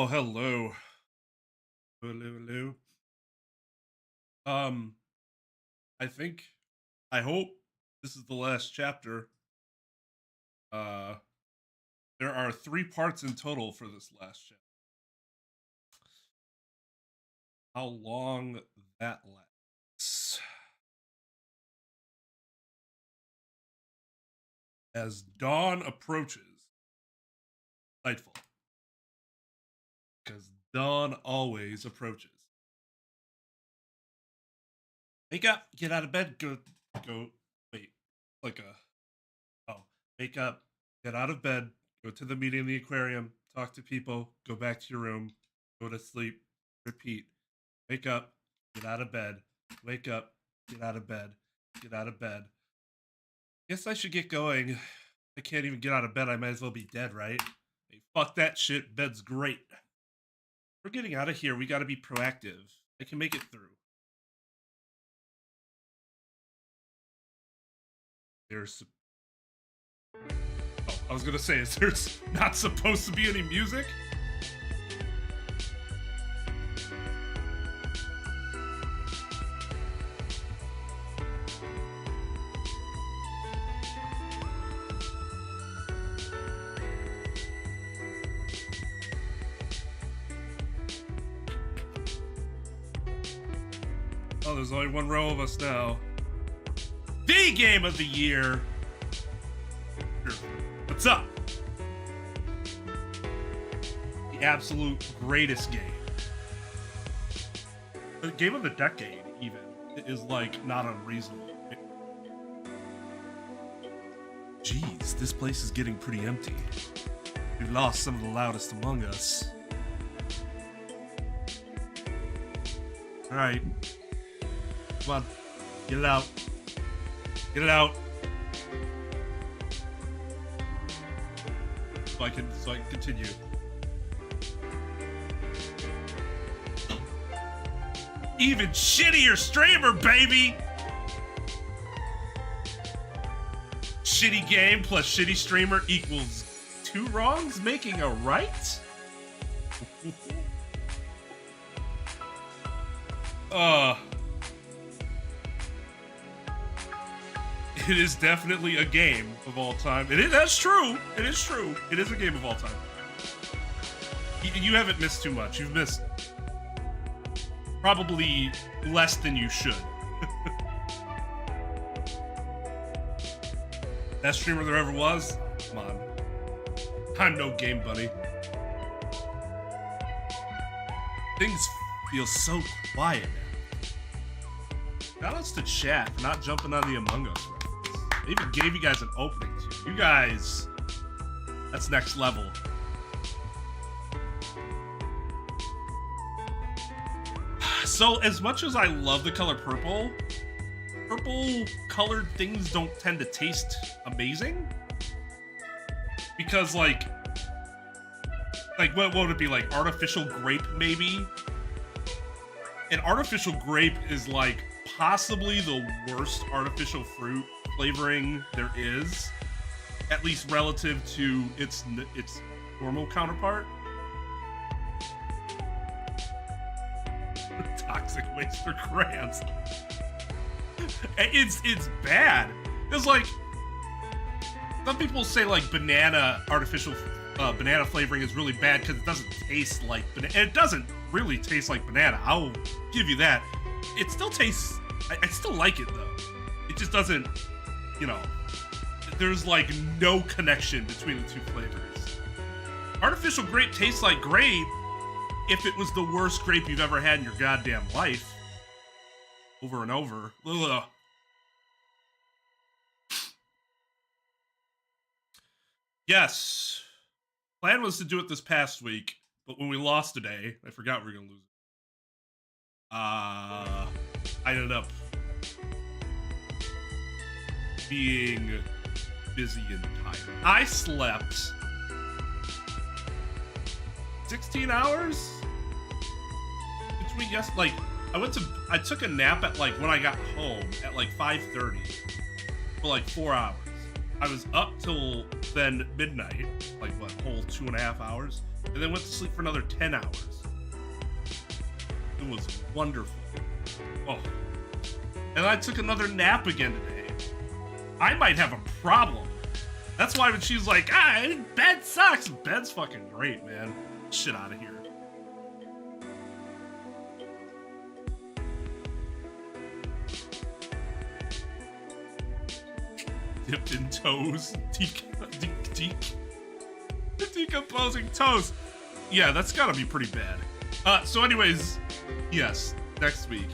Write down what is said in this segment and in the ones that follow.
Oh, hello. Hello, hello. Um, I think, I hope this is the last chapter. Uh, there are 3 parts in total for this last chapter. How long that lasts. As dawn approaches, nightfall. Because dawn always approaches. Wake up, get out of bed, wait, like wake up, get out of bed, go to the meeting in the aquarium, talk to people, go back to your room, go to sleep, repeat. Wake up, get out of bed, wake up, get out of bed, get out of bed. Guess I should get going. I can't even get out of bed, I might as well be dead, right? Hey, fuck that shit, bed's great. We're getting out of here, we gotta be proactive. I can make it through. There's... Oh, I was gonna say, is there not supposed to be any music? Oh, there's only 1 row of us now. The game of the year! What's up? The absolute greatest game. The game of the decade, even, is like not unreasonable. Jeez, this place is getting pretty empty. We've lost some of the loudest among us. Alright. Come on. Get it out. Get it out. So I can continue. Even shittier streamer, baby! Shitty game plus shitty streamer equals 2 wrongs, making a right? It is definitely a game of all time. That's true. It is true. It is a game of all time. You haven't missed too much. You've missed probably less than you should. Best streamer there ever was? Come on. I'm no game bunny. Things feel so quiet now. Shout outs to chat for not jumping on the Among Us reference. They even gave you guys an opening too. You guys, that's next level. So as much as I love the color purple, purple colored things don't tend to taste amazing. Because like what would it be, like artificial grape maybe? And artificial grape is like possibly the worst artificial fruit flavoring there is, at least relative to its normal counterpart. Toxic waste for crayons. It's bad. It's like some people say like banana artificial banana flavoring is really bad because it doesn't taste like banana. It doesn't really taste like banana. I'll give you that. It still tastes. I still like it though. It just doesn't. You know, there's like no connection between the 2 flavors. Artificial grape tastes like grape if it was the worst grape you've ever had in your goddamn life. Over and over. Ugh. Yes. Plan was to do it this past week, but when we lost today, I forgot we were gonna lose it. I ended up being busy and tired. I slept 16 hours between I took a nap at like when I got home at like 5:30 for like 4 hours. I was up till then midnight, like what, whole 2.5 hours. and then went to sleep for another 10 hours. It was wonderful. Oh. And I took another nap again today. I might have a problem. That's why when she's like, bed sucks. Bed's fucking great, man. Shit out of here. Dipped in toes. Decomposing toes. Yeah, that's gotta be pretty bad. So anyways, yes, next week.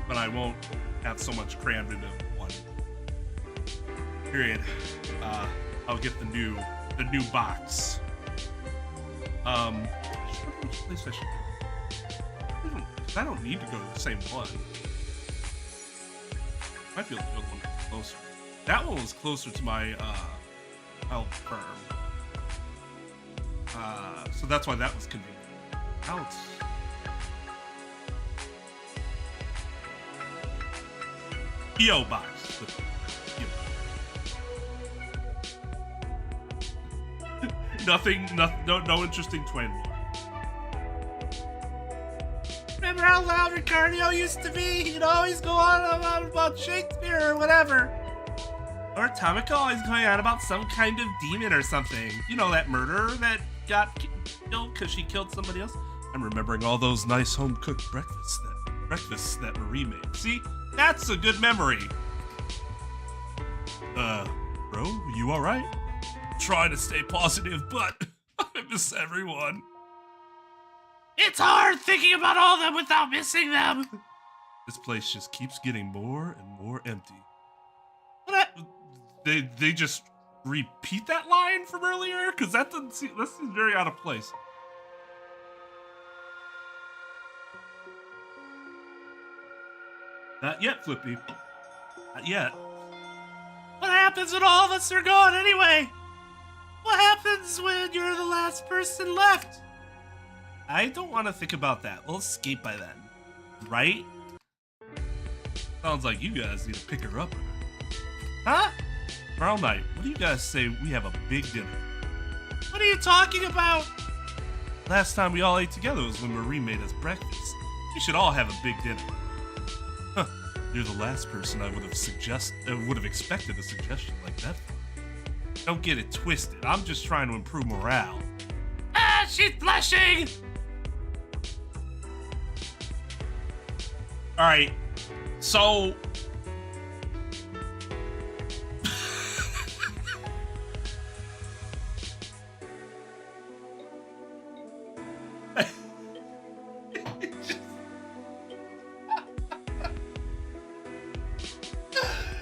But I won't have so much crammed into one period. I'll get the new box. I should I don't need to go to the same one. Might be able to build one that's closer. That one was closer to my health firm. So that's why that was convenient. Now it's PO box. No interesting Twain lore. Remember how loud Ricardo used to be? He'd always go on about Shakespeare or whatever. Or Tomiko always going on about some kind of demon or something. You know, that murderer that got killed because she killed somebody else? I'm remembering all those nice home-cooked breakfasts that Marie made. See? That's a good memory. Bro, you alright? Trying to stay positive, but I miss everyone. It's hard thinking about all of them without missing them. This place just keeps getting more and more empty. What? They just repeat that line from earlier? Because that seems very out of place. Not yet, Flippy. Not yet. What happens when all of us are gone anyway? What happens when you're the last person left? I don't want to think about that. We'll escape by then. Right? Sounds like you guys need to pick her up. Huh? Tomorrow night, what do you guys say we have a big dinner? What are you talking about? Last time we all ate together was when Marie made us breakfast. We should all have a big dinner. Huh. You're the last person I would have expected a suggestion like that from. Don't get it twisted. I'm just trying to improve morale. Ah, she's blushing! Alright, so...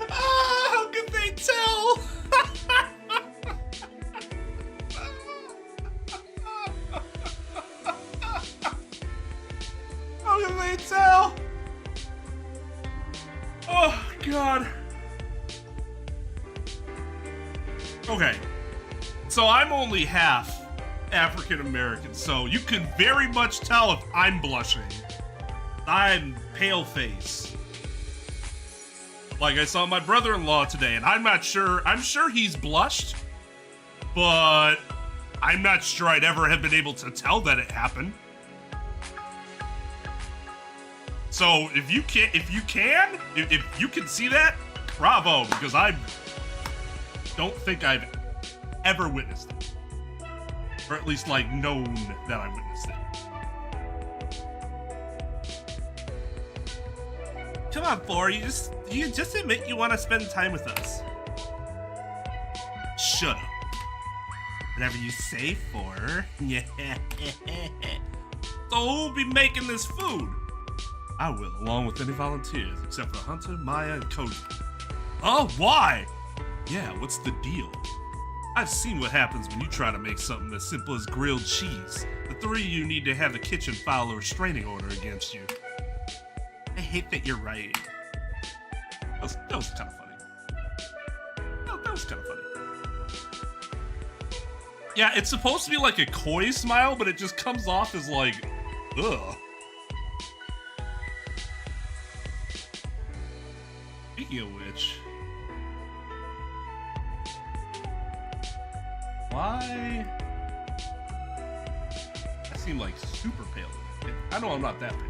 how could they tell? How can they tell? Oh, God. Okay. So I'm only half African American, so you can very much tell if I'm blushing. I'm pale face. Like I saw my brother-in-law today, and I'm not sure. I'm sure he's blushed, but I'm not sure I'd ever have been able to tell that it happened. So if you can see that, bravo, because I don't think I've ever witnessed it, or at least like known that I witnessed it. Come on, Flora, you just admit you want to spend time with us. Shut up. Whatever you say, for. Yeah. So who'll be making this food? I will, along with any volunteers, except for Hunter, Maya, and Koji. Oh, why? Yeah, what's the deal? I've seen what happens when you try to make something as simple as grilled cheese. The three of you need to have the kitchen file a restraining order against you. I hate that you're right. That was kind of funny. That was kind of funny. Yeah, it's supposed to be like a coy smile, but it just comes off as like, ugh. Speaking of which, why? seem like super pale. I know I'm not that pale.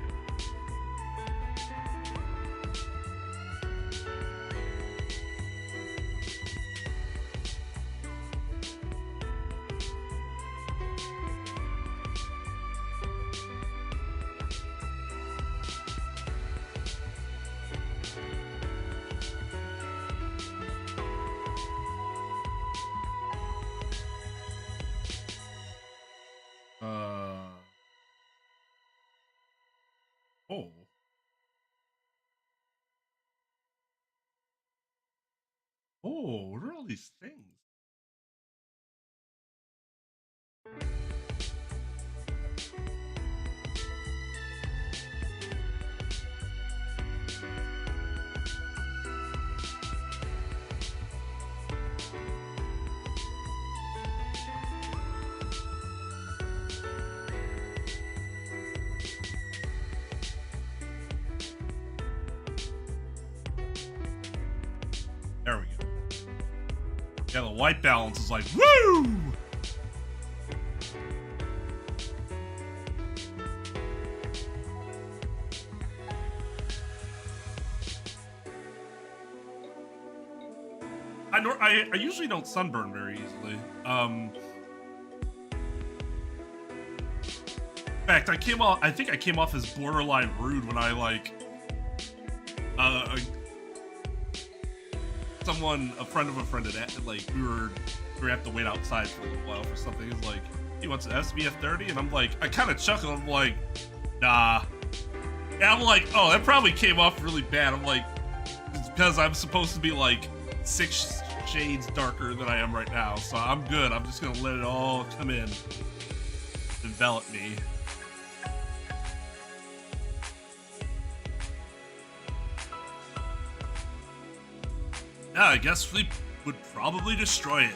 Oh. Oh, what are all these things? There we go. Yeah, the white balance is like, woo! I usually don't sunburn very easily. In fact, I think I came off as borderline rude when I like, a friend of a friend had, like, we were have to wait outside for a little while for something. He's like, he wants an SPF 30, and I'm like, I kind of chuckle. I'm like, nah. And I'm like, oh, that probably came off really bad. I'm like, it's because I'm supposed to be like 6 shades darker than I am right now, so I'm good. I'm just gonna let it all come in, envelop me. Yeah, I guess we would probably destroy it.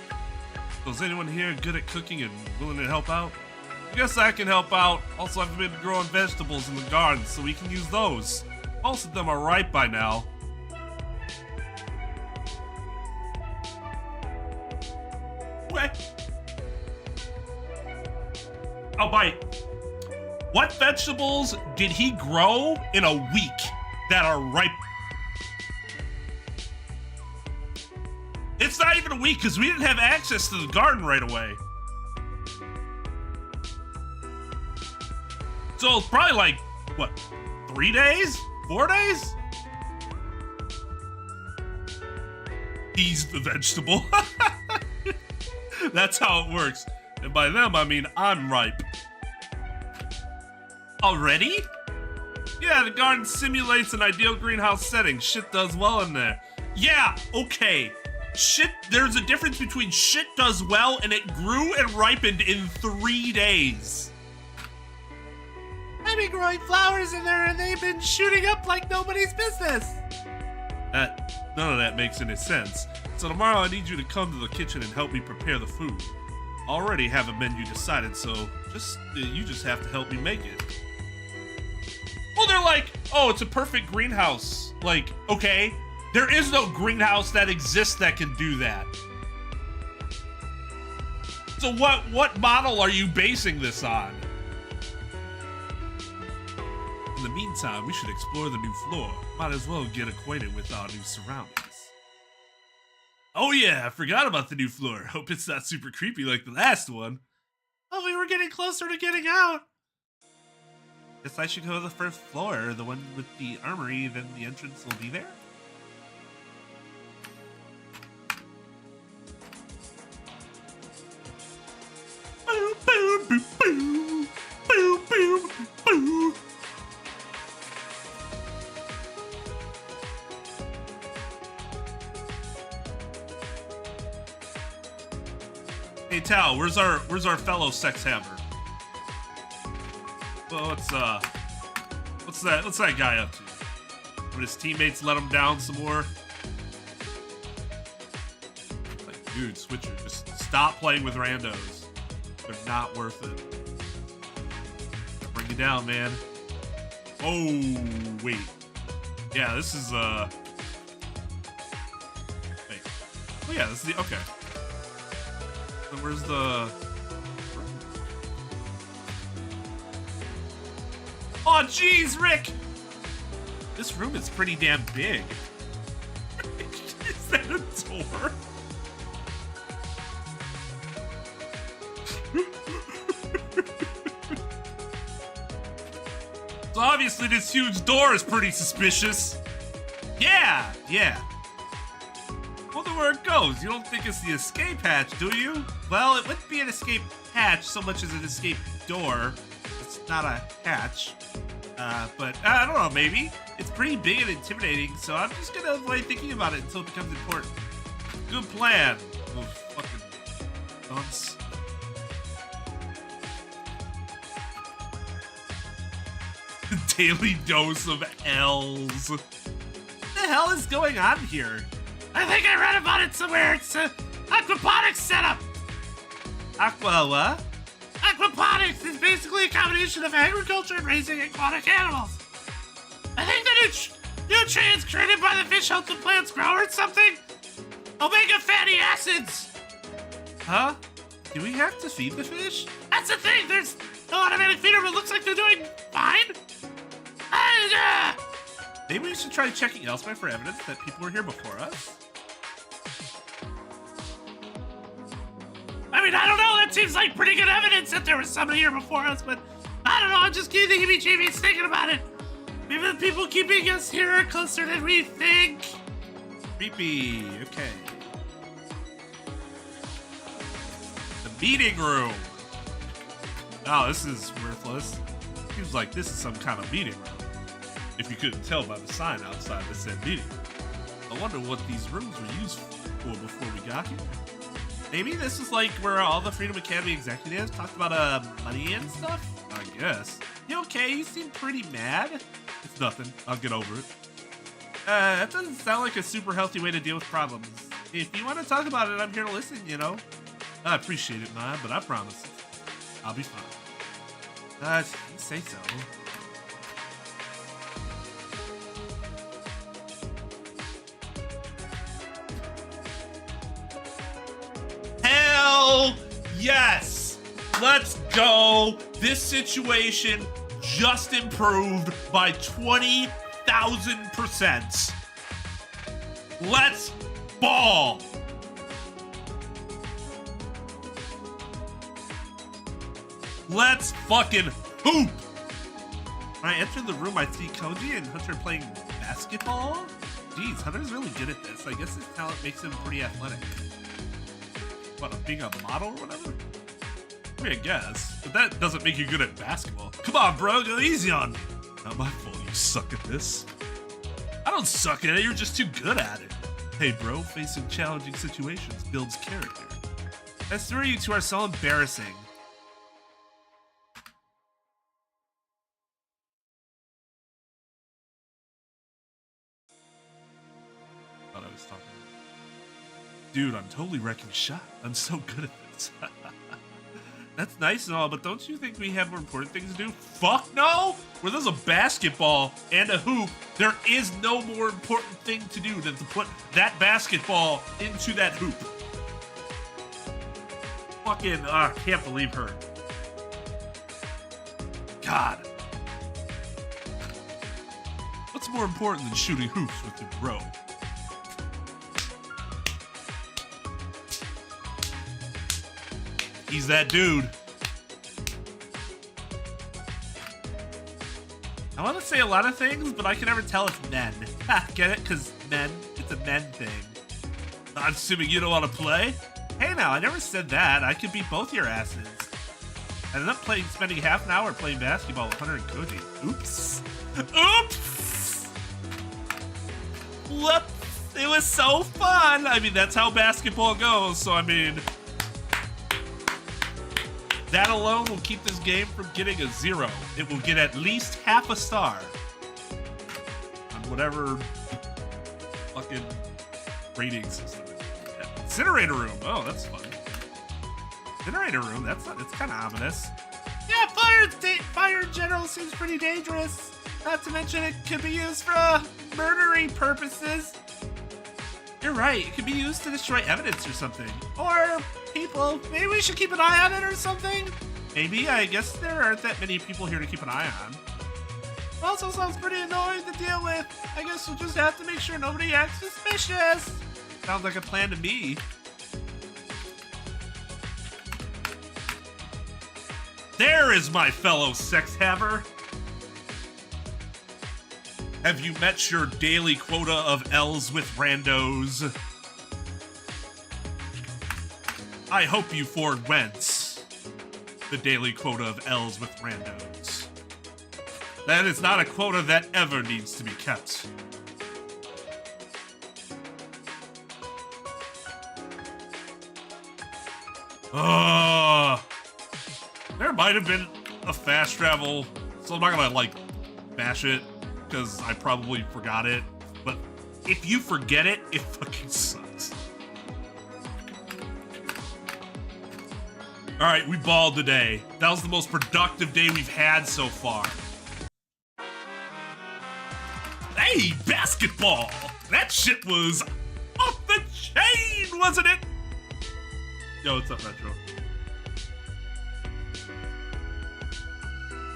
So is anyone here good at cooking and willing to help out? I guess I can help out. Also, I've been growing vegetables in the garden, so we can use those. Most of them are ripe by now. Oh, bite. What vegetables did he grow in a week that are ripe? It's not even a week because we didn't have access to the garden right away. So it's probably like, what, 3 days? 4 days? He's the vegetable. That's how it works. And by them, I mean I'm ripe. Already? Yeah, the garden simulates an ideal greenhouse setting. Shit does well in there. Yeah, okay. Shit, there's a difference between shit does well and it grew and ripened in 3 days. I've been growing flowers in there and they've been shooting up like nobody's business. None of that makes any sense. So tomorrow I need you to come to the kitchen and help me prepare the food. Already have a menu decided, so you just have to help me make it. Well, they're like, oh, it's a perfect greenhouse. Like, okay, there is no greenhouse that exists that can do that. So what model are you basing this on? In the meantime, we should explore the new floor. Might as well get acquainted with our new surroundings. Oh yeah, I forgot about the new floor. Hope it's not super creepy like the last one. Oh, we were getting closer to getting out. Guess I should go to the first floor, the one with the armory, then the entrance will be there. Boom, boom, boom, boom. Boom, boom, boom. Hey Tal, where's our fellow sex hammer? Well, what's that guy up to? When his teammates let him down some more? Like, dude, Switcher, just stop playing with randos. They're not worth it. Bring you down, man. Oh, wait. Yeah, this is, wait. Oh yeah, this is the, okay. So where's the... Oh, jeez, Rick! This room is pretty damn big. Is that a door? So obviously this huge door is pretty suspicious. Yeah. Wonder where it goes. You don't think it's the escape hatch, do you? Well, it wouldn't be an escape hatch so much as an escape door. It's not a hatch. But I don't know, maybe. It's pretty big and intimidating, so I'm just gonna avoid thinking about it until it becomes important. Good plan. Oh, fucking dunce. Daily dose of L's. What the hell is going on here? I think I read about it somewhere. It's a aquaponics setup. Aqua what? Aquaponics is basically a combination of agriculture and raising aquatic animals. I think the nutrients created by the fish help the plants grow or something. Omega fatty acids. Huh? Do we have to feed the fish? That's the thing. There's no automatic feeder, but it looks like they're doing fine. Maybe we should try checking elsewhere for evidence that people were here before us. I mean, I don't know. That seems like pretty good evidence that there was somebody here before us, but I don't know. I'm just getting the heebie-jeebies thinking about it. Maybe the people keeping us here are closer than we think. Creepy. Okay. The meeting room. Oh, this is worthless. Seems like this is some kind of meeting room. If you couldn't tell by the sign outside that said meeting. I wonder what these rooms were used for before we got here. Maybe this is like where all the Freedom Academy executives talked about money and stuff? I guess. You okay? You seem pretty mad. It's nothing. I'll get over it. That doesn't sound like a super healthy way to deal with problems. If you want to talk about it, I'm here to listen, you know? I appreciate it, man, but I promise I'll be fine. You say so. Hell yes! Let's go! This situation just improved by 20,000%. Let's ball! Let's fucking hoop! When I enter the room, I see Koji and Hunter playing basketball? Jeez, Hunter's really good at this. I guess his talent makes him pretty athletic. What, being a model or whatever? I mean, I guess. But that doesn't make you good at basketball. Come on, bro, go easy on me. Not my fault you suck at this. I don't suck at it, you're just too good at it. Hey, bro, facing challenging situations builds character. As three of you two are so embarrassing. Thought I was talking. Dude, I'm totally wrecking shot. I'm so good at this. That's nice and all, but don't you think we have more important things to do? Fuck no! Where there's a basketball and a hoop, there is no more important thing to do than to put that basketball into that hoop. Fucking, can't believe her. God. What's more important than shooting hoops with your bro? He's that dude. I want to say a lot of things, but I can never tell it's men. Ha, get it? Because men, it's a men thing. I'm assuming you don't want to play? Hey now, I never said that. I could beat both your asses. I ended up spending half an hour playing basketball with Hunter and Koji. Oops. Oops! Whoops! It was so fun! I mean, that's how basketball goes, so I mean... That alone will keep this game from getting a 0. It will get at least half a star. On whatever fucking rating system. Yeah. Incinerator room. Oh, that's fun. Incinerator room. It's kind of ominous. Yeah, fire in general seems pretty dangerous. Not to mention it could be used for murdering purposes. You're right. It could be used to destroy evidence or something. Or people. Maybe we should keep an eye on it or something. Maybe. I guess there aren't that many people here to keep an eye on. Also sounds pretty annoying to deal with. I guess we'll just have to make sure nobody acts suspicious. Sounds like a plan to me. There is my fellow sex haver. Have you met your daily quota of L's with randos? I hope you forwent the daily quota of L's with randos. That is not a quota that ever needs to be kept. There might have been a fast travel, so I'm not gonna like bash it because I probably forgot it. But if you forget it, it fucking sucks. All right, we balled today. That was the most productive day we've had so far. Hey, basketball! That shit was off the chain, wasn't it? Yo, what's up, Metro?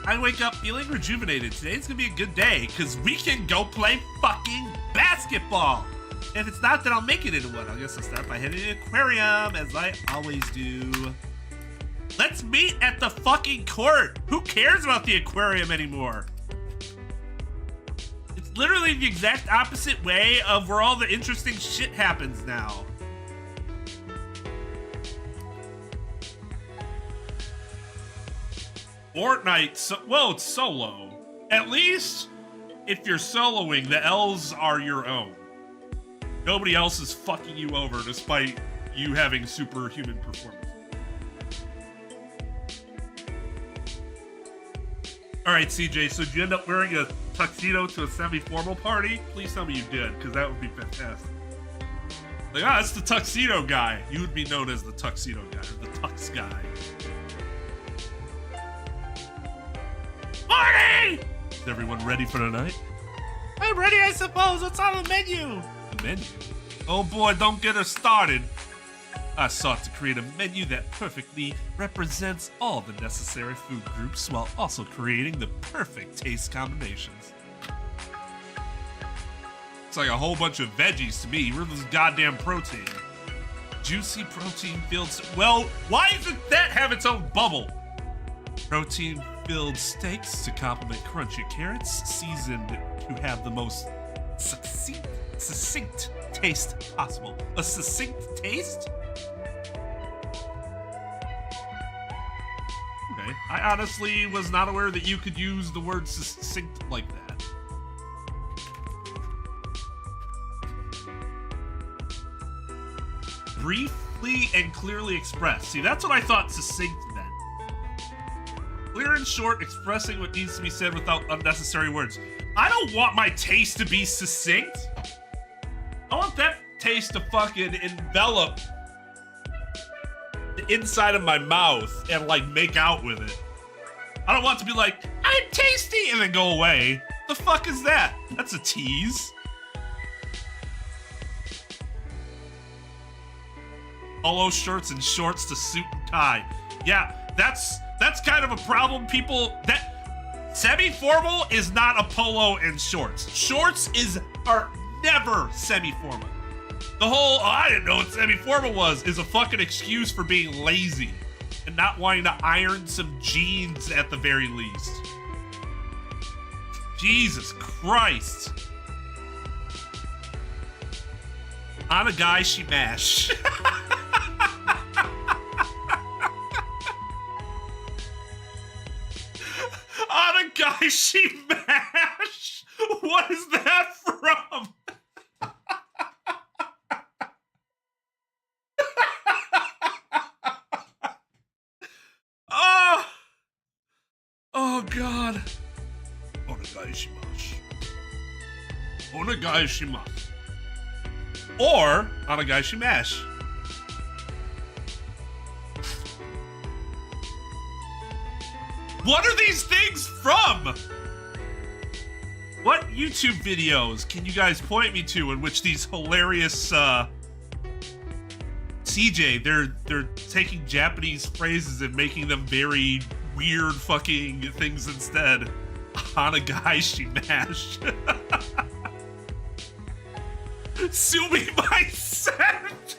I wake up feeling rejuvenated. Today's gonna be a good day, because we can go play fucking basketball. If it's not, then I'll make it into one. I guess I'll start by hitting the aquarium, as I always do. Let's meet at the fucking court. Who cares about the aquarium anymore? It's literally the exact opposite way of where all the interesting shit happens now. Fortnite, well, it's solo. At least, if you're soloing, the L's are your own. Nobody else is fucking you over despite you having superhuman performance. Alright, CJ, so did you end up wearing a tuxedo to a semi-formal party? Please tell me you did, because that would be fantastic. Like, ah, it's the tuxedo guy. You would be known as the tuxedo guy, or the tux guy. Party! Is everyone ready for tonight? I'm ready, I suppose. What's on the menu? The menu? Oh boy, don't get her started. I sought to create a menu that perfectly represents all the necessary food groups while also creating the perfect taste combinations. It's like a whole bunch of veggies to me. Where's this goddamn protein? Juicy protein-filled... Well, why doesn't that have its own bubble? Protein-filled steaks to complement crunchy carrots, seasoned to have the most succinct taste possible. A succinct taste? Okay. I honestly was not aware that you could use the word succinct like that. Briefly and clearly expressed. See, that's what I thought succinct meant. Clear and short, expressing what needs to be said without unnecessary words. I don't want my taste to be succinct. I want that taste to fucking envelop the inside of my mouth and like make out with it. I don't want it to be like, I'm tasty, and then go away. The fuck is that? That's a tease. Polo shirts and shorts to suit and tie. Yeah, that's kind of a problem, people. That semi-formal is not a polo and shorts. Shorts are never semi-formal. The whole, oh, I didn't know what semi-formal was, is a fucking excuse for being lazy and not wanting to iron some jeans at the very least. Jesus Christ. On a guy, she mash. On a guy, she mash? What is that from? Oh God. Onegaishimasu. Onegaishimasu. Or onegaishimasu. What are these things from? What YouTube videos can you guys point me to in which these hilarious CJ, they're taking Japanese phrases and making them very weird fucking things instead. on a guy she mashed. Sue me my scent.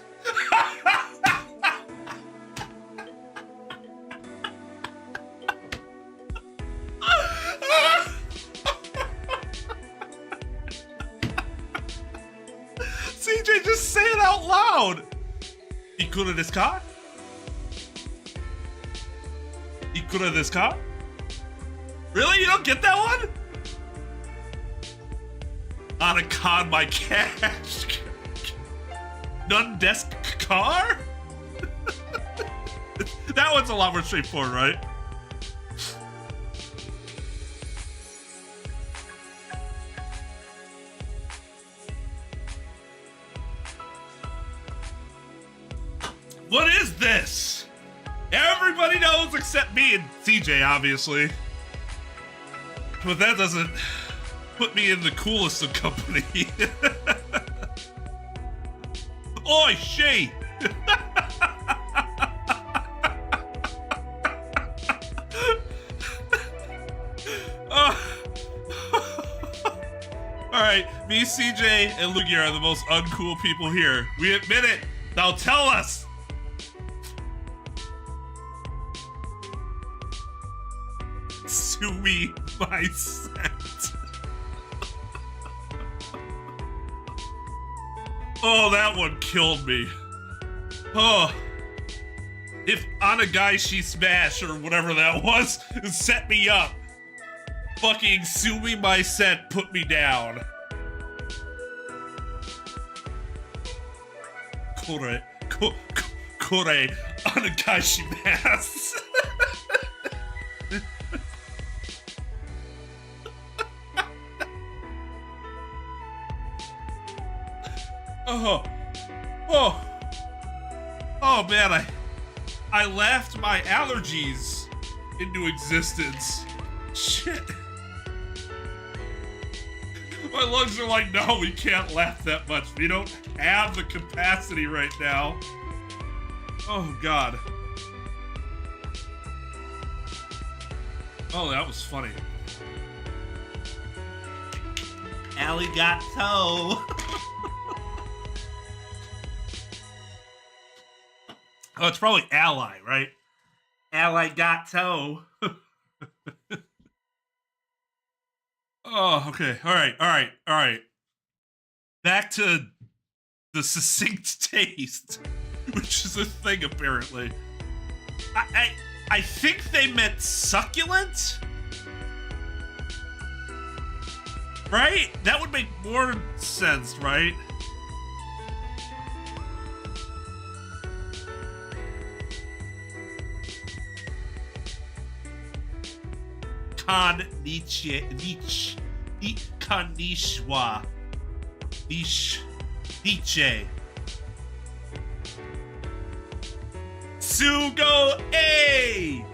CJ, just say it out loud. Ikura desu ka? Ikura desu ka? Really? You don't get that one? On a con my cash. None desk car? That one's a lot more straightforward, right? What is this? Everybody knows except me and CJ, obviously. But that doesn't put me in the coolest of company. Oi, she! Alright, me, CJ, and Lugia are the most uncool people here. We admit it. Now tell us! Sue me my scent. Oh, that one killed me. Oh. If on a guy she smashed or whatever that was, set me up. Fucking sue me my scent, put me down. Kore, on a guy she mashed. Oh man, I laughed my allergies into existence. Shit. My lungs are like, no, we can't laugh that much. We don't have the capacity right now. Oh god. Oh, that was funny. Aligato. Oh, it's probably ally, right? Aligato. Oh, okay. All right. Back to the succinct taste, which is a thing apparently. I think they meant succulent, right? That would make more sense, right? Konnichiwa. Niche. Sugo A!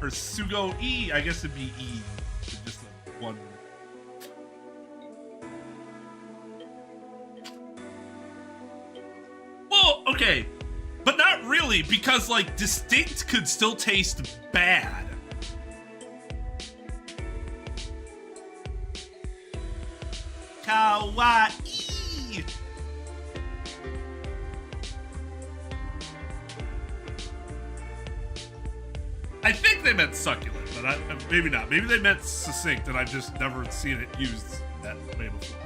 Or Sugo E, I guess it'd be E. It's just one. Well, okay. But not really, because, like, distinct could still taste bad. Kawaii. I think they meant succulent, but maybe not. Maybe they meant succinct, and I've just never seen it used that way before.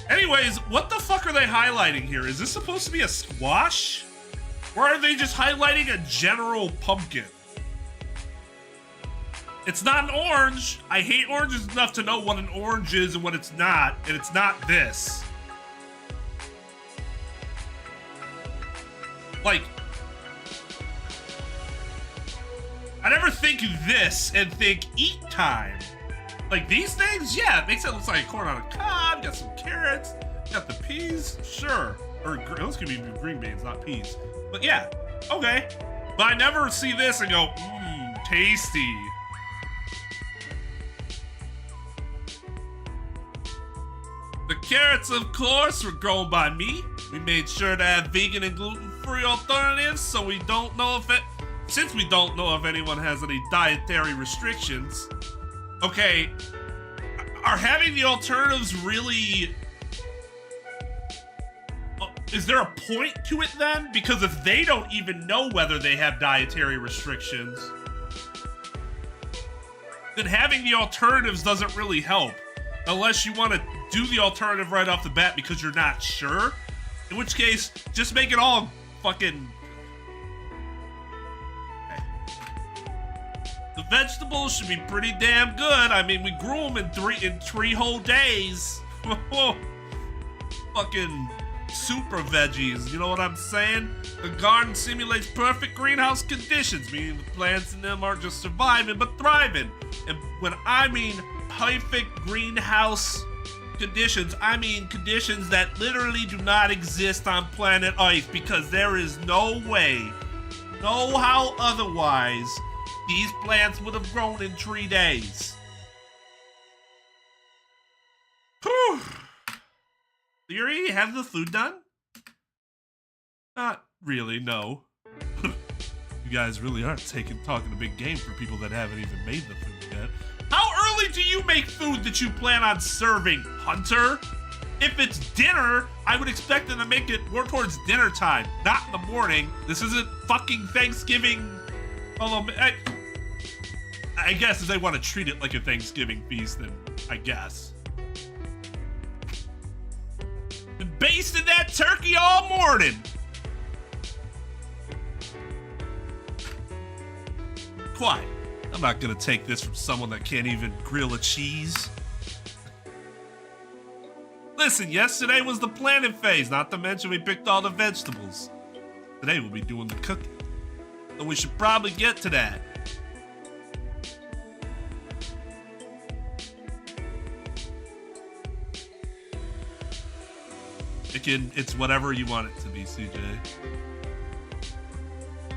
Anyways, what the fuck are they highlighting here? Is this supposed to be a squash? Or are they just highlighting a general pumpkin? It's not an orange. I hate oranges enough to know what an orange is and what it's not, and it's not this. Like, I never think this and think eat time. Like these things, yeah, it makes it look like corn on a cob, got some carrots, got the peas, sure. Or those could be green beans, not peas. But yeah, okay. But I never see this and go, mmm, tasty. The carrots, of course, were grown by me. We made sure to have vegan and gluten-free alternatives, so we don't know if it since we don't know if anyone has any dietary restrictions, okay, are having the alternatives really... Is there a point to it then? Because if they don't even know whether they have dietary restrictions, then having the alternatives doesn't really help. Unless you want to do the alternative right off the bat because you're not sure. In which case, just make it all fucking... Okay. The vegetables should be pretty damn good. I mean, we grew them in three whole days. Fucking super veggies, you know what I'm saying? The garden simulates perfect greenhouse conditions, meaning the plants in them aren't just surviving, but thriving. And when I mean perfect greenhouse conditions, I mean conditions that literally do not exist on planet Earth, because there is no way, no how otherwise, these plants would have grown in 3 days. Whew. Theory, have the food done? Not really, no. You guys really aren't talking a big game for people that haven't even made the food yet. How early do you make food that you plan on serving, Hunter? If it's dinner, I would expect them to make it more towards dinner time, not in the morning. This isn't fucking Thanksgiving. Although, I guess if they want to treat it like a Thanksgiving feast, then I guess. Been basting that turkey all morning. Quiet. I'm not gonna take this from someone that can't even grill a cheese. Listen, yesterday was the planning phase, not to mention we picked all the vegetables. Today we'll be doing the cooking. So we should probably get to that. It's whatever you want it to be, CJ.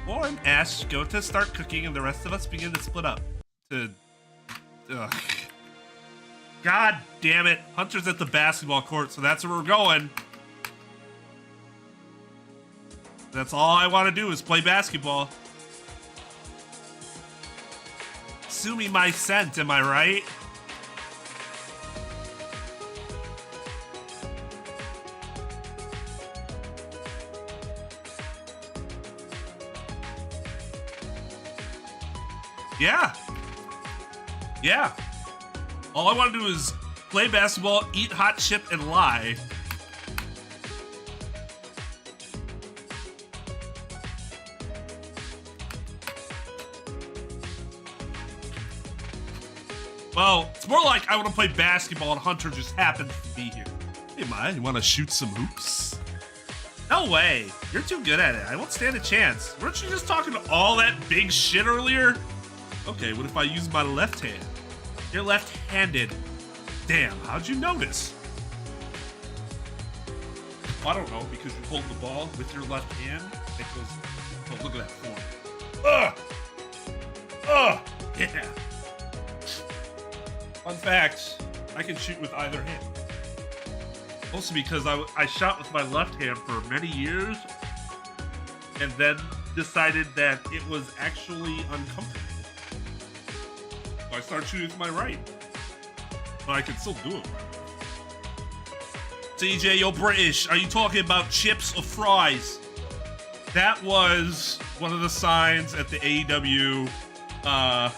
Or Ash, go to start cooking and the rest of us begin to split up. Ugh. God damn it. Hunter's at the basketball court, so that's where we're going. That's all I want to do is play basketball. Sue me my scent, am I right? Yeah. Yeah. All I want to do is play basketball, eat hot chip, and lie. Well, it's more like I want to play basketball and Hunter just happens to be here. Hey, man, you want to shoot some hoops? No way. You're too good at it. I won't stand a chance. Weren't you just talking all that big shit earlier? Okay, what if I use my left hand? You're left-handed. Damn, how'd you notice? I don't know, because you hold the ball with your left hand. It goes, oh, look at that form. Ugh! Yeah. Fun fact, I can shoot with either hand. Mostly because I shot with my left hand for many years, and then decided that it was actually uncomfortable. I started shooting with my right. But I can still do it. TJ, you're British. Are you talking about chips or fries? That was one of the signs at the AEW, the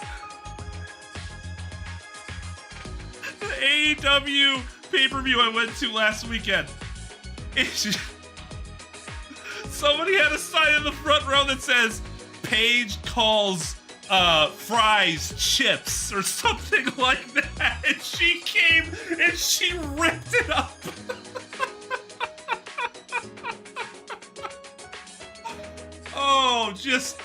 AEW pay-per-view I went to last weekend. Somebody had a sign in the front row that says, Paige calls fries chips or something like that, and she came and she ripped it up. Oh, just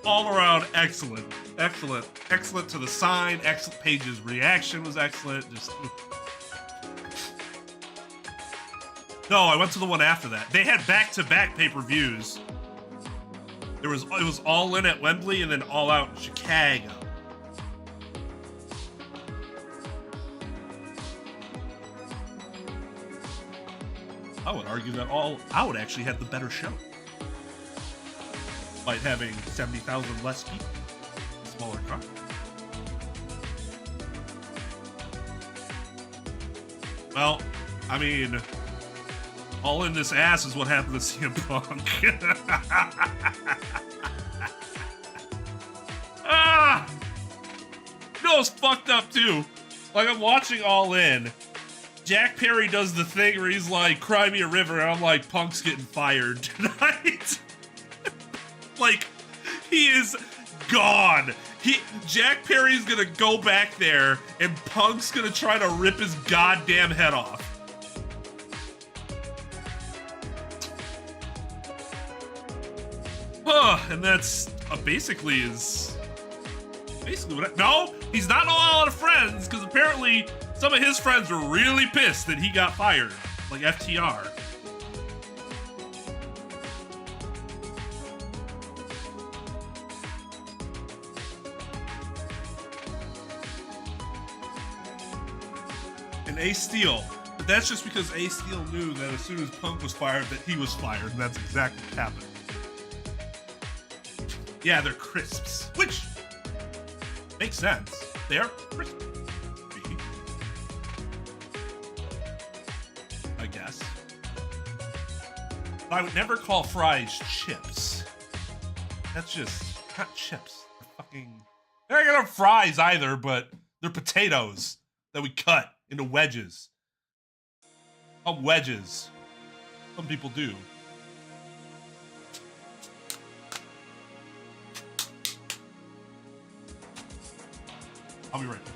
all around excellent to the sign. Excellent. Paige's reaction was excellent. No, I went to the one after that. They had back-to-back pay-per-views. It was All In at Wembley and then All Out in Chicago. I would argue that All Out actually had the better show. despite having 70,000 less people, a smaller car. Well, I mean, all in this ass is what happened to CM Punk. Ah! You know, it's fucked up too. Like, I'm watching All In. Jack Perry does the thing where he's like, cry me a river, and I'm like, Punk's getting fired tonight. Like, he is gone. Jack Perry's gonna go back there, and Punk's gonna try to rip his goddamn head off. And that's basically what no, he's not all out of friends, because apparently some of his friends were really pissed that he got fired, like FTR. And Ace Steel, but that's just because Ace Steel knew that as soon as Punk was fired, that he was fired, and that's exactly what happened. Yeah, they're crisps, which makes sense. They are crispy, I guess. But I would never call fries chips. That's just not chips. They're fucking. They're not fries either, but they're potatoes that we cut into wedges. Wedges. Some people do. I'll be right back.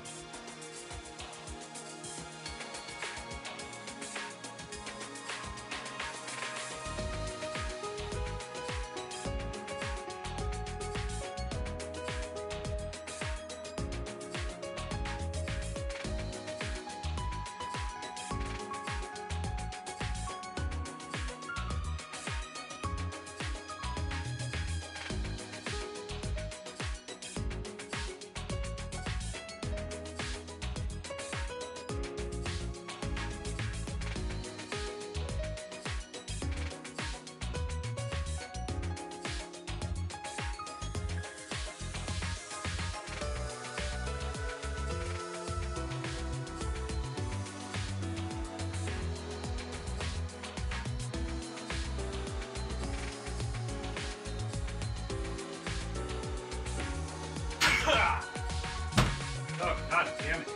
Oh, god damn it.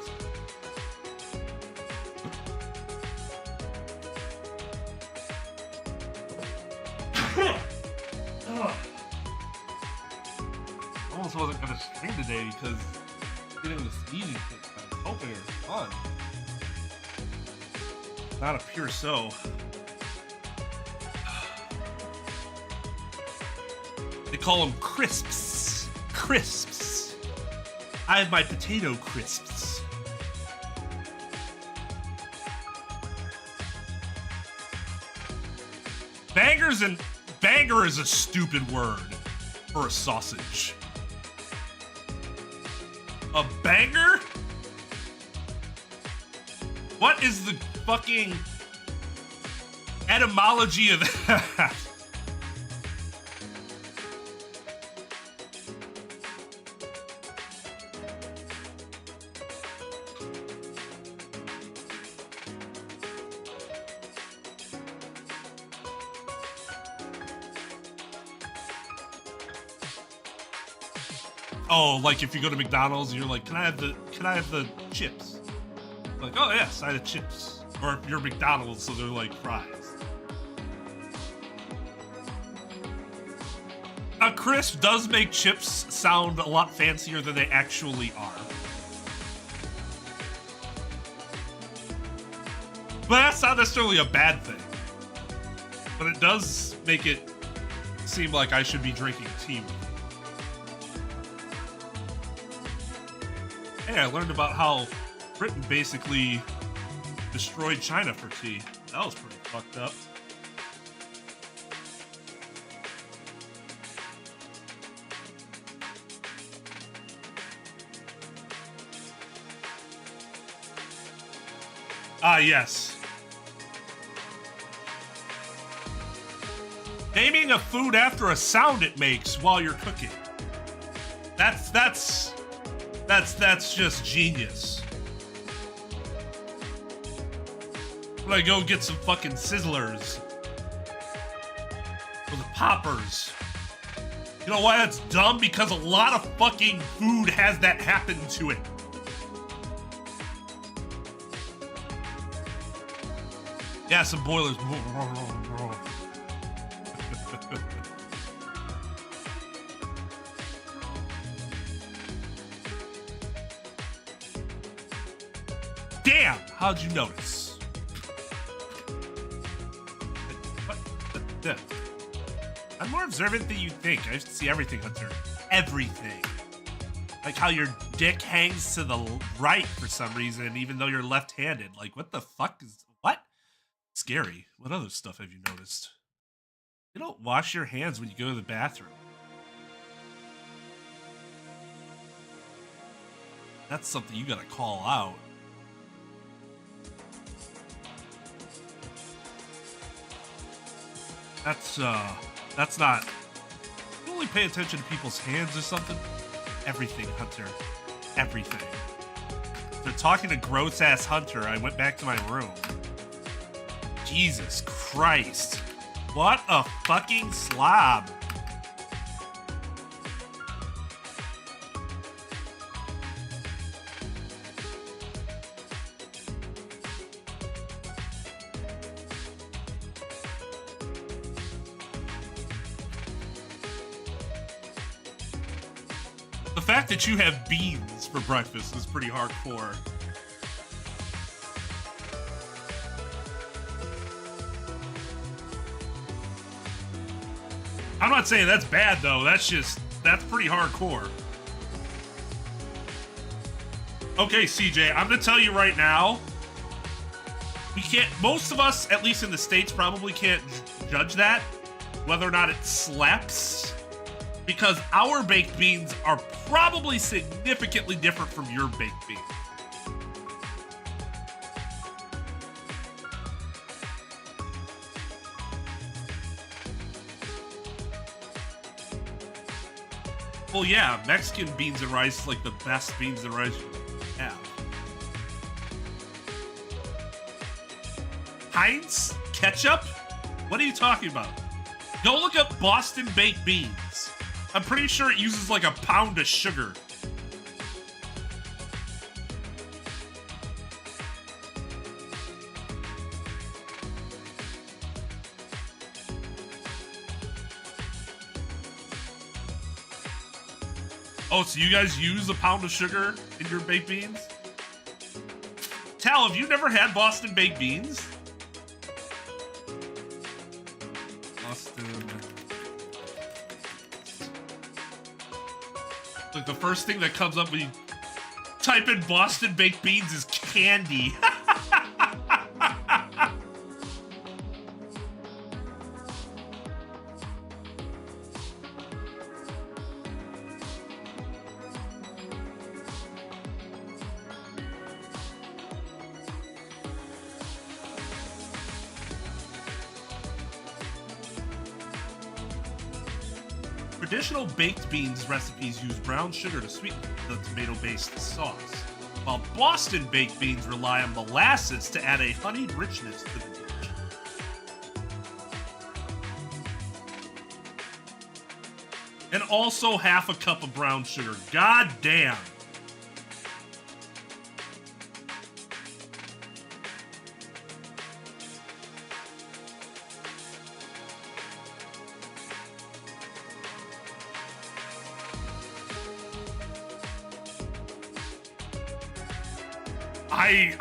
Almost wasn't gonna stream today because getting the sneezing thing. I was hoping it was fun. Not a pure so. They call them crisps. Crisps. I have my potato crisps. Banger is a stupid word for a sausage. A banger? What is the fucking etymology of that? Oh, like if you go to McDonald's and you're like, can I have the chips? Like, oh yeah, side of chips. Or if you're McDonald's, so they're like fries. A crisp does make chips sound a lot fancier than they actually are. But that's not necessarily a bad thing. But it does make it seem like I should be drinking tea with it. Hey, I learned about how Britain basically destroyed China for tea. That was pretty fucked up. Ah, yes. Naming a food after a sound it makes while you're cooking. That's just genius. I'm gonna go get some fucking sizzlers. Or the poppers. You know why that's dumb? Because a lot of fucking food has that happen to it. Yeah, some boilers. Damn! How'd you notice? What? I'm more observant than you think. I see everything, Hunter. Everything. Like how your dick hangs to the right for some reason, even though you're left-handed. Like, what the fuck is... What? Scary. What other stuff have you noticed? You don't wash your hands when you go to the bathroom. That's something you gotta call out. That's not... You only pay attention to people's hands or something? Everything, Hunter. Everything. They're talking to gross-ass Hunter. I went back to my room. Jesus Christ. What a fucking slob. The fact that you have beans for breakfast is pretty hardcore. I'm not saying that's bad though, that's pretty hardcore. Okay, CJ, I'm gonna tell you right now, most of us, at least in the States, probably can't judge that, whether or not it slaps, because our baked beans are probably significantly different from your baked beans. Well, yeah, Mexican beans and rice is like the best beans and rice you have. Heinz ketchup? What are you talking about? Go look up Boston baked beans. I'm pretty sure it uses like a pound of sugar. Oh, so you guys use a pound of sugar in your baked beans? Tal, have you never had Boston baked beans? Boston. Like the first thing that comes up when you type in Boston baked beans is candy. Traditional baked beans recipes use brown sugar to sweeten the tomato-based sauce, while Boston baked beans rely on molasses to add a honeyed richness to the dish. And also half a cup of brown sugar. God damn.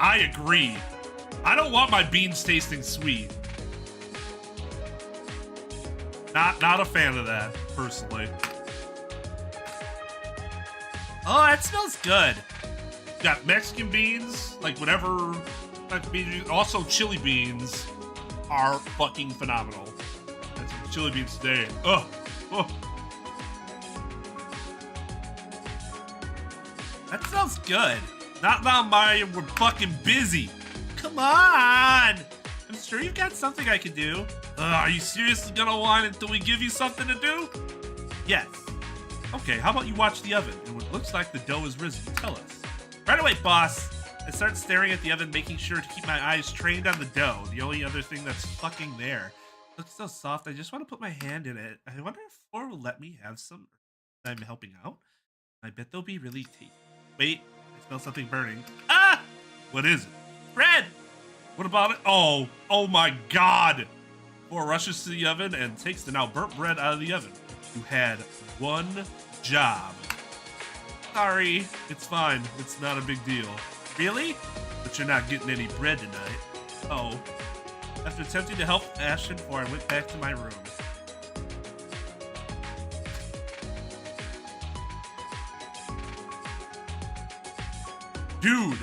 I agree. I don't want my beans tasting sweet. Not a fan of that, personally. Oh, that smells good. Got Mexican beans, like whatever type of beans you use. Also, chili beans are fucking phenomenal. Had some chili beans today. Oh. That smells good. Not now, Mario. We're fucking busy. Come on. I'm just sure you've got something I can do? Are you seriously gonna whine until we give you something to do? Yes. Okay, how about you watch the oven? And when it looks like the dough is risen, tell us. Right away, boss. I start staring at the oven, making sure to keep my eyes trained on the dough, the only other thing that's fucking there. It looks so soft, I just want to put my hand in it. I wonder if Floor will let me have some I'm helping out. I bet they'll be really tasty. Wait, I smell something burning. Ah! What is it? Bread! What about it? Oh my god! Floor rushes to the oven and takes the now burnt bread out of the oven. You had one job. Sorry, it's fine. It's not a big deal. Really? But you're not getting any bread tonight. Oh. After attempting to help Ashton 4, I went back to my room. Dude.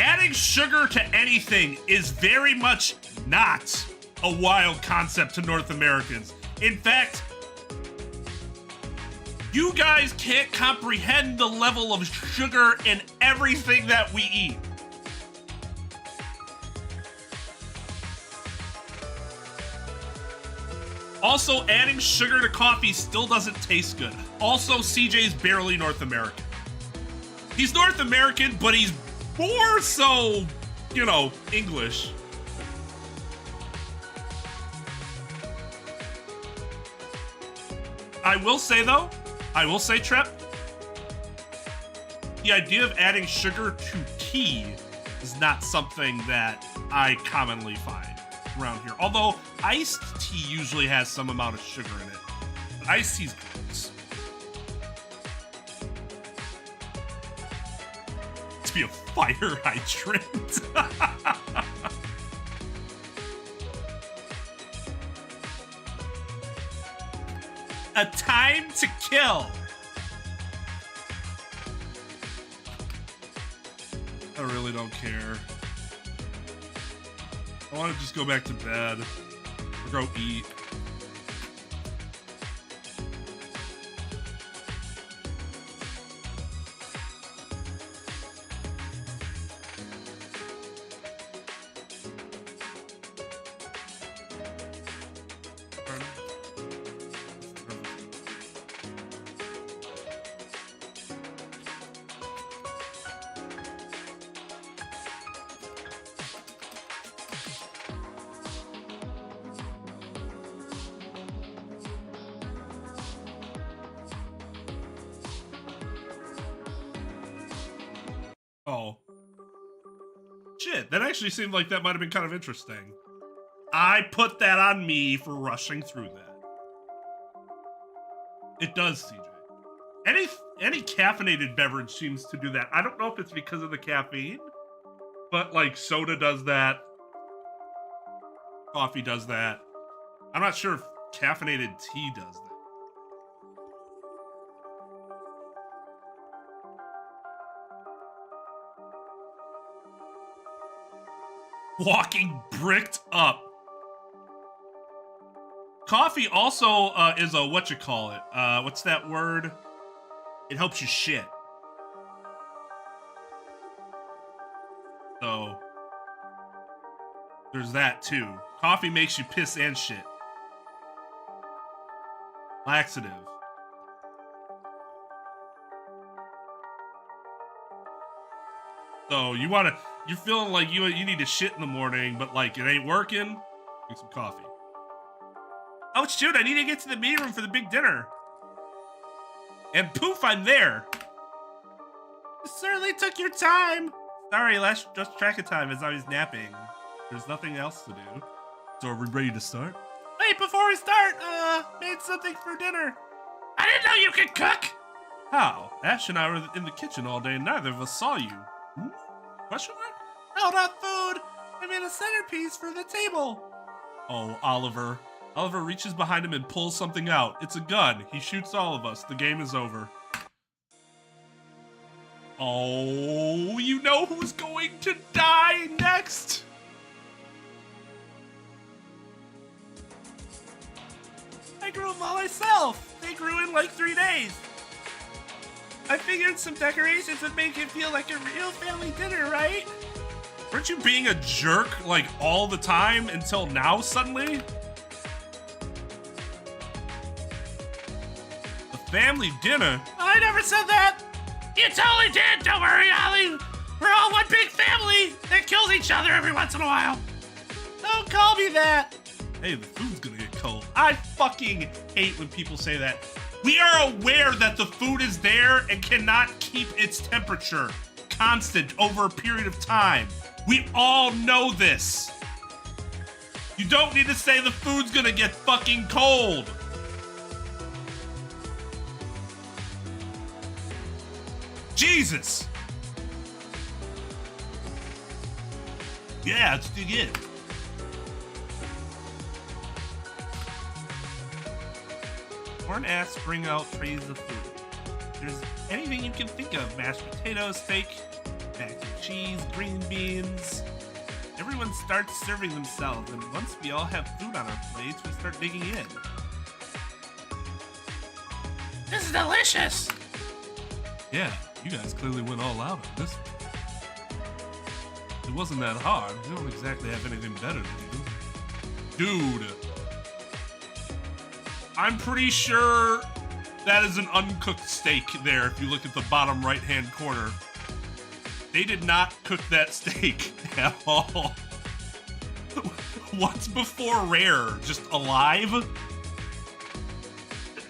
Adding sugar to anything is very much not a wild concept to North Americans. In fact, you guys can't comprehend the level of sugar in everything that we eat. Also, adding sugar to coffee still doesn't taste good. Also, CJ's barely North American. He's North American, but he's more so, you know, English. I will say, Trep, the idea of adding sugar to tea is not something that I commonly find around here. Although iced tea usually has some amount of sugar in it. But iced tea's gross. To be a fire hydrant. A time to kill. I really don't care. I want to just go back to bed or go eat. Oh. Shit, that actually seemed like that might have been kind of interesting. I put that on me for rushing through that. It does, CJ. Any caffeinated beverage seems to do that. I don't know if it's because of the caffeine, but like soda does that. Coffee does that. I'm not sure if caffeinated tea does that. Walking bricked up. Coffee also is a whatchamacallit. What's that word? It helps you shit. So there's that too. Coffee makes you piss and shit. Laxative. So you're feeling like you need to shit in the morning, but like it ain't working, drink some coffee. Oh shoot, I need to get to the meeting room for the big dinner. And poof, I'm there. You certainly took your time. Sorry, lost track of time as I was napping. There's nothing else to do. So are we ready to start? Wait, before we start, made something for dinner. I didn't know you could cook. How? Ash and I were in the kitchen all day and neither of us saw you. Question mark? No, not food. I made a centerpiece for the table. Oh, Oliver. Oliver reaches behind him and pulls something out. It's a gun. He shoots all of us. The game is over. Oh, you know who's going to die next? I grew them all myself. They grew in like 3 days. I figured some decorations would make it feel like a real family dinner, right? Weren't you being a jerk like all the time until now suddenly? The family dinner? I never said that. You totally did. Don't worry, Ollie. We're all one big family that kills each other every once in a while. Don't call me that. Hey, the food's gonna get cold. I fucking hate when people say that. We are aware that the food is there and cannot keep its temperature constant over a period of time. We all know this. You don't need to say the food's gonna get fucking cold. Jesus. Yeah, let's dig in. Corn asks bring out trays of food. If there's anything you can think of, mashed potatoes, steak, mac and cheese, green beans. Everyone starts serving themselves, and once we all have food on our plates, we start digging in. This is delicious. Yeah, you guys clearly went all out on this. It wasn't that hard. We don't exactly have anything better to do. Dude. I'm pretty sure that is an uncooked steak there if you look at the bottom right-hand corner. They did not cook that steak at all. What's before rare? Just alive?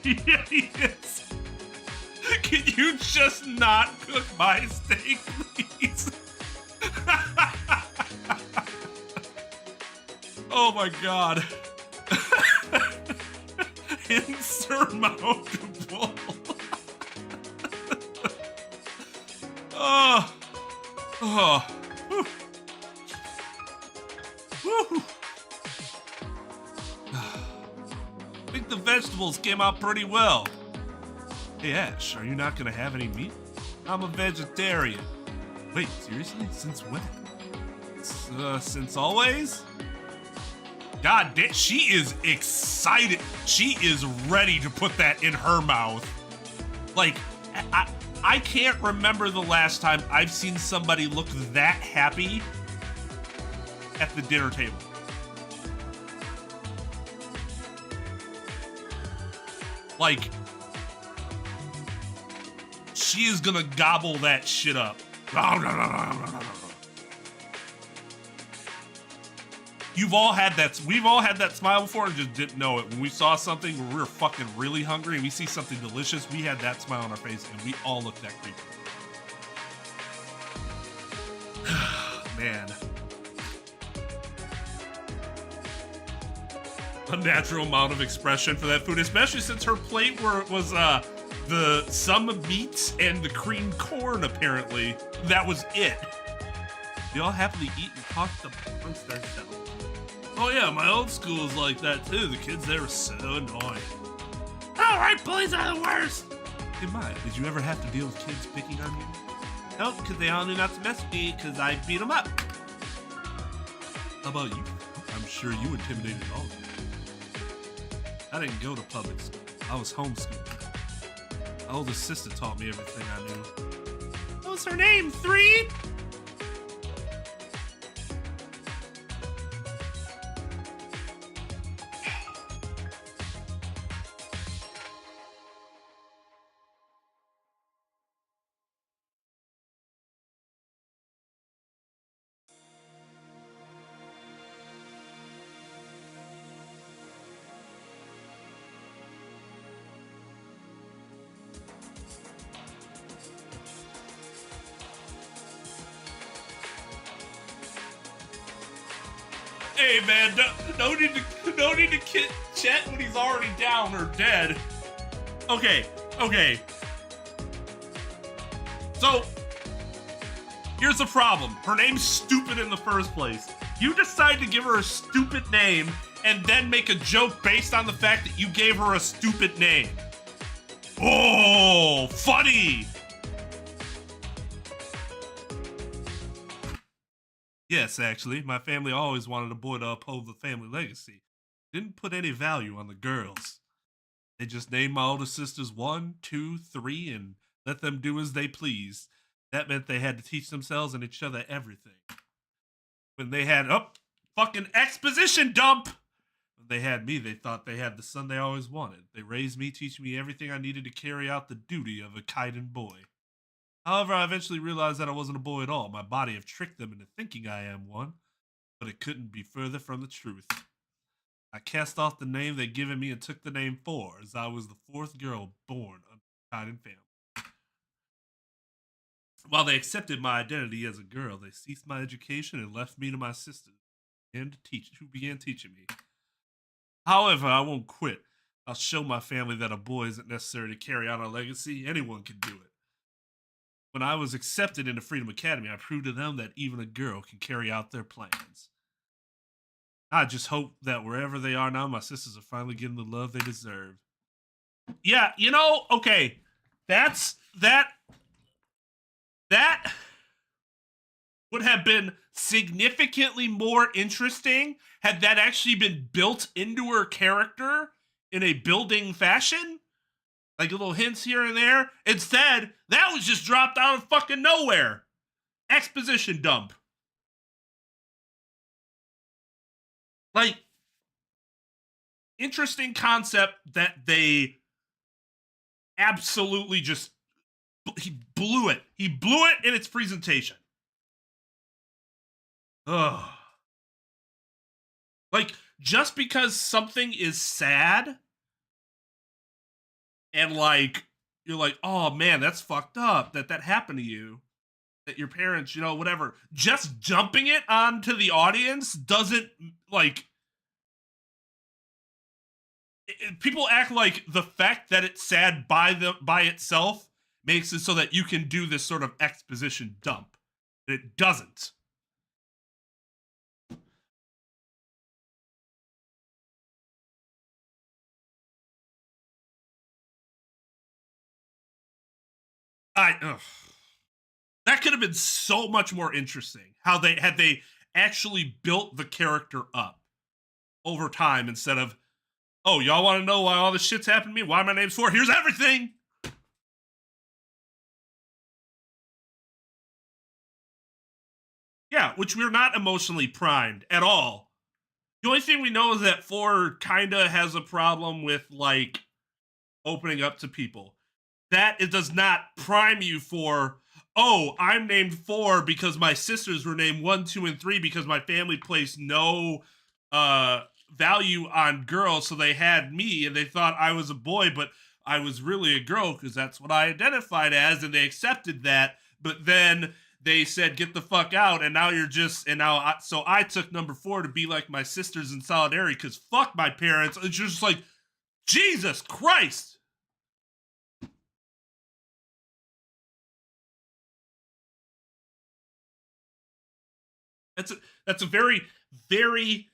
Yeah, yes. Can you just not cook my steak, please? Oh my god. Insurmountable. Oh. Oh. Whew. Whew. I think the vegetables came out pretty well. Hey Ash, are you not gonna have any meat? I'm a vegetarian. Wait, seriously? Since when? Since always? God damn, she is excited. She is ready to put that in her mouth. Like, I can't remember the last time I've seen somebody look that happy at the dinner table. Like, she is gonna gobble that shit up. We've all had that smile before and just didn't know it. When we saw something where we were fucking really hungry and we see something delicious, we had that smile on our face and we all looked that creepy. Man. Unnatural amount of expression for that food, especially since her plate was some meats and the creamed corn, apparently. That was it. They all happily eat and talk amongst themselves. Oh yeah, my old school is like that too. The kids there are so annoying. Alright, bullies are the worst. Hey Maya, did you ever have to deal with kids picking on you? Nope, because they all knew not to mess with me because I beat them up. How about you? I'm sure you intimidated all of them. I didn't go to public school. I was homeschooled. My older sister taught me everything I knew. What was her name? 3? Hey man, no need to kid Chet when he's already down or dead. Okay. So, here's the problem. Her name's stupid in the first place. You decide to give her a stupid name and then make a joke based on the fact that you gave her a stupid name. Oh, funny! Yes, actually, my family always wanted a boy to uphold the family legacy. Didn't put any value on the girls. They just named my older sisters 1, 2, 3, and let them do as they pleased. That meant they had to teach themselves and each other everything. When they had, fucking exposition dump! When they had me, they thought they had the son they always wanted. They raised me, teaching me everything I needed to carry out the duty of a Kaiden boy. However, I eventually realized that I wasn't a boy at all. My body had tricked them into thinking I am one, but it couldn't be further from the truth. I cast off the name they'd given me and took the name 4, as I was the 4th girl born under the Kaiden family. While they accepted my identity as a girl, they ceased my education and left me to my sisters, who began teaching me. However, I won't quit. I'll show my family that a boy isn't necessary to carry out our legacy. Anyone can do it. When I was accepted into Freedom Academy, I proved to them that even a girl can carry out their plans. I just hope that wherever they are now, my sisters are finally getting the love they deserve. Yeah, okay. That would have been significantly more interesting had that actually been built into her character in a building fashion. Like little hints here and there. Instead, that was just dropped out of fucking nowhere. Exposition dump. Like, interesting concept that they absolutely just, he blew it. He blew it in its presentation. Ugh. Like, just because something is sad and like, you're like, oh man, that's fucked up that happened to you, that your parents, whatever, just jumping it onto the audience doesn't, like, people act like the fact that it's sad by itself makes it so that you can do this sort of exposition dump. It doesn't. That could have been so much more interesting. How they actually built the character up over time instead of, oh, y'all want to know why all this shit's happened to me? Why my name's 4? Here's everything. Yeah, which we're not emotionally primed at all. The only thing we know is that 4 kinda has a problem with, like, opening up to people. That it does not prime you for, oh, I'm named 4 because my sisters were named 1, 2, and 3 because my family placed no value on girls, so they had me and they thought I was a boy, but I was really a girl because that's what I identified as, and they accepted that. But then they said, get the fuck out, and now you're just, so I took number 4 to be like my sisters in solidarity because fuck my parents. It's just like, Jesus Christ. That's a very, very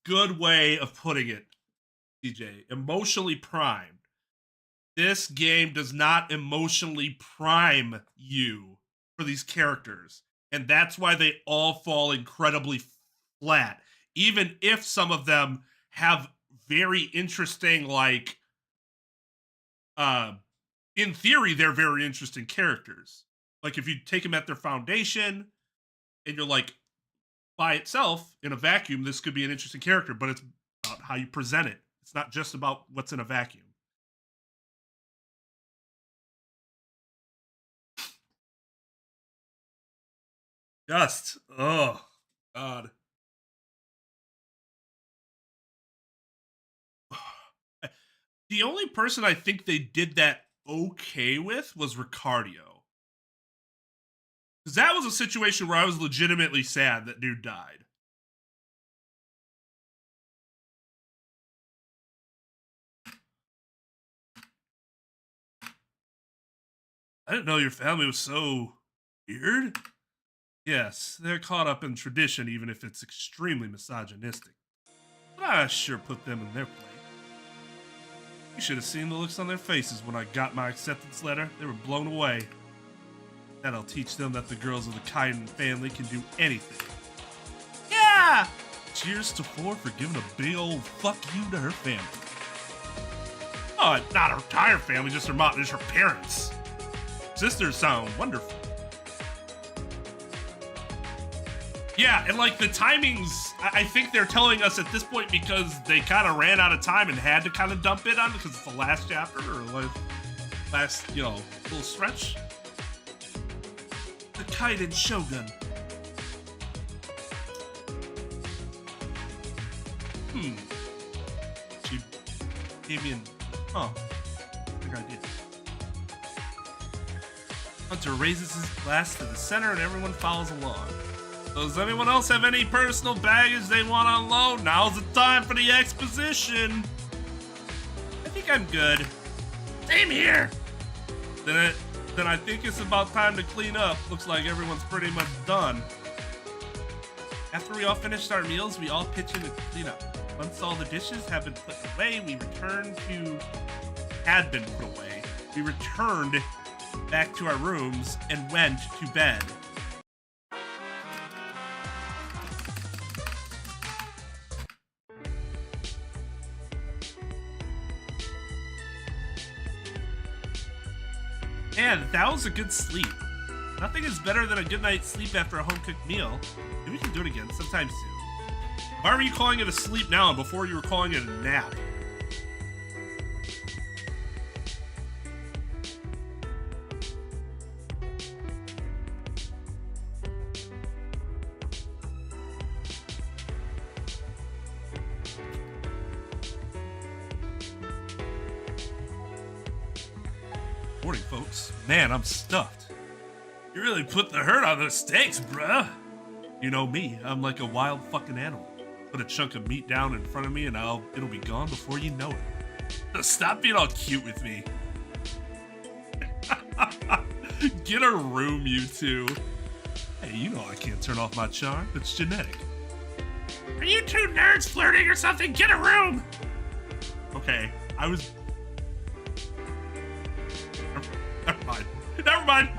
good way of putting it, DJ. Emotionally primed. This game does not emotionally prime you for these characters. And that's why they all fall incredibly flat. Even if some of them have very interesting, like, in theory, they're very interesting characters. Like, if you take them at their foundation and you're like, by itself, in a vacuum, this could be an interesting character, but it's about how you present it. It's not just about what's in a vacuum. Just, oh, God. The only person I think they did that okay with was Ricardio. Because that was a situation where I was legitimately sad that dude died. I didn't know your family was so weird. Yes, they're caught up in tradition, even if it's extremely misogynistic. But I sure put them in their place. You should have seen the looks on their faces when I got my acceptance letter. They were blown away. That'll teach them that the girls of the Kaiden family can do anything. Yeah! Cheers to 4 for giving a big old fuck you to her family. Oh, not her entire family, just her mom, just her parents. Sisters sound wonderful. Yeah, and like the timings, I think they're telling us at this point because they kind of ran out of time and had to kind of dump it on because it's the last chapter or like last, you know, little stretch. The Kaiden Shogun. She gave me an... Oh. I think I did. Hunter raises his glass to the center and everyone follows along. Does anyone else have any personal baggage they want to unload? Now's the time for the exposition. I think I'm good. Same here. Then I think it's about time to clean up. Looks like everyone's pretty much done. After we all finished our meals, we all pitch in to clean up. Once all the dishes have been put away, we returned back to our rooms and went to bed. Man, that was a good sleep. Nothing is better than a good night's sleep after a home-cooked meal. Maybe we can do it again sometime soon. Why were you calling it a sleep now and before you were calling it a nap? Morning, folks. Man, I'm stuffed. You really put the hurt on those steaks, bruh. You know me, I'm like a wild fucking animal. Put a chunk of meat down in front of me and it'll be gone before you know it. Stop being all cute with me. Get a room, you two. Hey, you know I can't turn off my charm. It's genetic. Are you two nerds flirting or something? Get a room! Okay, I was... Never mind. Never mind.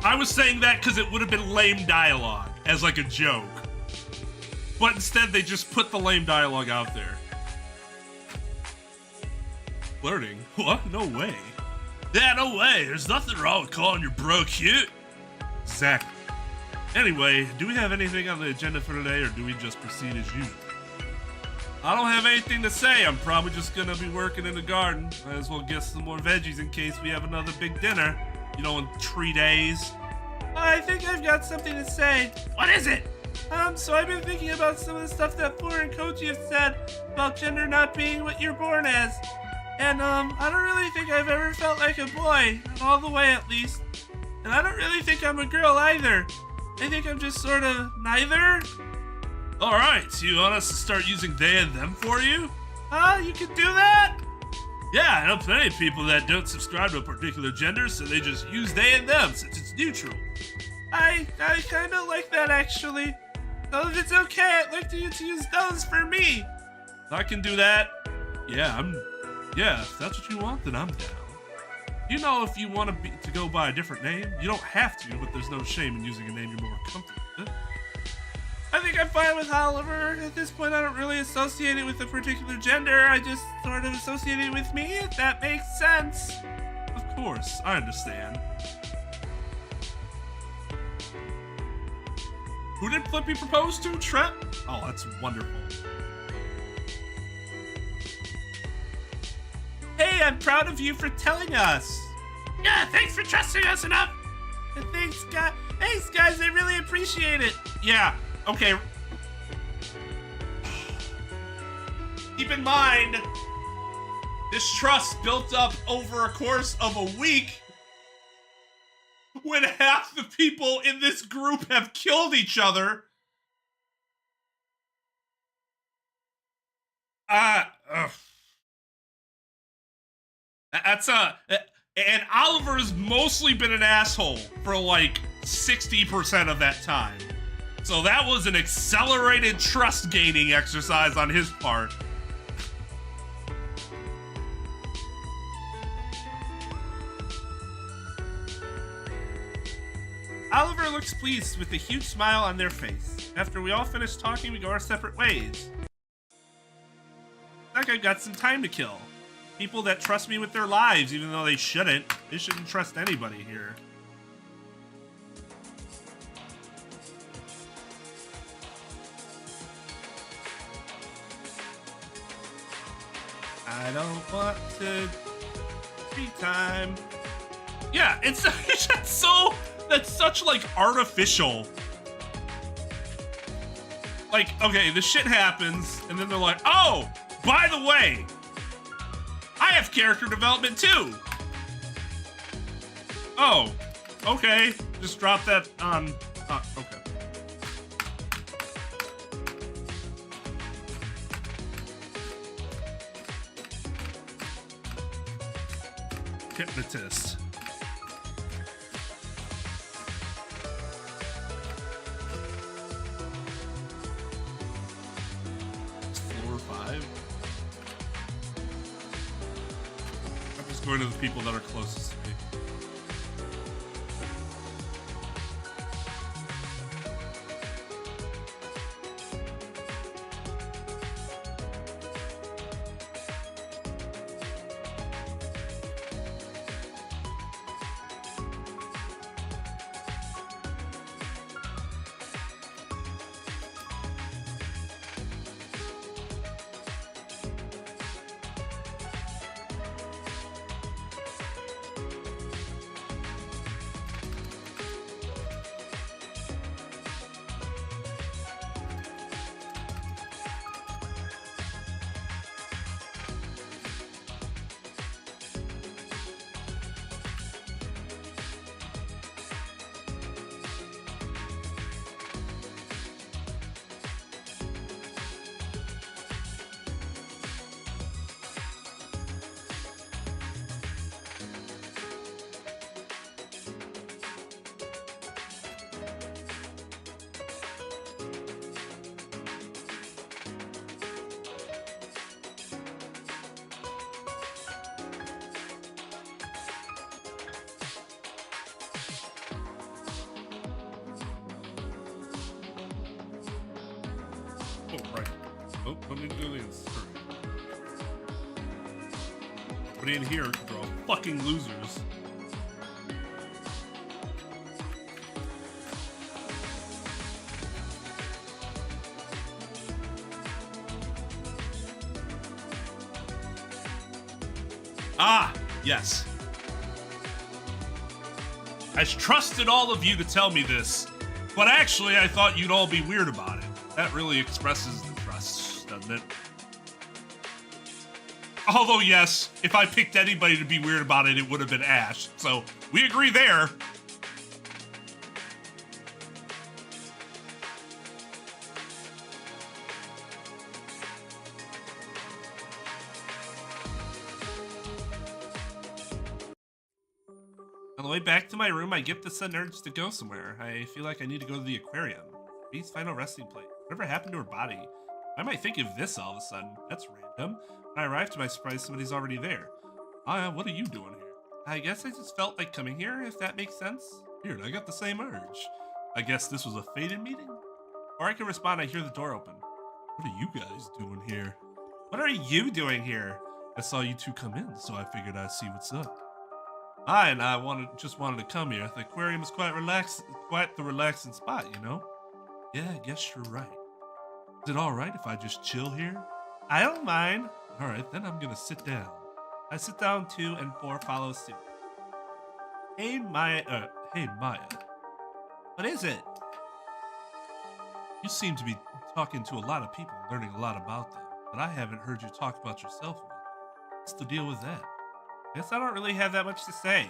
I was saying that because it would have been lame dialogue as like a joke. But instead they just put the lame dialogue out there. Flirting? What? No way. Yeah, no way. There's nothing wrong with calling your bro cute. Exactly. Anyway, do we have anything on the agenda for today or do we just proceed as usual? I don't have anything to say. I'm probably just gonna be working in the garden. Might as well get some more veggies in case we have another big dinner. You know, in 3 days. I think I've got something to say. What is it? So I've been thinking about some of the stuff that Floor and Koji have said about gender not being what you're born as. And, I don't really think I've ever felt like a boy. Not all the way, at least. And I don't really think I'm a girl either. I think I'm just sort of neither. Alright, so you want us to start using they and them for you? You can do that? Yeah, I know plenty of people that don't subscribe to a particular gender, so they just use they and them since it's neutral. I kind of like that, actually. So if it's okay, I'd like you to use those for me. I can do that. Yeah, if that's what you want, then I'm down. You know, if you want to go by a different name, you don't have to, but there's no shame in using a name you're more comfortable with. I think I'm fine with Oliver. At this point, I don't really associate it with a particular gender. I just sort of associate it with me, if that makes sense. Of course, I understand. Who did Flippy propose to? Trep? Oh, that's wonderful. Hey, I'm proud of you for telling us. Yeah, thanks for trusting us enough. Thanks, guys. I really appreciate it. Yeah. Okay. Keep in mind, this trust built up over a course of a week when half the people in this group have killed each other. And Oliver's mostly been an asshole for like 60% of that time. So that was an accelerated trust gaining exercise on his part. Oliver looks pleased with a huge smile on their face. After we all finish talking, we go our separate ways. Like I've got some time to kill. People that trust me with their lives, even though they shouldn't. They shouldn't trust anybody here. I don't want to free time. Yeah, it's that's such like artificial. Like, okay, this shit happens, and then they're like, oh, by the way, I have character development too. Oh, okay. Just drop that on. Okay. Hypnotist. It's floor 5. I'm just going to the people that are closest to me. Oh, right. Oh, let me do this. Nobody in here, they're all fucking losers. Ah, yes. I trusted all of you to tell me this, but actually I thought you'd all be weird about it. That really expresses the trust, doesn't it? Although, yes, if I picked anybody to be weird about it, it would have been Ash. So, we agree there. On the way back to my room, I get the sudden urge to go somewhere. I feel like I need to go to the aquarium. Bee's final resting place. Whatever happened to her body? I might think of this all of a sudden. That's random. When I arrived, to my surprise, somebody's already there. What are you doing here? I guess I just felt like coming here, if that makes sense. Weird, I got the same urge. I guess this was a fated meeting? Or I can respond, I hear the door open. What are you guys doing here? What are you doing here? I saw you two come in, so I figured I'd see what's up. I just wanted to come here. The aquarium is quite the relaxing spot, you know? Yeah, I guess you're right. Is it alright if I just chill here? I don't mind. Alright, then I'm gonna sit down. I sit down too, and 4 follow suit. Hey Maya. What is it? You seem to be talking to a lot of people, learning a lot about them, but I haven't heard you talk about yourself much. What's the deal with that? Guess I don't really have that much to say.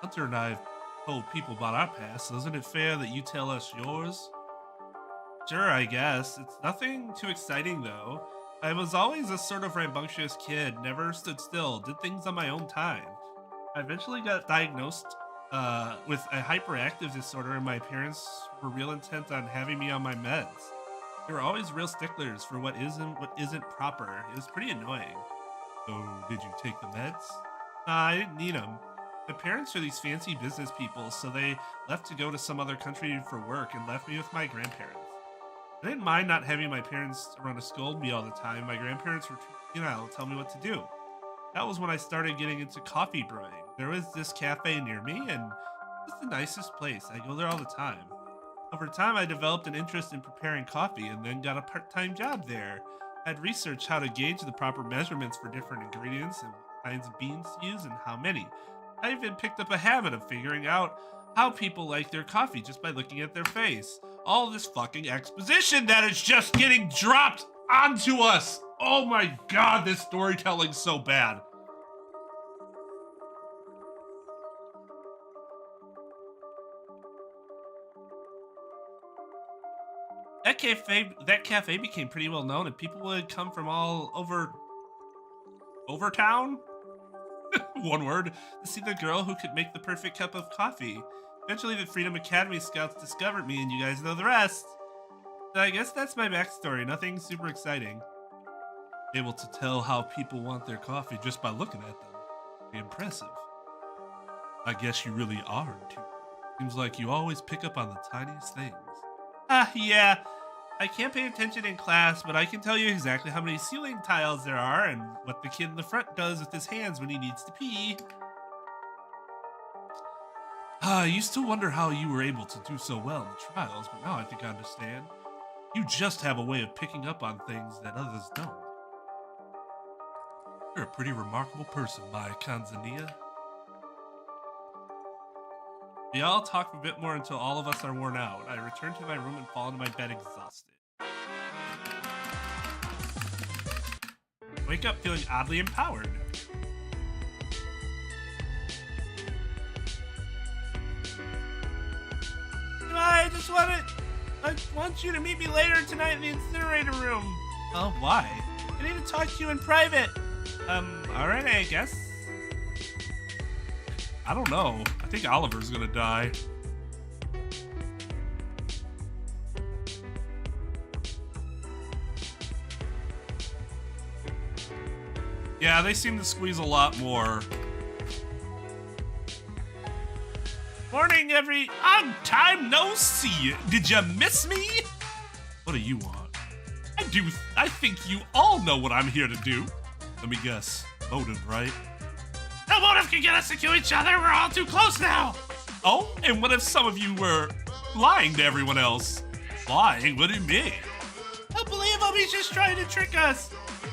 Hunter and I have told people about our past, so isn't it fair that you tell us yours? Sure, I guess. It's nothing too exciting, though. I was always a sort of rambunctious kid, never stood still, did things on my own time. I eventually got diagnosed with a hyperactive disorder, and my parents were real intent on having me on my meds. They were always real sticklers for what isn't proper. It was pretty annoying. So, did you take the meds? I didn't need them. My parents are these fancy business people, so they left to go to some other country for work and left me with my grandparents. I didn't mind not having my parents around to scold me all the time. My grandparents were too to tell me what to do. That was when I started getting into coffee brewing. There was this cafe near me, and it's the nicest place. I go there all the time. Over time, I developed an interest in preparing coffee and then got a part-time job there. I'd researched how to gauge the proper measurements for different ingredients and what kinds of beans to use and how many. I even picked up a habit of figuring out how people like their coffee just by looking at their face. All this fucking exposition that is just getting dropped onto us. Oh my god, this storytelling's so bad. That cafe became pretty well known, and people would come from all over town. One word, to see the girl who could make the perfect cup of coffee. Eventually, the Freedom Academy scouts discovered me, and you guys know the rest. So I guess that's my backstory. Nothing super exciting. Able to tell how people want their coffee just by looking at them. Impressive. I guess you really are, too. Seems like you always pick up on the tiniest things. Yeah. I can't pay attention in class, but I can tell you exactly how many ceiling tiles there are and what the kid in the front does with his hands when he needs to pee. I used to wonder how you were able to do so well in the trials, but now I think I understand. You just have a way of picking up on things that others don't. You're a pretty remarkable person, my Kanzania. We all talk a bit more until all of us are worn out. I return to my room and fall into my bed exhausted. Wake up feeling oddly empowered. I want you to meet me later tonight in the incinerator room. Oh, why? I need to talk to you in private. Alright, I guess. I don't know. I think Oliver's gonna die. Yeah, they seem to squeeze a lot more. Morning, long time no see. Did you miss me? What do you want? I think you all know what I'm here to do. Let me guess. Motive, right? No motive can get us to kill each other. We're all too close now. Oh, and what if some of you were lying to everyone else? Lying? What do you mean? Don't believe him. He's just trying to trick us.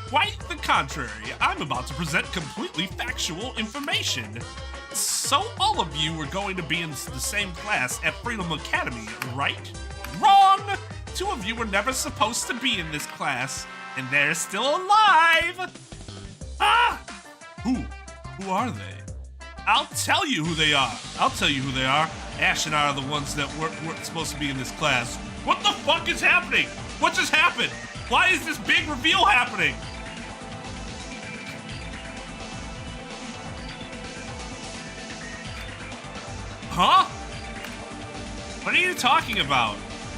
Quite the contrary. I'm about to present completely factual information. So all of you are going to be in the same class at Freedom Academy, right? Wrong! 2 of you were never supposed to be in this class, and they're still alive! Ah! Who are they? I'll tell you who they are. Ash and I are the ones that weren't supposed to be in this class. What the fuck is happening? What just happened? Why is this big reveal happening? Huh? What are you talking about?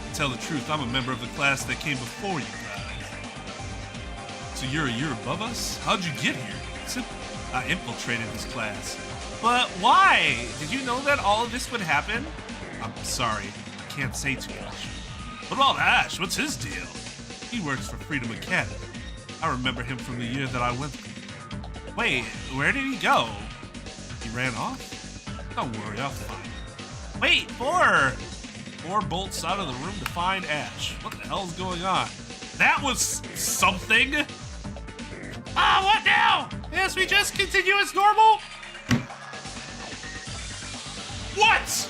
To tell the truth, I'm a member of the class that came before you guys. So you're a year above us? How'd you get here? Simple. I infiltrated this class. But why? Did you know that all of this would happen? I'm sorry, I can't say too much. What about Ash? What's his deal? He works for Freedom Academy. I remember him from the year that I went through. Wait, where did he go? He ran off? Don't worry, I'll find him. Wait, 4 bolts out of the room to find Ash. What the hell's going on? That was something. What now? Yes, we just continue as normal? What?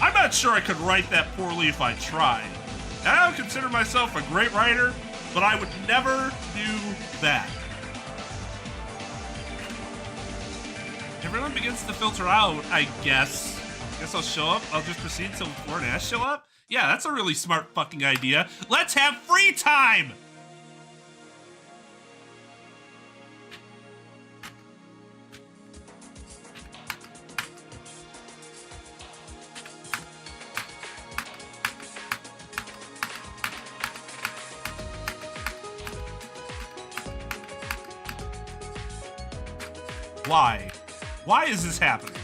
I'm not sure I could write that poorly if I tried. I don't consider myself a great writer, but I would never do that. Everyone begins to filter out, I guess. Guess I'll show up. I'll just proceed till 4 and Ash show up? Yeah, that's a really smart fucking idea. Let's have free time! Why? Why is this happening?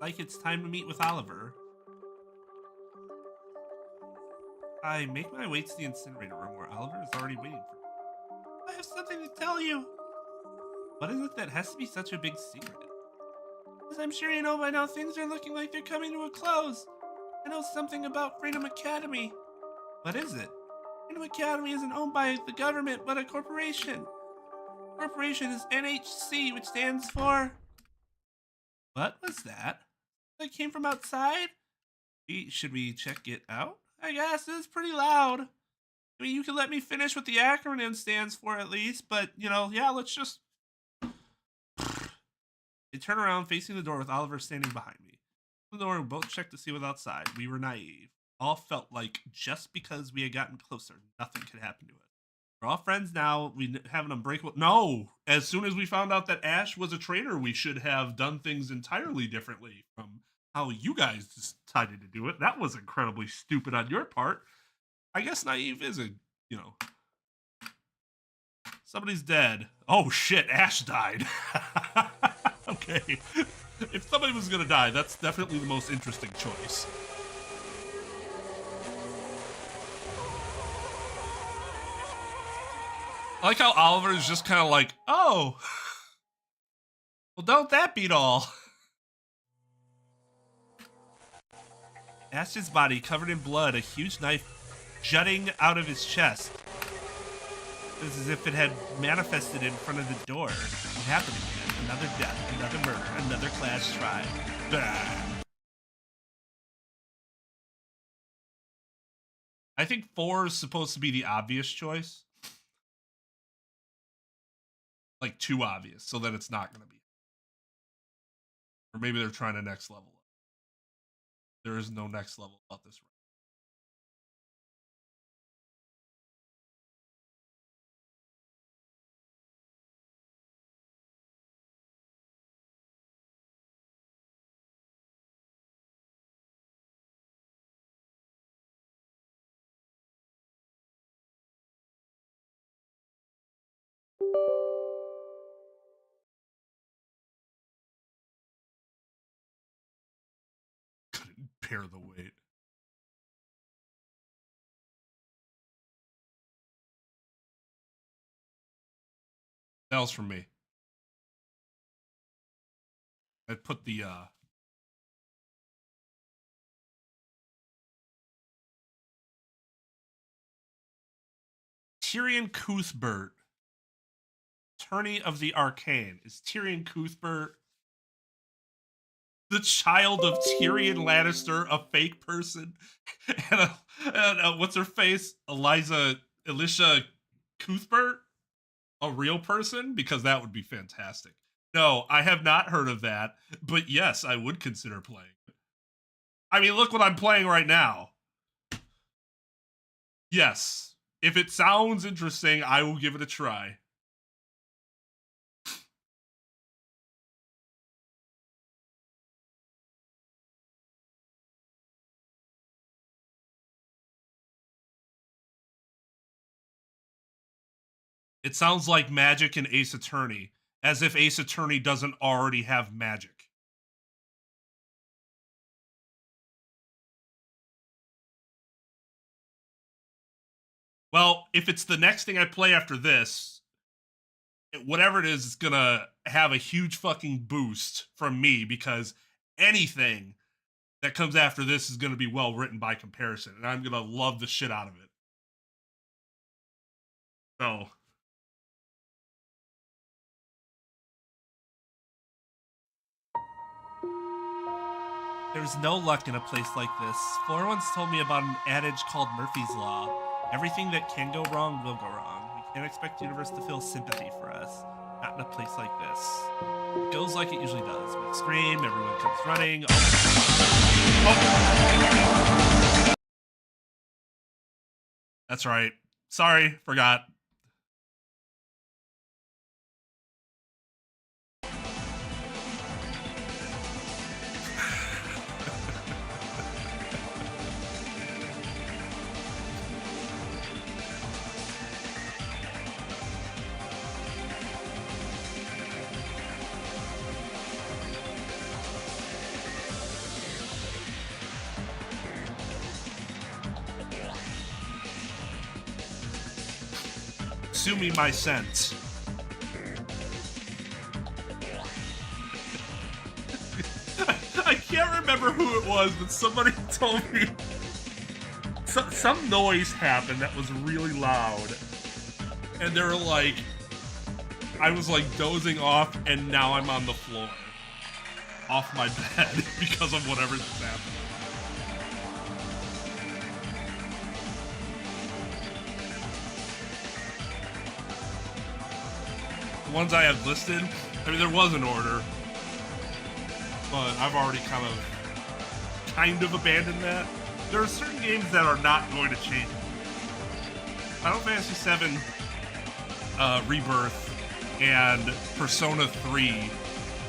Like it's time to meet with Oliver. I make my way to the incinerator room where Oliver is already waiting for me. I have something to tell you. What is it that has to be such a big secret? As I'm sure you know by now, things are looking like they're coming to a close. I know something about Freedom Academy. What is it? Freedom Academy isn't owned by the government, but a corporation. The corporation is NHC, which stands for... What was that? That came from outside? Should we check it out? I guess it's pretty loud. I mean, you can let me finish what the acronym stands for at least, but, you know, yeah, let's just... They turn around, facing the door with Oliver standing behind me. The door, we both checked to see what's outside. We were naive. All felt like just because we had gotten closer, nothing could happen to us. We're all friends now. We have an unbreakable... No! As soon as we found out that Ash was a traitor, we should have done things entirely differently from how you guys decided to do it. That was incredibly stupid on your part. I guess naive is a, you know... Somebody's dead. Oh shit, Ash died. Okay. If somebody was gonna die, that's definitely the most interesting choice. I like how Oliver is just kind of like, oh, well, don't that beat all? Ash's body covered in blood, a huge knife jutting out of his chest. It was as if it had manifested in front of the door. It happened again. Another death, another murder, another class tribe. Bah. I think 4 is supposed to be the obvious choice. Like, too obvious, so that it's not going to be. Or maybe they're trying to next level up. There is no next level about this. Couldn't bear the weight. That was from me. I put the Tyrion Cuthbert, Attorney of the Arcane. Is Tyrion Cuthbert the child of Tyrion Lannister, a fake person? And what's her face? Elisha Cuthbert? A real person? Because that would be fantastic. No, I have not heard of that, but yes, I would consider playing. I mean, look what I'm playing right now. Yes, if it sounds interesting, I will give it a try. It sounds like Magic and Ace Attorney, as if Ace Attorney doesn't already have Magic. Well, if it's the next thing I play after this, whatever it is, it's gonna have a huge fucking boost from me, because anything that comes after this is gonna be well written by comparison, and I'm gonna love the shit out of it. So... There's no luck in a place like this. Flora once told me about an adage called Murphy's Law. Everything that can go wrong will go wrong. We can't expect the universe to feel sympathy for us. Not in a place like this. It goes like it usually does. We scream, everyone comes running. Oh. That's right. Sorry, forgot. Natsumi my sense. I can't remember who it was, but somebody told me some noise happened that was really loud. And they were like, I was like dozing off, and now I'm on the floor. Off my bed because of whatever just happened. The ones I have listed, I mean, there was an order, but I've already kind of abandoned that. There are certain games that are not going to change. Final Fantasy VII Rebirth and Persona 3,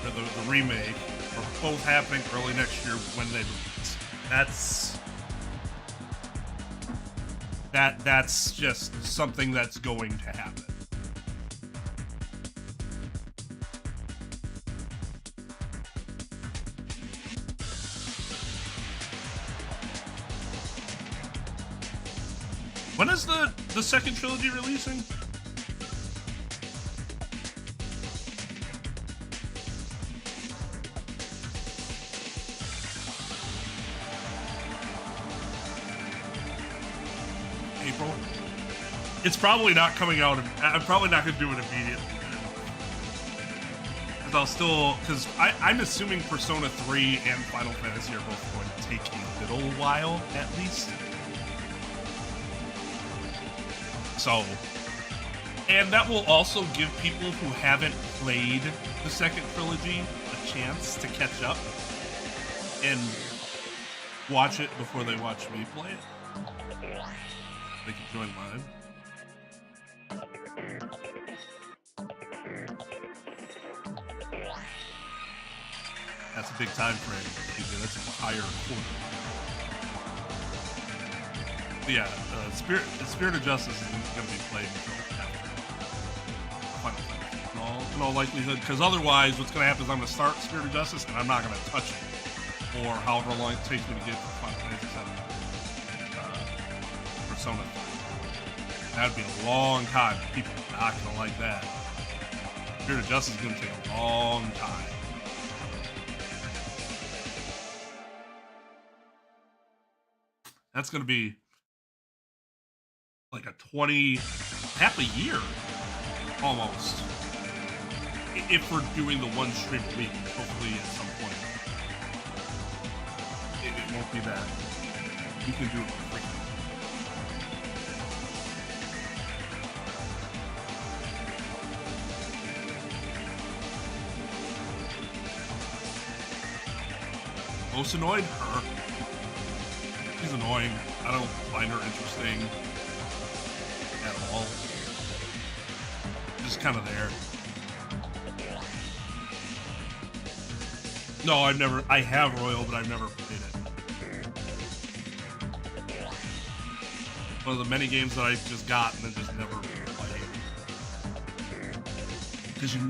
or the remake, are both happening early next year when they release. That's just something that's going to happen. When is the second trilogy releasing? April? It's probably not coming out. I'm probably not going to do it immediately. Because I'm assuming Persona 3 and Final Fantasy are both going to take a little while, at least. So, and that will also give people who haven't played the second trilogy a chance to catch up and watch it before they watch me play it. They can join mine. That's a big time frame. That's an entire quarter. But yeah, Spirit of Justice isn't going to be played until after Final Fantasy, in all likelihood. Because otherwise, what's going to happen is I'm going to start Spirit of Justice and I'm not going to touch it for however long it takes me to get to Final Fantasy VII Persona 3. That would be a long time. People are not going to like that. Spirit of Justice is going to take a long time. That's going to be like half a year, almost. If we're doing the one stream a week, hopefully at some point. It won't be that. You can do it more frequently. Most annoyed? Her. She's annoying. I don't find her interesting at all. Just kind of there. No, I have Royal, but I've never played it. One of the many games that I just got and then just never played. Because you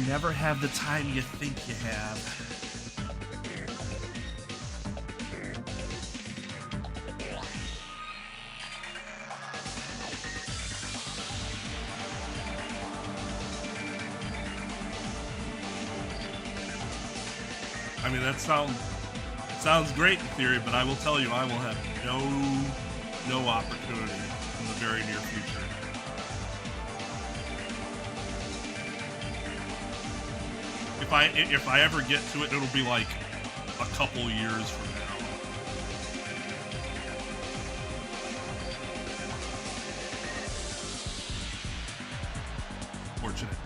never have the time you think you have. I mean, it sounds great in theory, but I will tell you, I will have no opportunity in the very near future. If I ever get to it, it'll be like a couple years from now. Fortunate.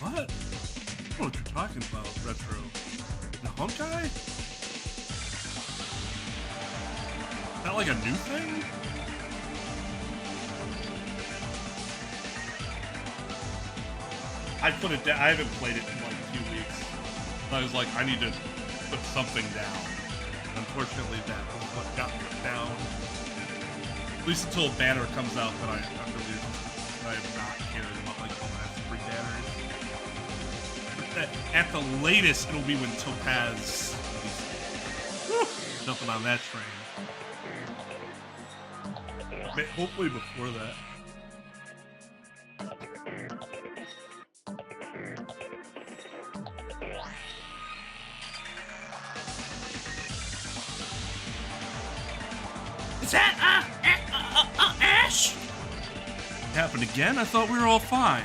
What? I don't know what you're talking about, Retro. The Honkai? Is that like a new thing? I put it down. I haven't played it in like 2 weeks. I was like, I need to put something down. Unfortunately, that was what got me down. At least until a banner comes out that I am not caring about, like, the last 3 banners. At the latest, it'll be when Topaz jumping on that train. Hopefully before that. Is that, Ash? Happened again? I thought we were all fine.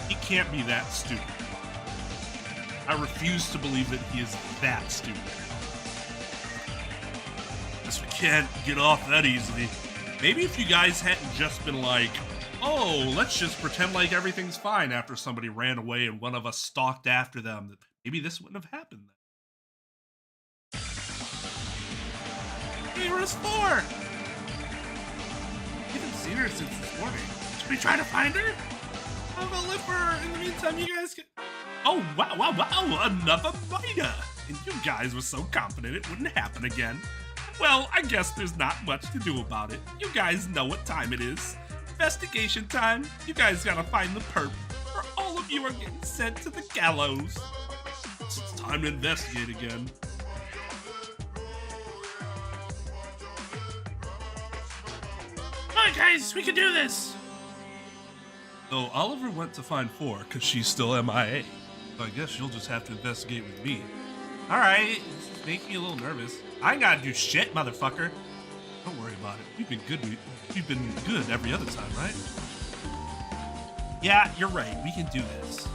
He can't be that stupid. I refuse to believe that he is that stupid. Guess we can't get off that easily. Maybe if you guys hadn't just been like, oh, let's just pretend like everything's fine after somebody ran away and one of us stalked after them, maybe this wouldn't have happened then. Hey, where's 4? We haven't seen her since this morning. Should we try to find her? I'll go look for her. In the meantime, you guys can... Oh, wow, wow, wow, another biter! And you guys were so confident it wouldn't happen again. Well, I guess there's not much to do about it. You guys know what time it is. Investigation time. You guys gotta find the perp, or all of you are getting sent to the gallows. It's time to investigate again. Come on, guys, we can do this! So Oliver went to find 4 because she's still MIA. So I guess you'll just have to investigate with me. Alright, this is making me a little nervous. I ain't gotta do shit, motherfucker. Don't worry about it. We've been good every other time, right? Yeah, you're right. We can do this.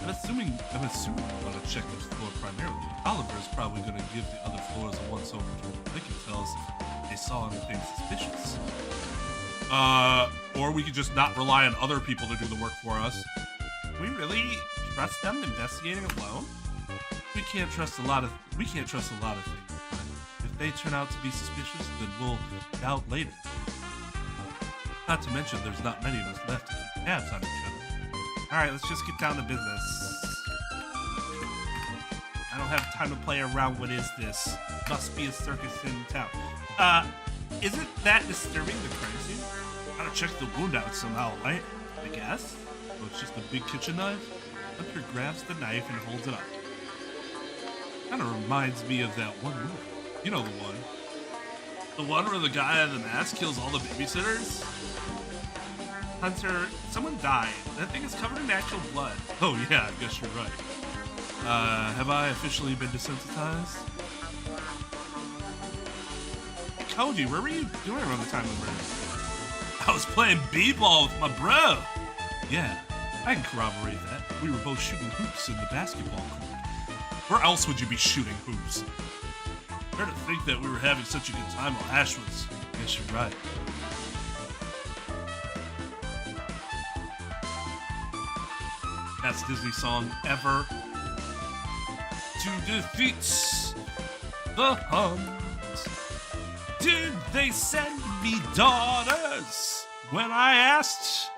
I'm assuming we're gonna check this floor primarily. Oliver's probably gonna give the other floors a once-over to they can tell us if they saw anything suspicious. Or we could just not rely on other people to do the work for us. Can we really trust them investigating alone? We can't trust a lot of things. If they turn out to be suspicious, then we'll doubt later. Not to mention, there's not many of us left to keep tabs on each other. Alright, let's just get down to business. I don't have time to play around. What is this? Must be a circus in town. Isn't that disturbing the crime scene? Gotta check the wound out somehow, right? I guess? So it's just a big kitchen knife? Hunter grabs the knife and holds it up. Kinda reminds me of that one movie. You know the one. The one where the guy in the mask kills all the babysitters? Hunter, someone died. That thing is covered in actual blood. Oh yeah, I guess you're right. Have I officially been desensitized? Hey Koji, where were you doing around the time of the murder? I was playing b-ball with my bro. Yeah, I can corroborate that. We were both shooting hoops in the basketball court. Where else would you be shooting hoops? Fair to think that we were having such a good time while Ash was. I guess you're right. Best Disney song ever. To defeat the Huns. Did they send me daughters when I asked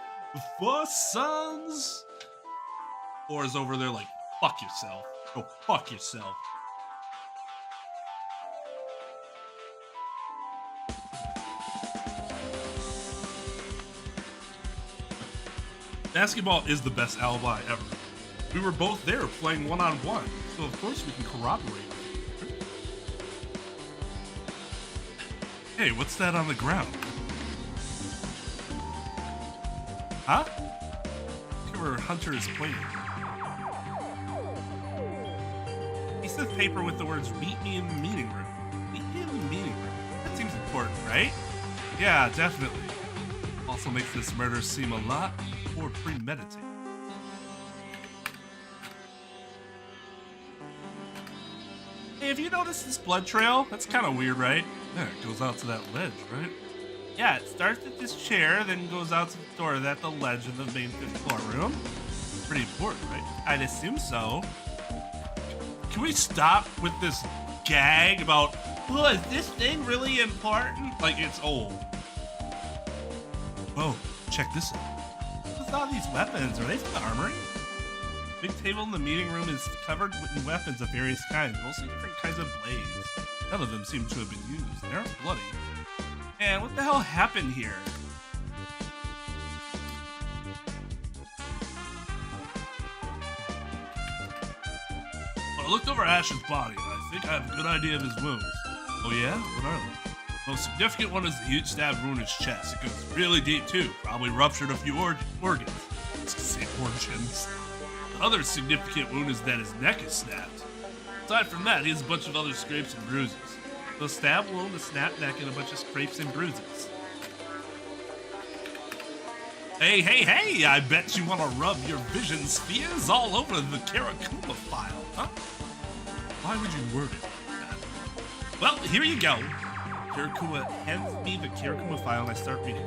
for sons? Or is over there like, fuck yourself. Go fuck yourself. Basketball is the best alibi ever. We were both there playing one-on-one, so of course we can corroborate. Hey, what's that on the ground? Huh? Look at where Hunter is pointing. He said paper with the words, meet me in the meeting room. Meet me in the meeting room. That seems important, right? Yeah, definitely. Also makes this murder seem a lot more premeditated. Hey, have you noticed this blood trail? That's kind of weird, right? Yeah, it goes out to that ledge, right? Yeah, it starts at this chair, then goes out to the door at the ledge in the main 5th floor room. Pretty important, right? I'd assume so. Can we stop with this gag about, oh, is this thing really important? Like, it's old. Whoa, check this out. with all these weapons? Are they from the armory? Big table in the meeting room is covered with weapons of various kinds, mostly different kinds of blades. None of them seem to have been used. They aren't bloody. Man, what the hell happened here? Well, I looked over Ash's body, and I think I have a good idea of his wounds. Oh yeah? What are they? The most significant one is the huge stab wound in his chest. It goes really deep too. Probably ruptured a few organs. Let's say organs. The other significant wound is that his neck is snapped. Aside from that, he has a bunch of other scrapes and bruises. The stab wound, a snapped neck, and a bunch of scrapes and bruises. Hey, I bet you want to rub your vision spheres all over the Karakuma file, huh? Why would you word it like that? Well, here you go. Karakuma hands me the Karakuma file and I start reading.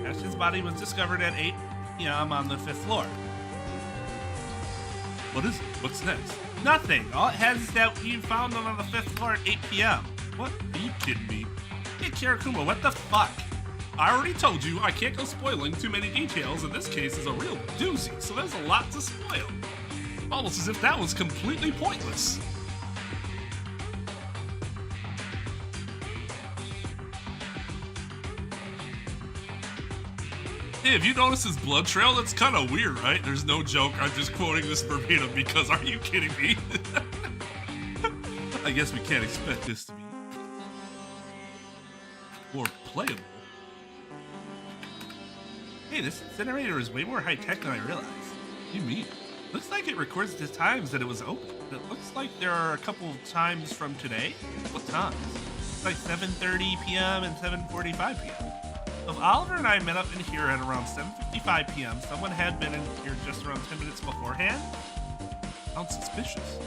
Ash's body was discovered at 8 p.m. on the 5th floor. What is it? What's next? Nothing. All it has is that you found them on the 5th floor at 8 p.m. What? Are you kidding me? Hey, Karakuma, what the fuck? I already told you I can't go spoiling too many details, and this case is a real doozy, so there's a lot to spoil. Almost as if that was completely pointless. Hey, have you noticed his blood trail? That's kind of weird, right? There's no joke. I'm just quoting this verbatim because are you kidding me? I guess we can't expect this to be more playable. Hey, this incinerator is way more high-tech than I realized. What do you mean? Looks like it records the times that it was open. It looks like there are a couple of times from today. What times? It's like 7:30 p.m. and 7:45 p.m. So if Oliver and I met up in here at around 7:55 p.m., someone had been in here just around 10 minutes beforehand? Sounds suspicious.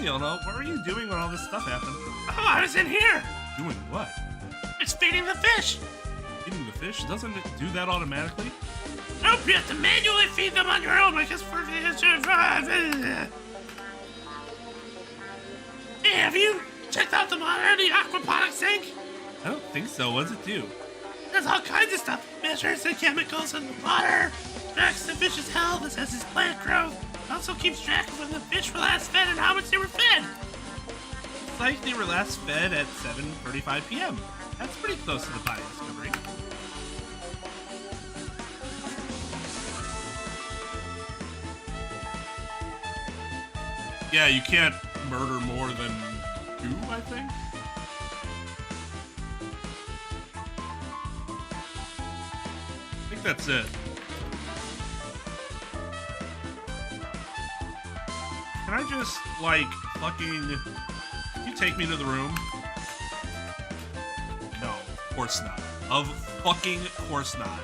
Leona, what were you doing when all this stuff happened? Oh, I was in here! Doing what? It's feeding the fish! Feeding the fish? Doesn't it do that automatically? Nope, you have to manually feed them on your own because for Hey, have you checked out the modern aquaponics sink? I don't think so. What does it do? There's all kinds of stuff. It measures the chemicals in the water, tracks the fish's health, assesses plant growth, also keeps track of when the fish were last fed and how much they were fed. It's like they were last fed at 7:35 p.m. That's pretty close to the body discovery. Yeah, you can't murder more than 2, I think. I think that's it. Can I just, like, fucking... Can you take me to the room? No, of course not. Of fucking course not.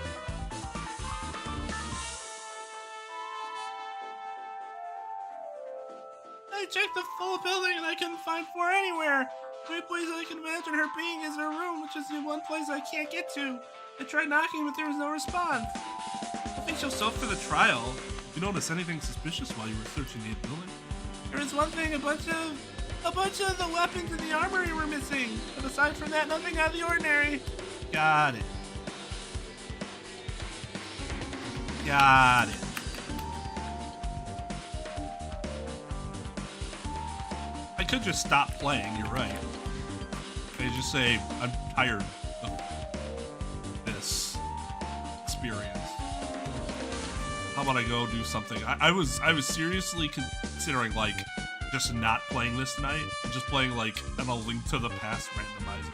I checked the full building and I couldn't find 4 anywhere. The only place I can imagine her being is her room, which is the one place I can't get to. I tried knocking, but there was no response. I think she'll show up for the trial. You notice anything suspicious while you were searching the building? There was one thing, a bunch of the weapons in the armory were missing. But aside from that, nothing out of the ordinary. Got it. Got it. I could just stop playing, you're right. I just say, I'm tired of this experience. How about I go do something? I was seriously considering, like, just not playing this tonight and just playing, like, a Link to the Past randomizer.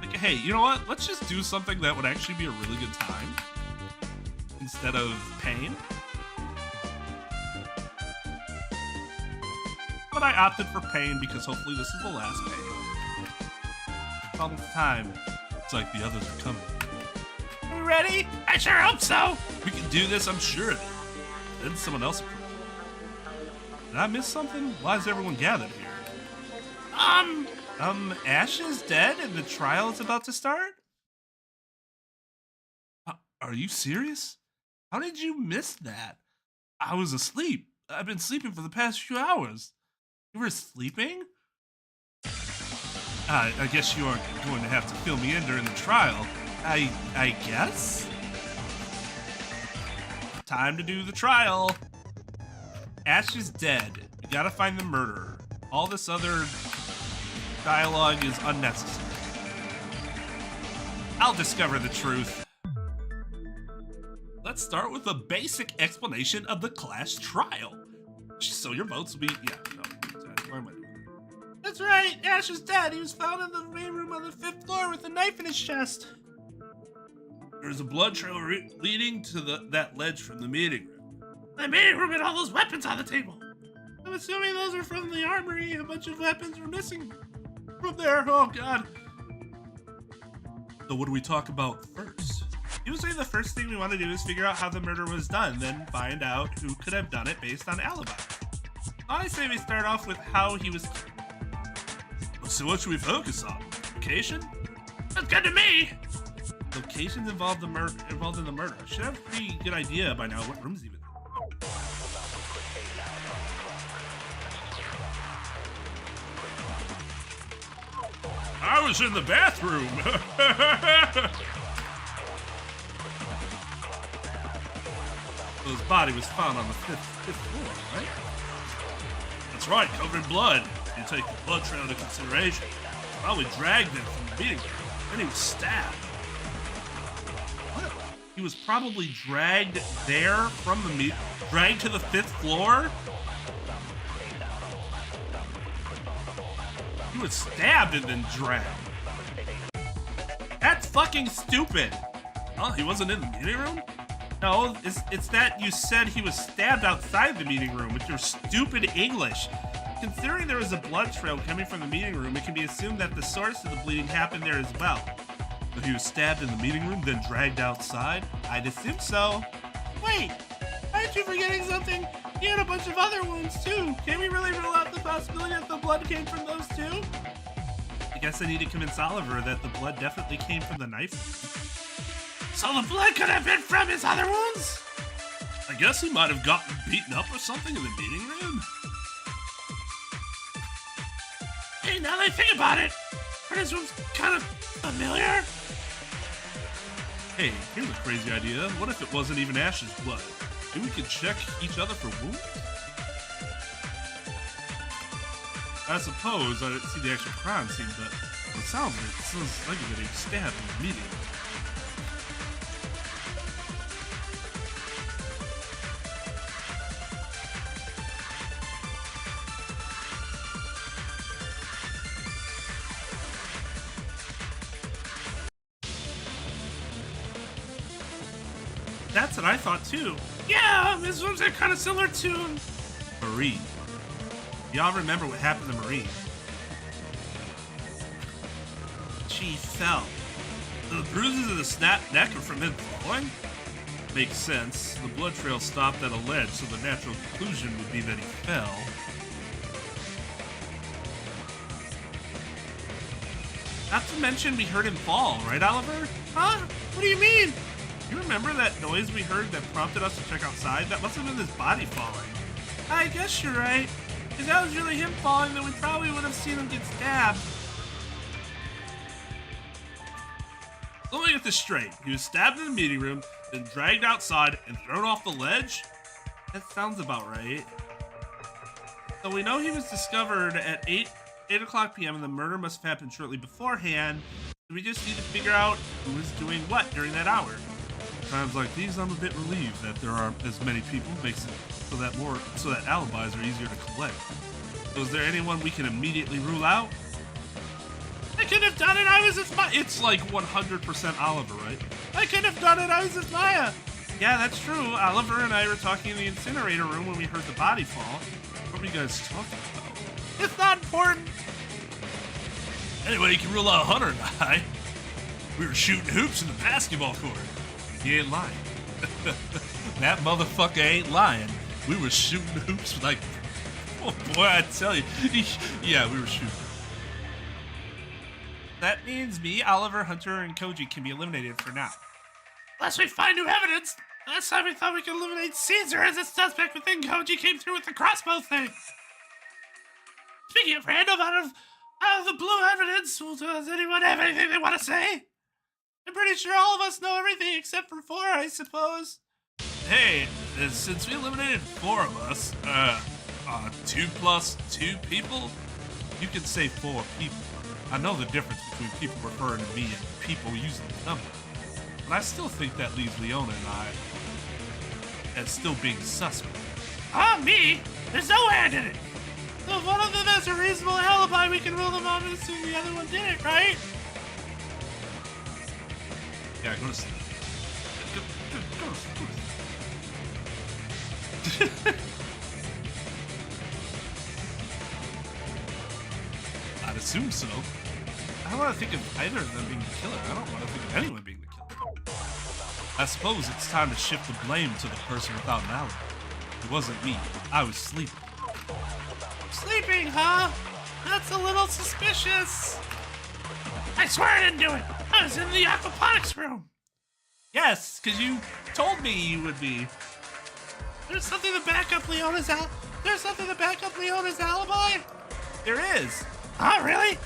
Like, hey, you know what? Let's just do something that would actually be a really good time instead of pain. But I opted for pain because hopefully this is the last pain. It's almost time. It's like the others are coming. Are we ready? I sure hope so. We can do this, I'm sure of it. Then someone else approached. Did I miss something? Why is everyone gathered here? Ash is dead and the trial is about to start? Are you serious? How did you miss that? I was asleep. I've been sleeping for the past few hours. You were sleeping? I guess you are going to have to fill me in during the trial. I guess? Time to do the trial. Ash is dead. You gotta find the murderer. All this other dialogue is unnecessary. I'll discover the truth. Let's start with a basic explanation of the class trial. So your votes will be, why am I doing that? That's right, Ash is dead. He was found in the main room on the 5th floor with a knife in his chest. There's a blood trail leading to that ledge from the meeting room. The meeting room had all those weapons on the table. I'm assuming those are from the armory. A bunch of weapons were missing from there. Oh, God. So what do we talk about first? Usually the first thing we want to do is figure out how the murder was done, then find out who could have done it based on alibi. I say we start off with how he was killed. So what should we focus on? Location? That's good to me. Locations involved in the murder. I should have a pretty good idea by now what room's even in. I was in the bathroom. So his body was found on the fifth floor, right? That's right, covered in blood. You take the blood trail into consideration. Probably dragged him from the meeting room. Then he was stabbed. What? He was probably dragged there from the meeting, dragged to the 5th floor? He was stabbed and then dragged. That's fucking stupid. Oh, he wasn't in the meeting room? No, it's that you said he was stabbed outside the meeting room with your stupid English. Considering there was a blood trail coming from the meeting room, it can be assumed that the source of the bleeding happened there as well. So he was stabbed in the meeting room, then dragged outside? I'd assume so. Wait, aren't you forgetting something? He had a bunch of other wounds too. Can we really rule out the possibility that the blood came from those too? I guess I need to convince Oliver that the blood definitely came from the knife. So the blood could have been from his other wounds? I guess he might have gotten beaten up or something in the meeting room. Hey, now that I think about it, this room's kind of familiar. Hey, here's a crazy idea. What if it wasn't even Ash's blood? Maybe we could check each other for wounds? I suppose I didn't see the actual crime scene, but it sounds like he was stabbed in the meeting. That's what I thought too. Yeah, this room's kind of similar to Marie. Y'all remember what happened to Marie? She fell. The bruises of the snapped neck are from him falling? Makes sense. The blood trail stopped at a ledge, so the natural conclusion would be that he fell. Not to mention we heard him fall, right, Oliver? Huh? What do you mean? You remember that noise we heard that prompted us to check outside? That must have been his body falling. I guess you're right. If that was really him falling, then we probably would have seen him get stabbed. Let me get this straight. He was stabbed in the meeting room, then dragged outside and thrown off the ledge? That sounds about right. So we know he was discovered at 8 o'clock p.m. and the murder must have happened shortly beforehand. So we just need to figure out who was doing what during that hour. Times like these, I'm a bit relieved that there are as many people, makes it so that alibis are easier to collect. So is there anyone we can immediately rule out? I could have done it, I was with Maya. It's like 100% Oliver, right? I could have done it, I was with Maya. Yeah, that's true. Oliver and I were talking in the incinerator room when we heard the body fall. What were you guys talking about? It's not important. Anyway, you can rule out Hunter and I. We were shooting hoops in the basketball court. He ain't lying. That motherfucker ain't lying. We were shooting hoops like, oh boy, I tell you. Yeah, we were shooting. That means me, Oliver, Hunter, and Koji can be eliminated for now. Unless we find new evidence. Last time we thought we could eliminate Caesar as a suspect, but then Koji came through with the crossbow thing. Speaking of random, out of the blue evidence, does anyone have anything they want to say? I'm pretty sure all of us know everything except for 4, I suppose. Hey, since we eliminated 4 of us, 2 plus 2 people, you can say 4 people. I know the difference between people referring to me and people using the number, but I still think that leaves Leona and I as still being suspect. Me? There's no way I did it. So if one of them has a reasonable alibi, we can rule them out and assume the other one did it, right? Yeah, go to sleep. Go to sleep. I'd assume so. I don't want to think of either of them being the killer. I don't want to think of anyone being the killer. I suppose it's time to shift the blame to the person without an alibi. It wasn't me. I was sleeping. Sleeping, huh? That's a little suspicious. I swear I didn't do it. I was in the aquaponics room. Yes, because you told me you would be. There's something to back up Leona's alibi? There is. Oh, really?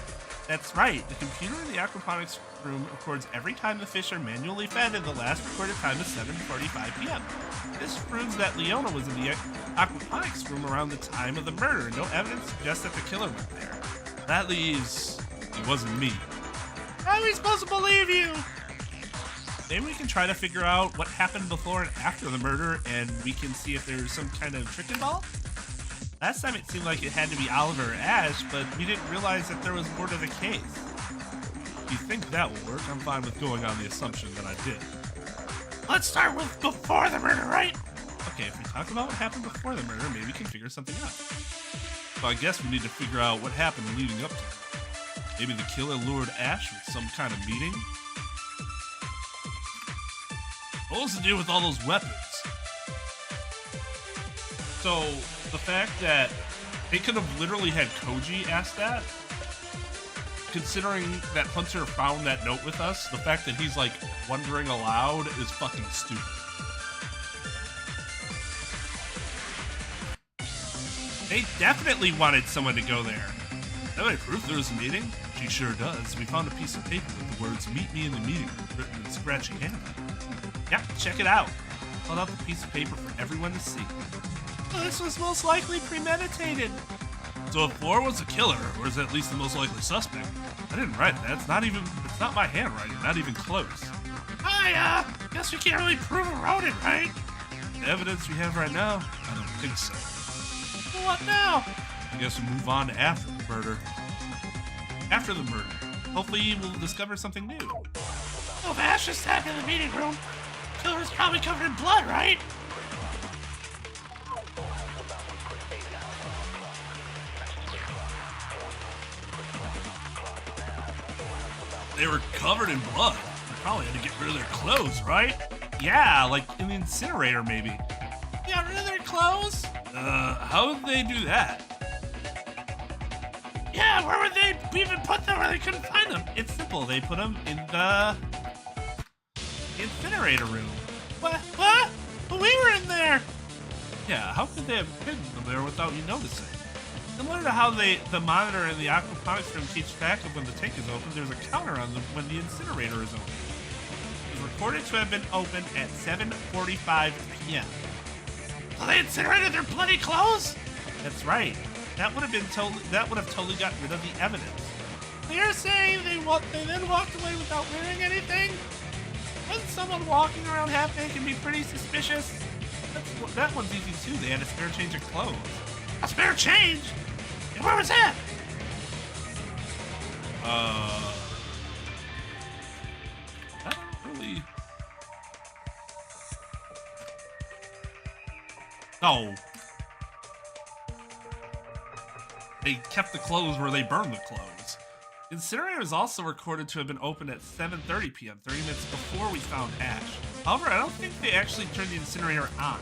That's right. The computer in the aquaponics room records every time the fish are manually fed, and the last recorded time is 7:45 p.m. This proves that Leona was in the aquaponics room around the time of the murder. No evidence suggests that the killer went there. That leaves it wasn't me. How are we supposed to believe you? Maybe we can try to figure out what happened before and after the murder, and we can see if there's some kind of trick involved. Last time it seemed like it had to be Oliver or Ash, but we didn't realize that there was more to the case. If you think that will work, I'm fine with going on the assumption that I did. Let's start with before the murder, right? Okay, if we talk about what happened before the murder, maybe we can figure something out. So I guess we need to figure out what happened leading up to it. Maybe the killer lured Ash with some kind of meeting? What was the deal with all those weapons? So, the fact that they could have literally had Koji ask that, considering that Hunter found that note with us, the fact that he's like wondering aloud is fucking stupid. They definitely wanted someone to go there. Have I proof there was a meeting? She sure does. We found a piece of paper with the words, "Meet me in the meeting room," written in scratchy handwriting. Yeah, check it out. Hold out the piece of paper for everyone to see. Well, this was most likely premeditated. So if 4 was the killer, or is at least the most likely suspect? I didn't write that. It's not my handwriting, not even close. Guess we can't really prove who wrote it, right? The evidence we have right now, I don't think so. Well, what now? I guess we'll move on to after the murder. After the murder, hopefully we'll discover something new. Well, if Ash is stabbed in the meeting room, the killer is probably covered in blood, right? They were covered in blood. They probably had to get rid of their clothes, right? Yeah, like in the incinerator, maybe. They got rid of their clothes? How would they do that? Yeah, where would they even put them where they couldn't find them? It's simple. They put them in the incinerator room. What? But we were in there. Yeah, how could they have hidden them there without you noticing? Similar to how the monitor in the aquaponics room keeps track of when the tank is open, there's a counter on them when the incinerator is open. It was reported to have been open at 7:45 p.m. So they incinerated their bloody clothes? That's right. That would have totally gotten rid of the evidence. So you're saying they then walked away without wearing anything? Wouldn't someone walking around half naked be pretty suspicious? That one's easy too. They had a spare change of clothes. A spare change? And where was that? I don't really. No. They kept the clothes where they burned the clothes. The incinerator is also recorded to have been opened at 7:30 p.m., 30 minutes before we found Ash. However, I don't think they actually turned the incinerator on.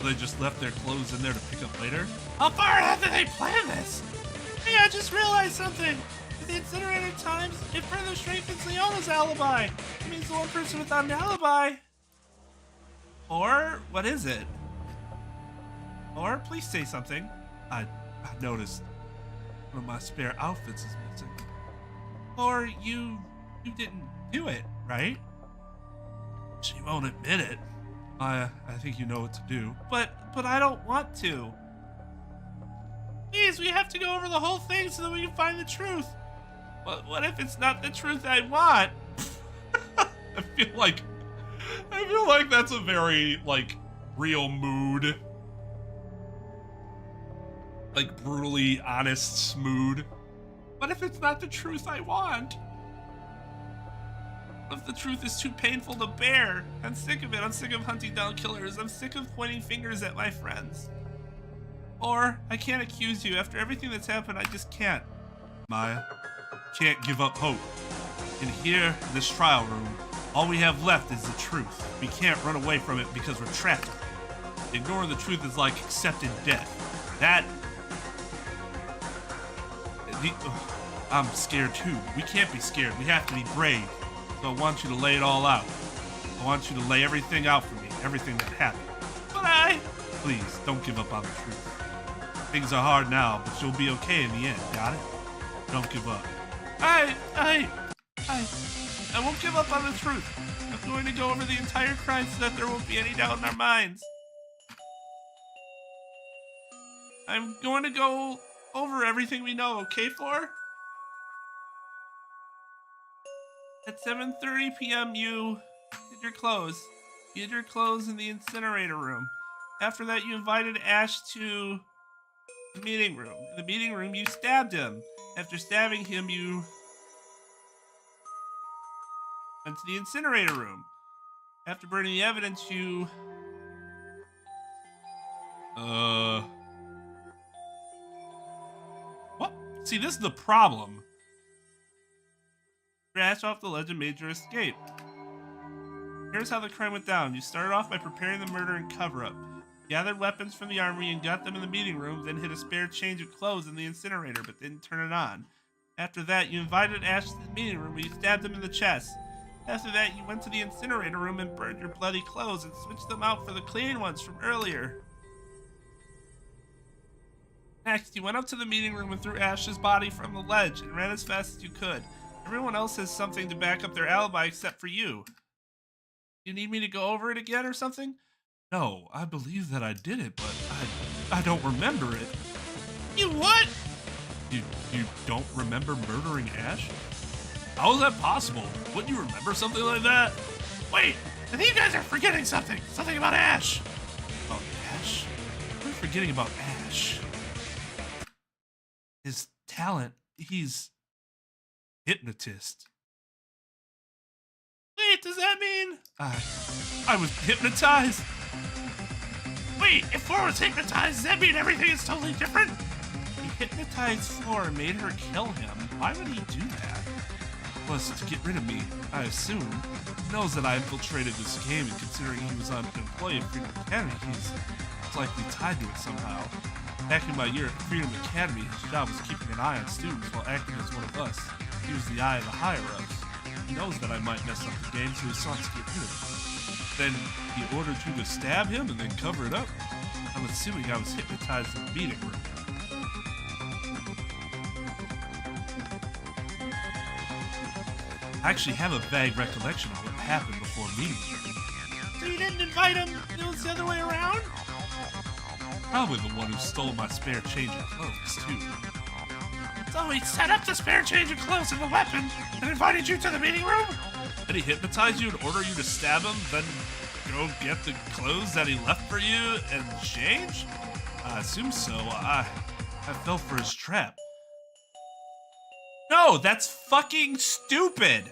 They just left their clothes in there to pick up later. How far ahead did they plan this? Hey, I just realized something. At the incinerator times, it further strengthens Leona's alibi. It means the one person without an alibi. Or, what is it? Or, please say something. I noticed one of my spare outfits is missing. Or you didn't do it, right? She won't admit it. I think you know what to do. But I don't want to. Please, we have to go over the whole thing so that we can find the truth. What if it's not the truth I want? I feel like that's a very, like, real mood. Like, brutally honest mood. What if it's not the truth I want? What if the truth is too painful to bear? I'm sick of it. I'm sick of hunting down killers. I'm sick of pointing fingers at my friends. Or, I can't accuse you. After everything that's happened, I just can't. Maya, can't give up hope. In here, this trial room, all we have left is the truth. We can't run away from it because we're trapped. Ignoring the truth is like accepting death. I'm scared too. We can't be scared. We have to be brave. So I want you to lay it all out. I want you to lay everything out for me, everything that happened. But Please, don't give up on the truth. Things are hard now, but you'll be okay in the end, got it? Don't give up. I won't give up on the truth. I'm going to go over the entire crime so that there won't be any doubt in our minds. I'm going to go over everything we know, okay, Floor? At 7:30 p.m. you did your clothes. You did your clothes in the incinerator room. After that, you invited Ash to the meeting room. In the meeting room, you stabbed him. After stabbing him, you went to the incinerator room. After burning the evidence, you... What? See, this is the problem. Ash off the ledge and made your escape. Here's how the crime went down. You started off by preparing the murder and cover-up. Gathered weapons from the armory and got them in the meeting room, then hid a spare change of clothes in the incinerator, but didn't turn it on. After that, you invited Ash to the meeting room where you stabbed him in the chest. After that, you went to the incinerator room and burned your bloody clothes and switched them out for the clean ones from earlier. Next, you went up to the meeting room and threw Ash's body from the ledge and ran as fast as you could. Everyone else has something to back up their alibi except for you. You need me to go over it again or something? No, I believe that I did it, but I don't remember it. You what? You don't remember murdering Ash? How is that possible? Wouldn't you remember something like that? Wait, I think you guys are forgetting something. Something about Ash. About Ash? We're forgetting about Ash. His talent, he's hypnotist. Wait, does that mean? I was hypnotized. Wait, if Floor was hypnotized, does that mean everything is totally different? He hypnotized Floor and made her kill him. Why would he do that? Was to get rid of me, I assume. He knows that I infiltrated this game, and considering he was an employee of Freedom Academy, he's likely tied to it somehow. Back in my year at Freedom Academy, his job was keeping an eye on students while acting as one of us. He was the eye of the higher-ups. He knows that I might mess up the game, so he sought to get rid of me. Then he ordered you to stab him and then cover it up. I'm assuming I was hypnotized in the meeting room. I actually have a vague recollection of what happened before meeting him. So you didn't invite him? It was the other way around? Probably the one who stole my spare change of clothes, too. So he set up the spare change of clothes and the weapon and invited you to the meeting room? Did he hypnotize you and order you to stab him, then go get the clothes that he left for you and change? I assume so. I fell for his trap. No, that's fucking stupid!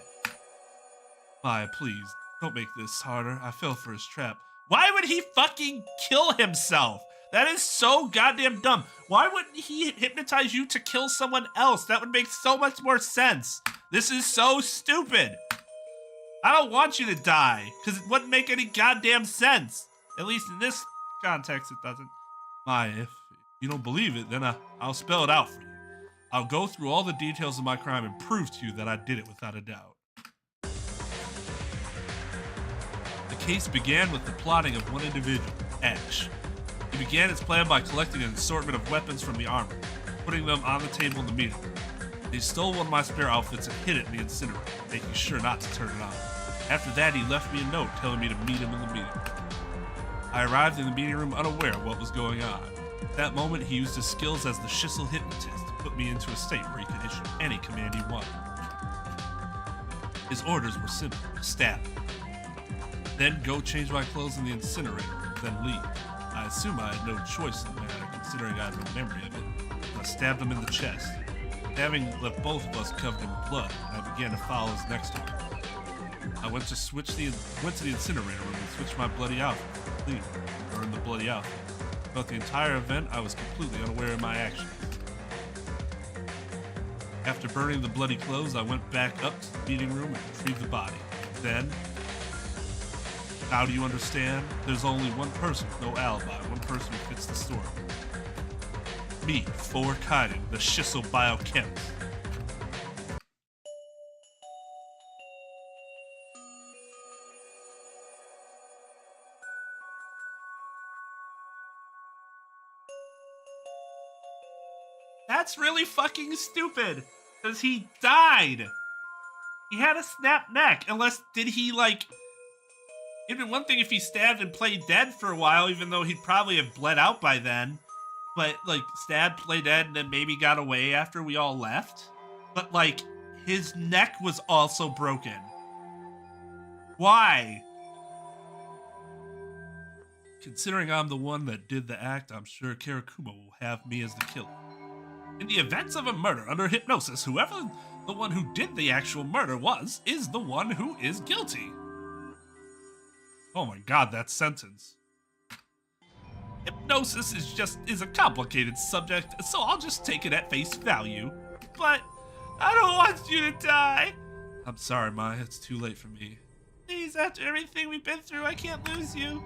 Maya, please, don't make this harder. I fell for his trap. Why would he fucking kill himself? That is so goddamn dumb. Why wouldn't he hypnotize you to kill someone else? That would make so much more sense. This is so stupid. I don't want you to die, because it wouldn't make any goddamn sense. At least in this context, it doesn't. Maya, if you don't believe it, then I'll spell it out for you. I'll go through all the details of my crime and prove to you that I did it without a doubt. The case began with the plotting of one individual, Ash. He began his plan by collecting an assortment of weapons from the armory, putting them on the table in the meeting room. He stole one of my spare outfits and hid it in the incinerator, making sure not to turn it on. After that, he left me a note telling me to meet him in the meeting room. I arrived in the meeting room unaware of what was going on. At that moment, he used his skills as the Schissel hypnotist to put me into a state where he could issue any command he wanted. His orders were simple: stab, then go change my clothes in the incinerator, then leave. I assume I had no choice in the matter, considering I had no memory of it. I stabbed him in the chest. Having left both of us covered in blood, I began to follow his next order. I went to the incinerator room and switched my bloody outfit for clean, or in the bloody outfit. Throughout the entire event, I was completely unaware of my actions. After burning the bloody clothes, I went back up to the meeting room and retrieved the body. Then, how do you understand? There's only one person with no alibi, one person who fits the story. Me, Kaiden, the Schissel biochemist. That's really fucking stupid, because he died. He had a snapped neck, unless, did he, like... It'd been one thing if he stabbed and played dead for a while, even though he'd probably have bled out by then. But, like, stabbed, played dead, and then maybe got away after we all left. But, like, his neck was also broken. Why? Considering I'm the one that did the act, I'm sure Karakuma will have me as the killer. In the events of a murder under hypnosis, whoever the one who did the actual murder is the one who is guilty. Oh my god, that sentence. Hypnosis is a complicated subject, so I'll just take it at face value. But I don't want you to die. I'm sorry, Maya, it's too late for me. Please, after everything we've been through, I can't lose you.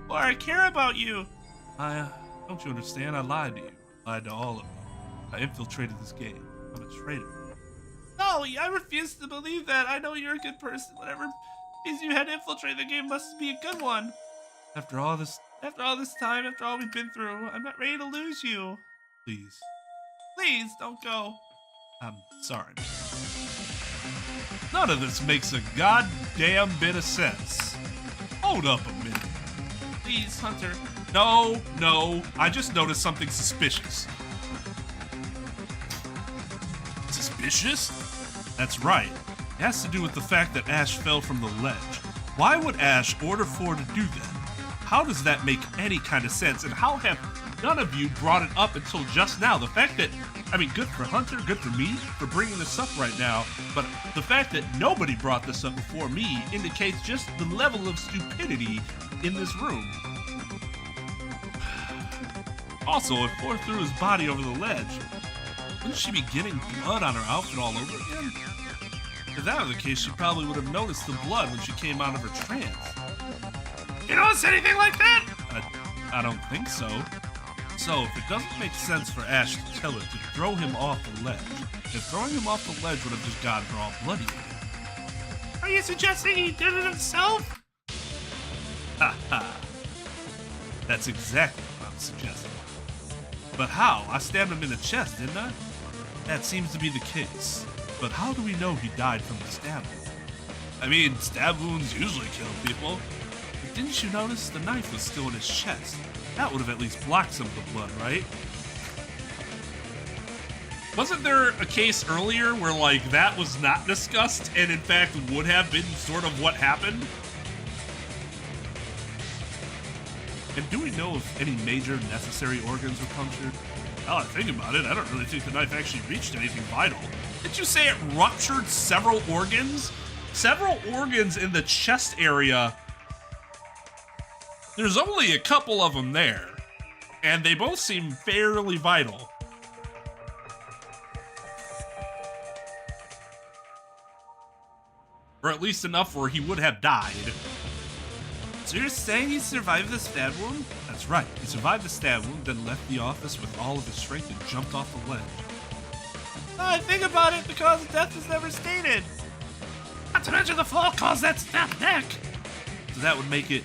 Or I care about you. Maya, don't you understand? I lied to you. I lied to all of you. I infiltrated this game. I'm a traitor. No, I refuse to believe that. I know you're a good person. Whatever means you had to infiltrate the game must be a good one. After all this time, after all we've been through, I'm not ready to lose you. Please. Please, don't go. I'm sorry. None of this makes a goddamn bit of sense. Hold up a minute. Please, Hunter. No, I just noticed something suspicious. Suspicious? That's right. It has to do with the fact that Ash fell from the ledge. Why would Ash order 4 to do that? How does that make any kind of sense? And how have none of you brought it up until just now? The fact that, I mean, good for Hunter, good for me for bringing this up right now, but the fact that nobody brought this up before me indicates just the level of stupidity in this room. Also, if 4 threw his body over the ledge, wouldn't she be getting blood on her outfit all over again? If that were the case, she probably would have noticed the blood when she came out of her trance. You notice anything like that? I don't think so. So, if it doesn't make sense for Ash to tell her to throw him off the ledge, then throwing him off the ledge would have just gotten her all bloody again. Are you suggesting he did it himself? Ha. That's exactly what I'm suggesting. But how? I stabbed him in the chest, didn't I? That seems to be the case. But how do we know he died from the stab wound? I mean, stab wounds usually kill people. But didn't you notice the knife was still in his chest? That would have at least blocked some of the blood, right? Wasn't there a case earlier where, like, that was not discussed and in fact would have been sort of what happened? And do we know if any major necessary organs were punctured? Now I think about it, I don't really think the knife actually reached anything vital. Did you say it ruptured several organs? Several organs in the chest area. There's only a couple of them there, and they both seem fairly vital. Or at least enough where he would have died. So you're saying he survived the stab wound? That's right, he survived the stab wound, then left the office with all of his strength and jumped off the ledge. Now I think about it, the cause of death is never stated. Not to mention the fall cause, that's that neck. So that would make it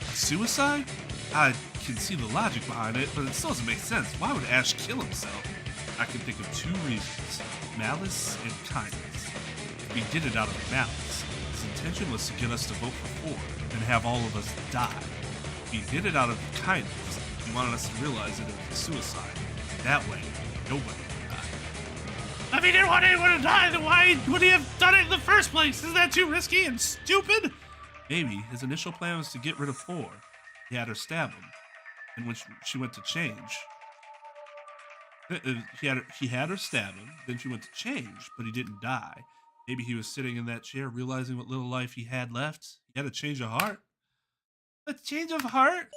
a suicide? I can see the logic behind it, but it still doesn't make sense. Why would Ash kill himself? I can think of two reasons: malice and kindness. If he did it out of malice, his intention was to get us to vote for Ford and have all of us die. If he did it out of kindness, he wanted us to realize that it was a suicide. That way, nobody would die. If he didn't want anyone to die, then why would he have done it in the first place? Isn't that too risky and stupid? Maybe his initial plan was to get rid of Ford. He had her stab him, and when she went to change, he had her stab him. Then she went to change, but he didn't die. Maybe he was sitting in that chair, realizing what little life he had left. He had a change of heart. A change of heart?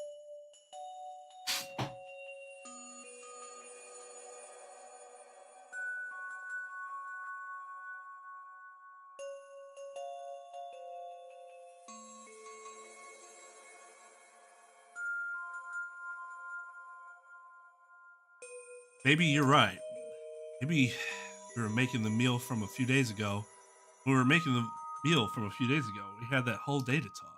Maybe you're right. Maybe we were making the meal from a few days ago. When we were making the meal from a few days ago, we had that whole day to talk.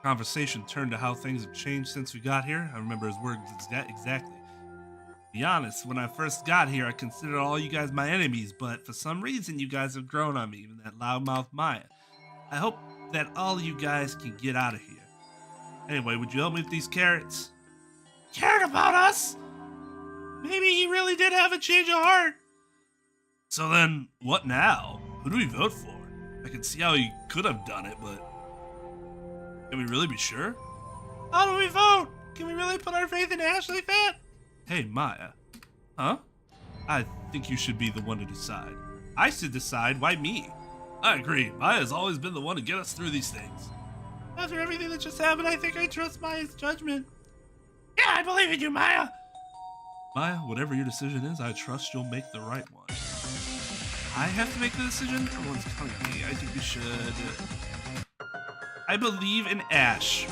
Conversation turned to how things have changed since we got here. I remember his words exactly. To be honest, when I first got here, I considered all you guys my enemies, but for some reason, you guys have grown on me, even that loudmouth Maya. I hope that all you guys can get out of here. Anyway, would you help me with these carrots? Cared about us? Maybe he really did have a change of heart. So then, what now? Who do we vote for? I can see how he could have done it, but can we really be sure? How do we vote? Can we really put our faith in Ash like that? Hey, Maya. Huh? I think you should be the one to decide. I should decide, why me? I agree. Maya's always been the one to get us through these things. After everything that just happened, I think I trust Maya's judgment. Yeah, I believe in you, Maya. Maya, whatever your decision is, I trust you'll make the right one. I have to make the decision? Everyone's telling me. I think we should. I believe in Ash.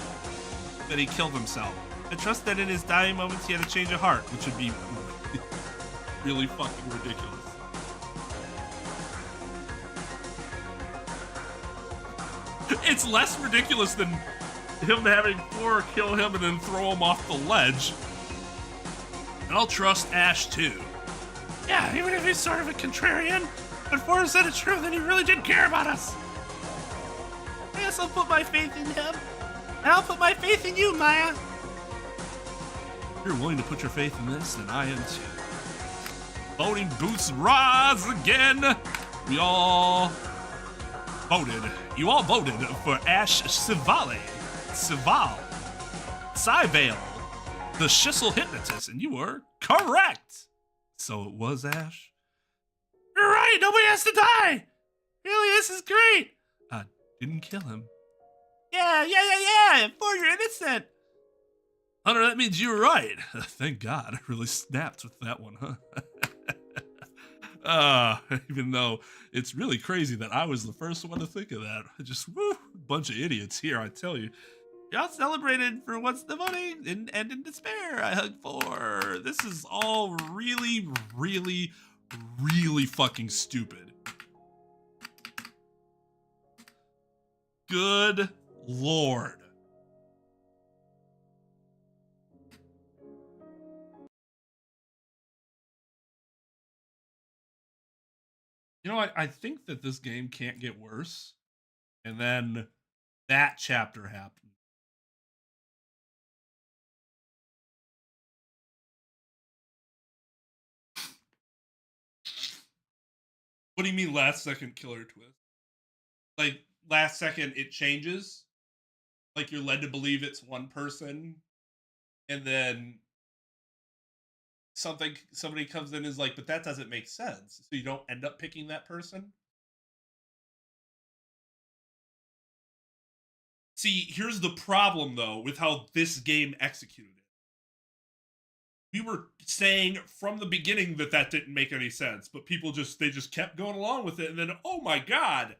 That he killed himself. I trust that in his dying moments he had a change of heart, which would be really fucking ridiculous. It's less ridiculous than him having Flora kill him and then throw him off the ledge. And I'll trust Ash too. Yeah, even if he's sort of a contrarian, but Flora said it's true that he really did care about us. I guess I'll put my faith in him. And I'll put my faith in you, Maya. If you're willing to put your faith in this, then I am too. Voting booths rise again. We all voted. You all voted for Ash Sivale. Sivale, the Shissel Hypnotist, and you were correct. So it was Ash? You're right, nobody has to die. Really, this is great. I didn't kill him. Yeah. For you're innocent. Hunter, that means you were right. Thank God. I really snapped with that one, huh? Even though it's really crazy that I was the first one to think of that. Just, bunch of idiots here, I tell you. Y'all celebrated for what's the money and in despair. I hug for. This is all really, really, really fucking stupid. Good Lord. You know, I think that this game can't get worse. And then that chapter happened. What do you mean last second killer twist? Like last second it changes? Like you're led to believe it's one person and then somebody comes in and is like, but that doesn't make sense. So you don't end up picking that person? See, here's the problem though with how this game executed it. We were saying from the beginning that that didn't make any sense, but people just kept going along with it, and then oh my god,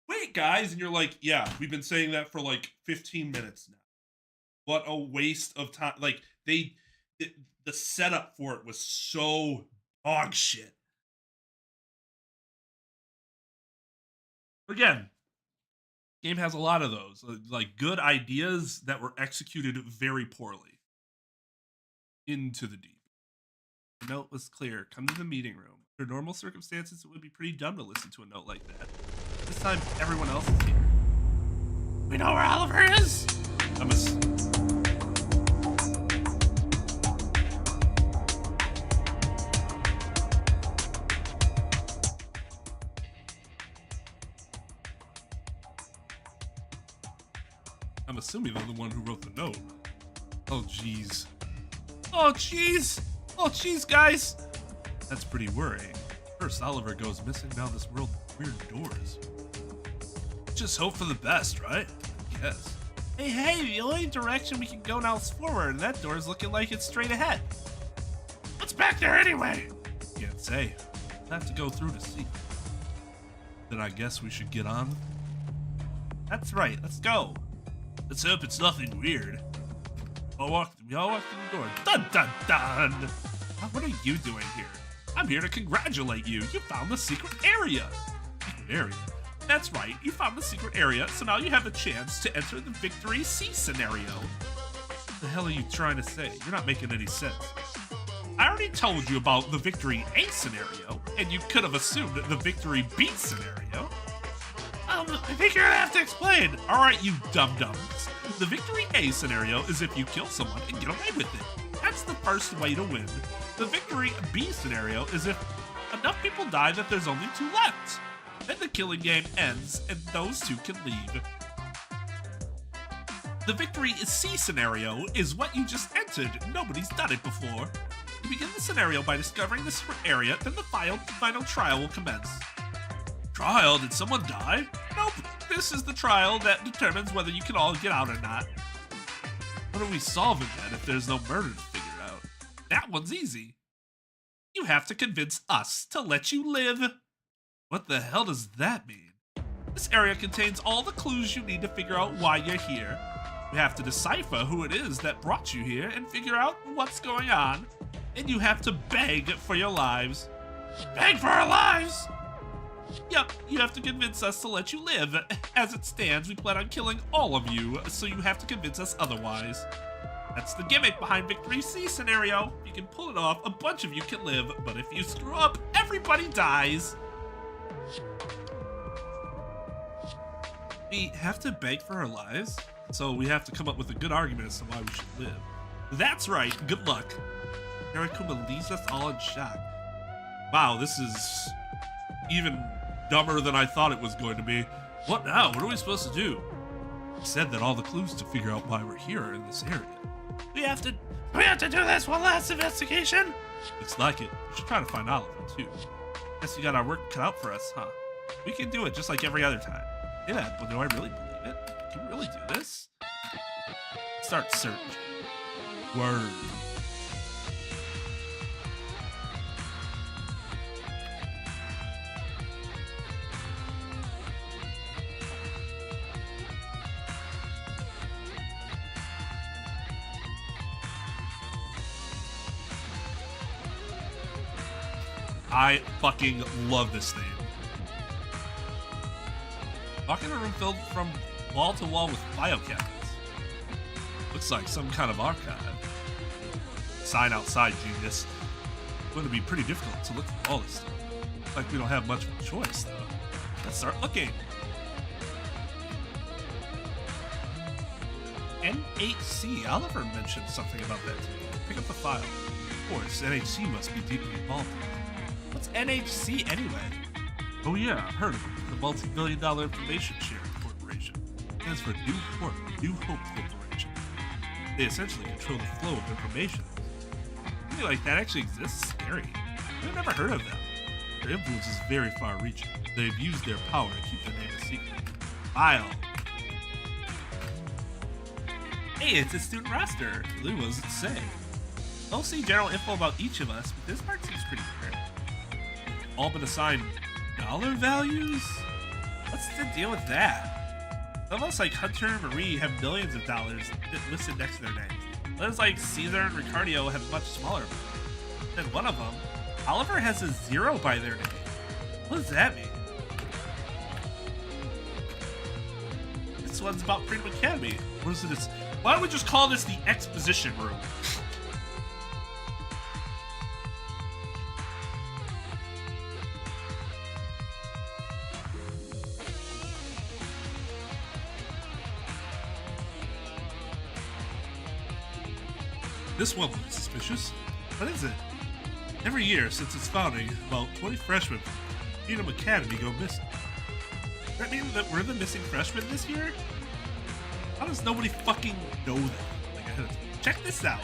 wait guys, and you're like, yeah, we've been saying that for like 15 minutes now. What a waste of time. Like the setup for it was so dog shit. Again, game has a lot of those, like good ideas that were executed very poorly. Into the deep. The note was clear. Come to the meeting room. Under normal circumstances, it would be pretty dumb to listen to a note like that. This time, everyone else is here. We know where Oliver is? I'm assuming they're the one who wrote the note. Oh, jeez. Oh, jeez! Oh, jeez, guys! That's pretty worrying. First, Oliver goes missing down this world with weird doors. Just hope for the best, right? Yes. Hey, the only direction we can go now is forward, and that door is looking like it's straight ahead. What's back there anyway? Can't say. I'll have to go through to see. Then I guess we should get on. That's right, let's go. Let's hope it's nothing weird. We all walked through the door. Dun dun dun! What are you doing here? I'm here to congratulate you. You found the secret area. Secret area? That's right. You found the secret area, so now you have the chance to enter the Victory C scenario. What the hell are you trying to say? You're not making any sense. I already told you about the Victory A scenario, and you could have assumed the Victory B scenario. I think you're gonna have to explain. Alright, you dum-dums. The Victory A scenario is if you kill someone and get away with it. That's the first way to win. The Victory B scenario is if enough people die that there's only 2 left. Then the killing game ends and those 2 can leave. The Victory C scenario is what you just entered. Nobody's done it before. You begin the scenario by discovering the secret area, then the final trial will commence. Trial? Did someone die? Nope. This is the trial that determines whether you can all get out or not. What are we solving then if there's no murder to figure out? That one's easy. You have to convince us to let you live. What the hell does that mean? This area contains all the clues you need to figure out why you're here. You have to decipher who it is that brought you here and figure out what's going on. And you have to beg for your lives. Beg for our lives? Yep, you have to convince us to let you live. As it stands, we plan on killing all of you, so you have to convince us otherwise. That's the gimmick behind Victory C scenario. If you can pull it off, a bunch of you can live, but if you screw up, everybody dies. We have to beg for our lives, so we have to come up with a good argument as to why we should live. That's right, good luck. Harakuma leaves us all in shock. Wow, this is even dumber than I thought it was going to be. What now? What are we supposed to do? He said that all the clues to figure out why we're here are in this area. We have to do this one last investigation? Looks like it. We should try to find Oliver, too. Guess you got our work cut out for us, huh? We can do it just like every other time. Yeah, but do I really believe it? Can we really do this? Start search. Word. I fucking love this thing. Walk in a room filled from wall to wall with file cabinets. Looks like some kind of archive. Sign outside, genius. It's going to be pretty difficult to look for all this stuff. Looks like we don't have much of a choice, though. Let's start looking. NHC. Oliver mentioned something about that to me. Pick up the file. Of course, NHC must be deeply involved in it. What's NHC anyway? Oh yeah, I've heard of it. The multi-billion-dollar information sharing corporation. It stands for New Hope Corporation. They essentially control the flow of information. Something like that actually exists? Scary. I've never heard of them. Their influence is very far-reaching. They've used their power to keep their name a secret. File. Hey, it's a student roster. Really, what does it say? I'll see general info about each of us, but this part seems pretty clear. All been assigned dollar values? What's the deal with that? It's almost like Hunter and Marie have millions of dollars listed next to their names. Others like Caesar and Ricardio have much smaller amounts. Then one of them, Oliver, has a 0 by their name. What does that mean? this one's about Freedom Academy. What is this? Why don't we just call this the exposition room? This one looks suspicious. What is it? Every year since its founding, about 20 freshmen from Freedom Academy go missing. Does that mean that we're the missing freshmen this year? How does nobody fucking know that? Like, check this out.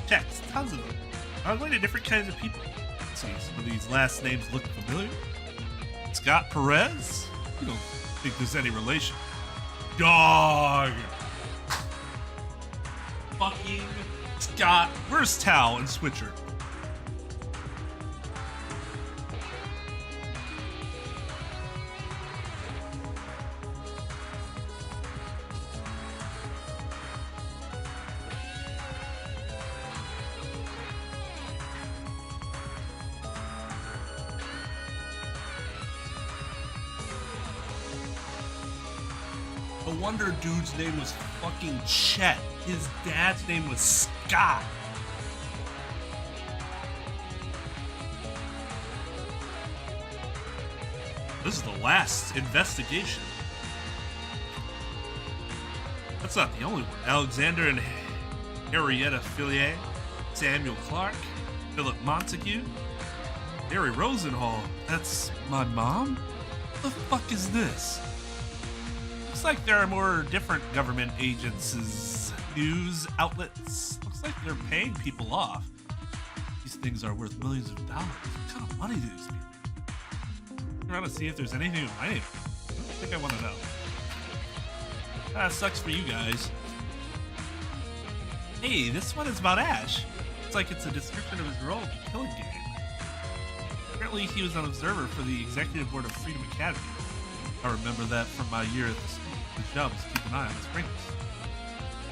Checks, tons of them. I'm going to different kinds of people. Let's see, some of these last names look familiar. Scott Perez? You don't think there's any relation. Dog! Fucking Scott. Where's Tao and Switcher? No wonder dude's name was fucking Chet. His dad's name was Scott. This is the last investigation. That's not the only one. Alexander and Henrietta Fillier, Samuel Clark, Philip Montague, Harry Rosenhall. That's my mom? What the fuck is this? Looks like there are more different government agencies, news outlets. Looks like they're paying people off. These things are worth millions of dollars. What kind of money do these people? I'm trying to see if there's anything with my name. I don't think I want to know. Sucks for you guys. Hey, this one is about Ash. It's like it's a description of his role in the killing game. Apparently he was an observer for the executive board of Freedom Academy. I remember that from my year at the school. His job was to keep an eye on his rings.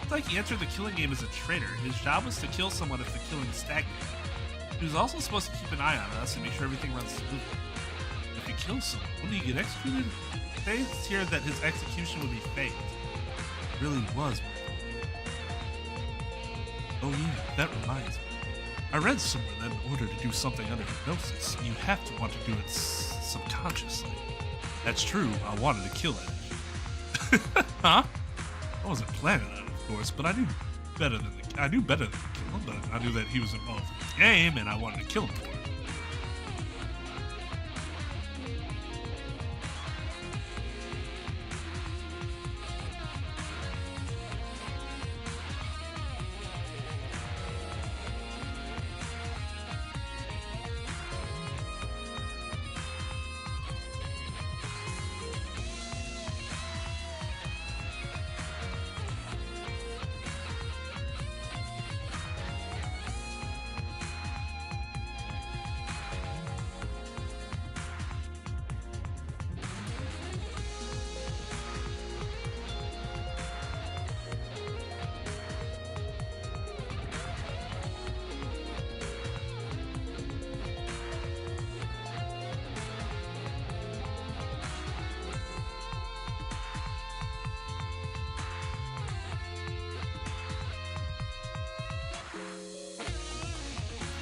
It's like he entered the killing game as a traitor. His job was to kill someone if the killing stagnated. He was also supposed to keep an eye on us and make sure everything runs smoothly. If he kills someone, wouldn't he get executed? It says here that his execution would be faked. It really was. Oh yeah, that reminds me. I read somewhere that in order to do something under hypnosis, you have to want to do it subconsciously. That's true, I wanted to kill Ash. Huh? I wasn't planning on it, of course, but I knew better than to kill him, but I knew that he was involved in the game, and I wanted to kill him for it.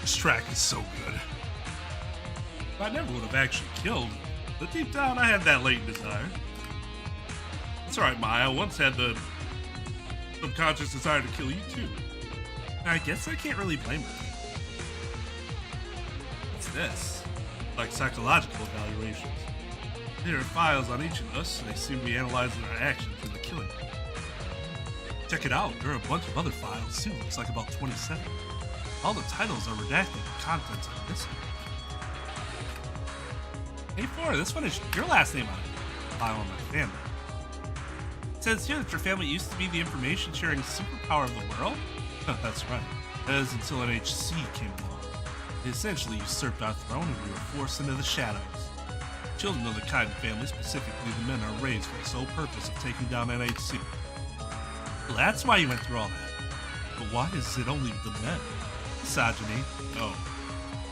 This track is so good. I never would have actually killed, but deep down I had that latent desire. It's alright, Maya. I once had the subconscious desire to kill you too. I guess I can't really blame her. What's this? Like psychological evaluations. There are files on each of us, and they seem to be analyzing our actions in the killing. Check it out, there are a bunch of other files too. Looks like about 27. All the titles are redacted and contents are missing. Hey, Flora, this one is your last name on it. File on my family. It says here that your family used to be the information sharing superpower of the world? That's right. That is until NHC came along. They essentially usurped our throne and we were forced into the shadows. Children of the Kaiden family, specifically the men, are raised for the sole purpose of taking down NHC. Well, that's why you went through all that. But why is it only the men? Misogyny? No.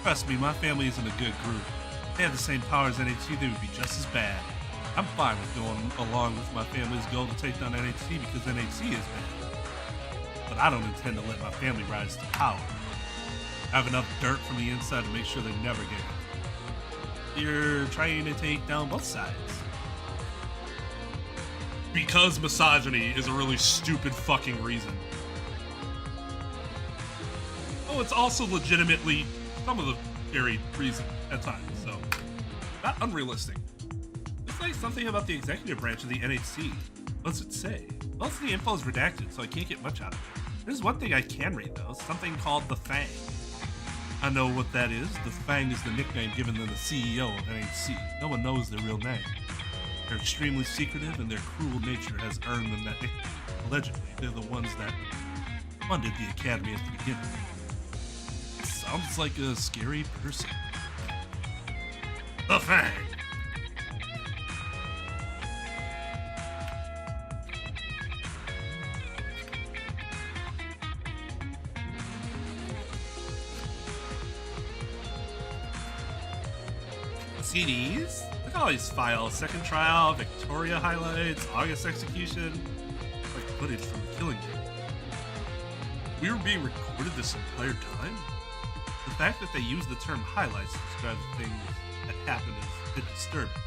Trust me, my family isn't a good group. If they had the same power as NHC, they would be just as bad. I'm fine with going along with my family's goal to take down NHC because NHC is bad. But I don't intend to let my family rise to power. I have enough dirt from the inside to make sure they never get it. You're trying to take down both sides. Because misogyny is a really stupid fucking reason. Oh, it's also legitimately some of the very reason at times, so not unrealistic. Let's say something about the executive branch of the NHC. What's it say? Most of the info is redacted, so I can't get much out of it. There's one thing I can read though, something called the Fang. I know what that is. The Fang is the nickname given to the CEO of NHC. No one knows their real name. They're extremely secretive, and their cruel nature has earned them that nickname. Allegedly, they're the ones that funded the academy at the beginning. Sounds like a scary person. The Fang! CDs? Look at all these files. Second trial, Victoria highlights, August execution. Like footage from the killing game. We were being recorded this entire time? The fact that they use the term highlights to describe the things that happened is a bit disturbing.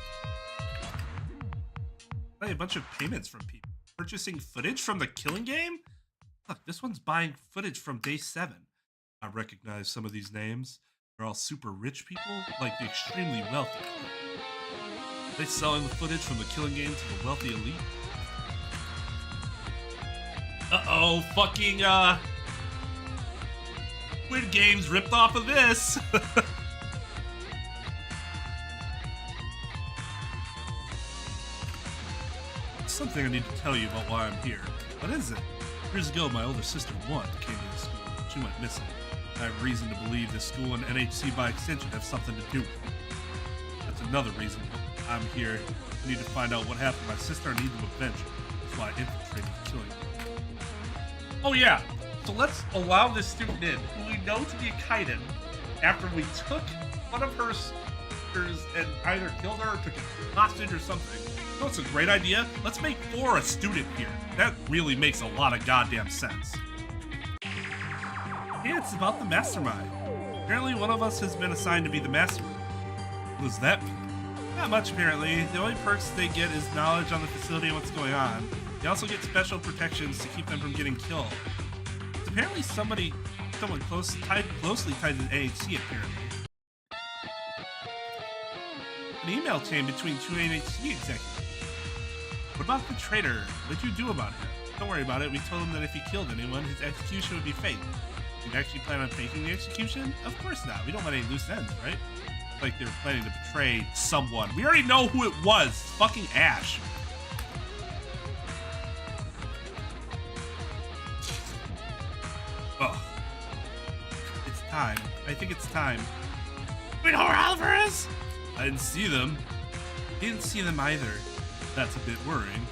A bunch of payments from people. Purchasing footage from the killing game? Look, this one's buying footage from day 7. I recognize some of these names. They're all super rich people, like the extremely wealthy. Are they selling the footage from the killing game to the wealthy elite? Uh-oh, fucking, Squid Games ripped off of this! Something I need to tell you about why I'm here. What is it? Years ago, my older sister, One, came to the school. She went missing. I have reason to believe this school and NHC by extension have something to do with it. That's another reason I'm here. I need to find out what happened to my sister. I need to avenge her. That's why I infiltrated the killing. Oh yeah, so let's allow this student in, who we know to be a Kaiden, after we took one of her sisters and either killed her or took a hostage or something. No, it's a great idea. Let's make 4 a student here. That really makes a lot of goddamn sense. Yeah, it's about the mastermind. Apparently one of us has been assigned to be the mastermind. What does that mean? Not much, apparently. The only perks they get is knowledge on the facility and what's going on. They also get special protections to keep them from getting killed. It's apparently someone closely tied to the NHC, apparently. An email chain between 2 NHC executives. What about the traitor? What'd you do about him? Don't worry about it. We told him that if he killed anyone, his execution would be fake. You actually plan on faking the execution? Of course not. We don't want any loose ends, right? Like they were planning to betray someone. We already know who it was. It's fucking Ash. Ugh. It's time. I think it's time. We know where Oliver is? I didn't see them. He didn't see them either. That's a bit worrying.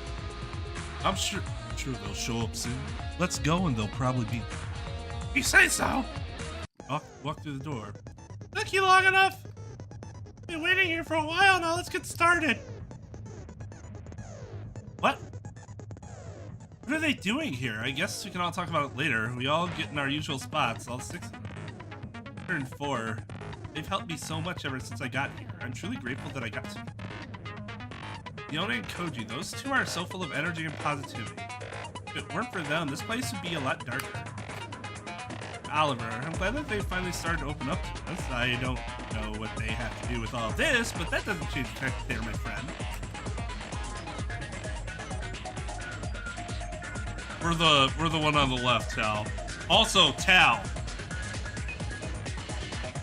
I'm sure they'll show up soon. Let's go and they'll probably be there. You say so. Walk through the door. Took you long enough. Been waiting here for a while now. Let's get started. What? What are they doing here? I guess we can all talk about it later. We all get in our usual spots, all 6 of them. Turn 4. They've helped me so much ever since I got here. I'm truly grateful that I got to. Yona and Koji, those 2 are so full of energy and positivity. If it weren't for them, this place would be a lot darker. Oliver, I'm glad that they finally started to open up to us. I don't know what they have to do with all this, but that doesn't change the fact that they're my friend. We're the one on the left, Tal. Also, Tal.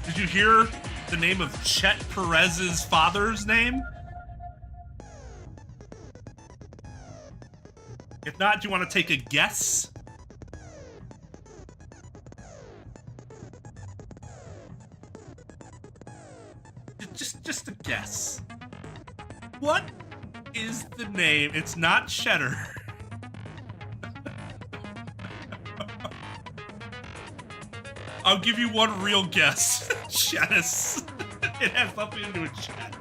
Did you hear the name of Chet Perez's father's name? If not, do you want to take a guess? Just a guess. What is the name? It's not Cheddar. I'll give you one real guess. Cheddar. It has nothing to do with Chet.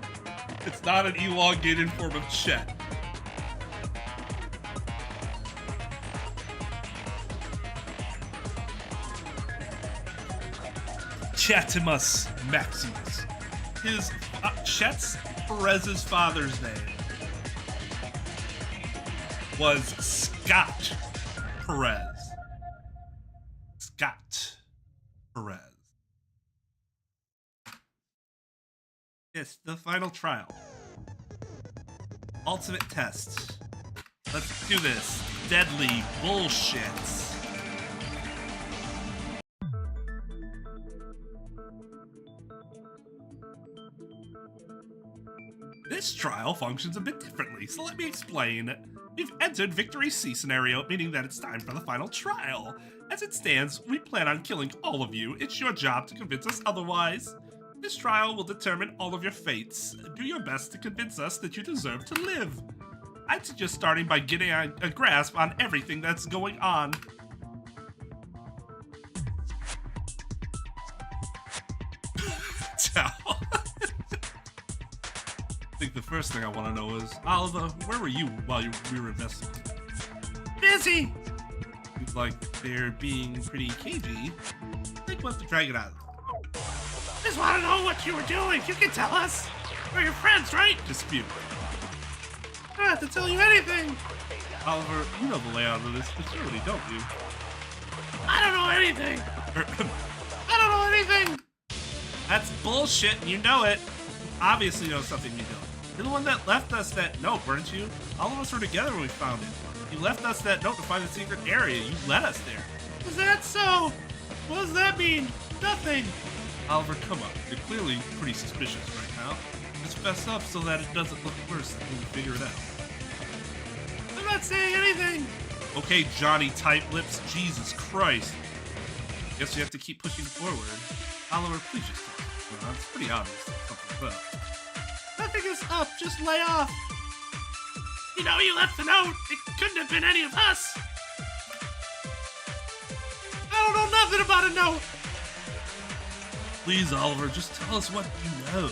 It's not an elongated form of Chet. Chatimus Maximus. Chet's Perez's father's name was Scott Perez. Scott Perez. Yes, the final trial. Ultimate test. Let's do this. Deadly bullshit. This trial functions a bit differently, so let me explain. We've entered Victory C scenario, meaning that it's time for the final trial. As it stands, we plan on killing all of you. It's your job to convince us otherwise. This trial will determine all of your fates. Do your best to convince us that you deserve to live. I'd suggest starting by getting a grasp on everything that's going on. Ciao. I think the first thing I want to know is, Oliver, where were you while we were investigating? Busy! Seems like they're being pretty cagey. I think we'll have to drag it out. Just want to know what you were doing. You can tell us. We're your friends, right? Dispute. I don't have to tell you anything. Oliver, you know the layout of this facility, don't you? I don't know anything. I don't know anything. That's bullshit, and you know it. Obviously know something you don't. You're the one that left us that note, weren't you? All of us were together when we found it. You left us that note to find the secret area. You led us there. Is that so? What does that mean? Nothing. Oliver, come on. You're clearly pretty suspicious right now. Just fess up so that it doesn't look worse when we figure it out. I'm not saying anything. Okay, Johnny Tight Lips. Jesus Christ. Guess you have to keep pushing forward. Oliver, please just talk. It's pretty obvious that something's up. Nothing is up. Just lay off. You know you left the note. It couldn't have been any of us. I don't know nothing about a note. Please, Oliver, just tell us what you know.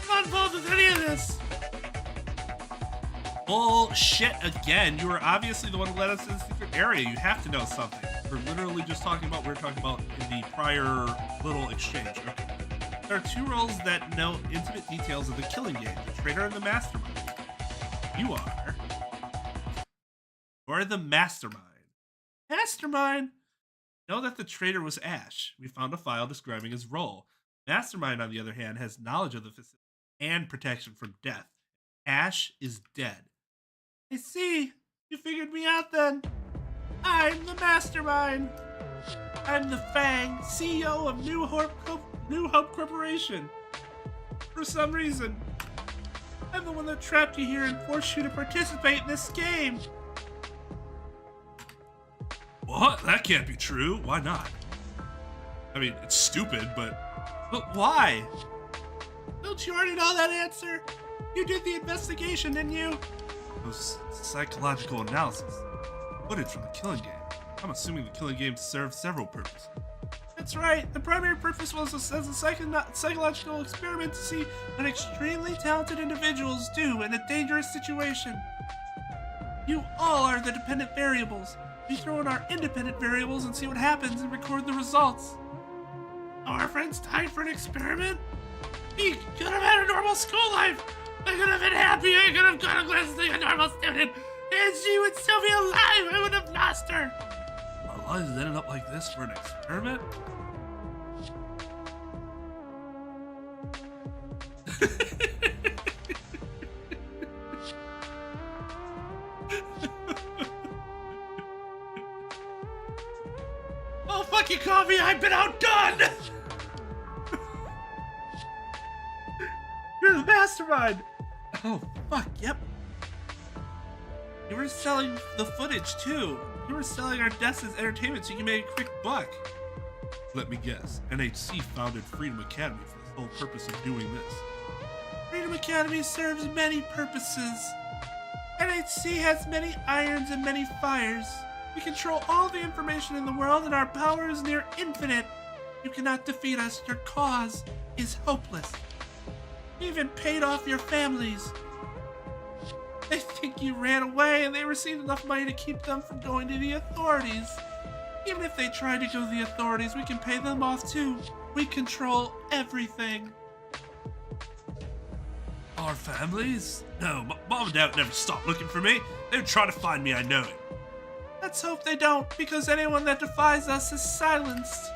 I'm not involved with any of this. Bullshit again. You were obviously the one who led us to the secret area. You have to know something. We're literally just talking about what we were talking about in the prior little exchange. Okay. There are two roles that know intimate details of the killing game, the traitor and the mastermind. You are the mastermind. Mastermind? Know that the traitor was Ash. We found a file describing his role. Mastermind, on the other hand, has knowledge of the facility and protection from death. Ash is dead. I see. You figured me out then. I'm the mastermind. I'm the Fang, CEO of New Hope Corporation. For some reason, I'm the one that trapped you here and forced you to participate in this game. What? That can't be true. Why not? I mean, it's stupid, but why? Don't you already know that answer? You did the investigation, didn't you? It was psychological analysis. Footage from the killing game. I'm assuming the killing game served several purposes. That's right. The primary purpose was as a psychological experiment to see what extremely talented individuals do in a dangerous situation. You all are the dependent variables. We throw in our independent variables and see what happens and record the results. Our friends died for an experiment? We could have had a normal school life. I could have been happy. I could have gone to class like a normal student. And she would still be alive. I would have lost her. Our lives ended up like this for an experiment? Oh, fuck you, Coffee. I've been outdone. You're the mastermind. Oh, fuck, yep. You were selling the footage, too. You were selling our deaths as entertainment so you can make a quick buck. Let me guess. NHC founded Freedom Academy for the sole purpose of doing this. Freedom Academy serves many purposes. NHC has many irons and many fires. We control all the information in the world and our power is near infinite. You cannot defeat us. Your cause is hopeless. You even paid off your families. They think you ran away and they received enough money to keep them from going to the authorities. Even if they try to go to the authorities, we can pay them off too. We control everything. Our families? No, Mom and Dad never stopped looking for me. They would try to find me, I know it. Let's hope they don't, because anyone that defies us is silenced.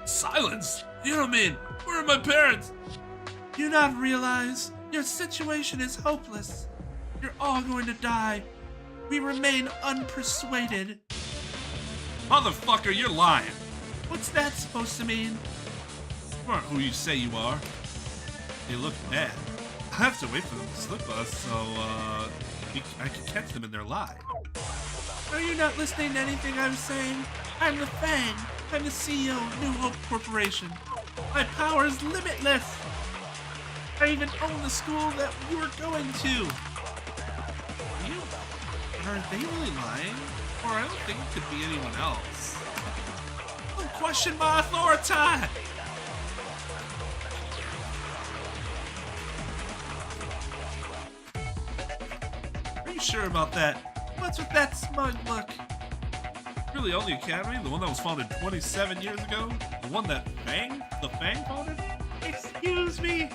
Silenced? You don't mean, where are my parents? Do you not realize your situation is hopeless? You're all going to die. We remain unpersuaded. Motherfucker, you're lying. What's that supposed to mean? You aren't who you say you are. They look bad. I have to wait for them to slip us, so, I can catch them in their lie. Are you not listening to anything I'm saying? I'm the Fang. I'm the CEO of New Hope Corporation. My power is limitless. I even own the school that you were going to. Are they really lying? Or I don't think it could be anyone else. Don't question my authority! Are you sure about that? What's with that smug look? Really only Academy? The one that was founded 27 years ago? The one that the Fang founded? Excuse me?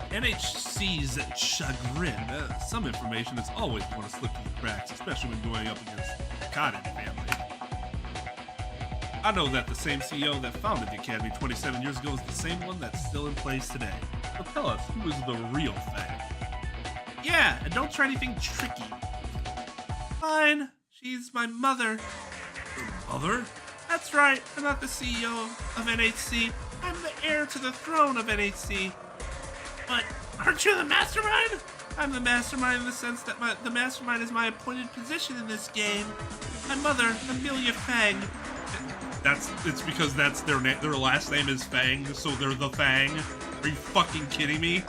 NHC's chagrin. Some information is always going to slip through the cracks, especially when going up against the Cotton family. I know that the same CEO that founded the Academy 27 years ago is the same one that's still in place today. So tell us, who is the real Fang? Yeah, and don't try anything tricky. Fine, she's my mother. Your mother? That's right, I'm not the CEO of NHC. I'm the heir to the throne of NHC. But aren't you the mastermind? I'm the mastermind in the sense that the mastermind is my appointed position in this game. My mother, Amelia Fang. It's because that's their name. Their last name is Fang, so they're the Fang. Are you fucking kidding me?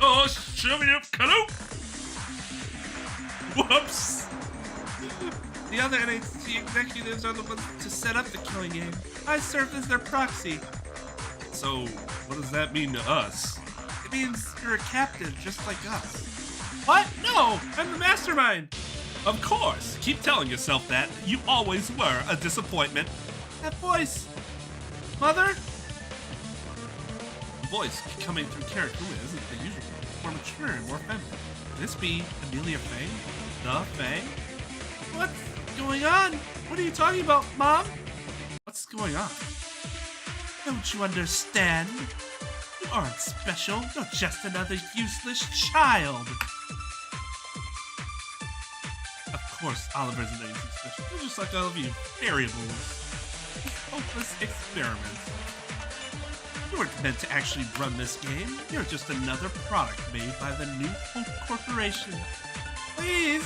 Oh, shove me up, hello! Whoops! The other NHC executives are the ones to set up the killing game. I served as their proxy. So, what does that mean to us? It means you're a captive, just like us. What? No! I'm the mastermind! Of course! Keep telling yourself that. You always were a disappointment. That voice! Mother? The voice coming through character isn't the usual. More mature and more feminine. Could this be Amelia Fang? The Fang? What's going on? What are you talking about, Mom? What's going on? Don't you understand? You aren't special. You're just another useless child. Of course, Oliver isn't anything special. They're just like all of you. Variables. Hopeless experiments. You weren't meant to actually run this game. You're just another product made by the New Hope Corporation. Please,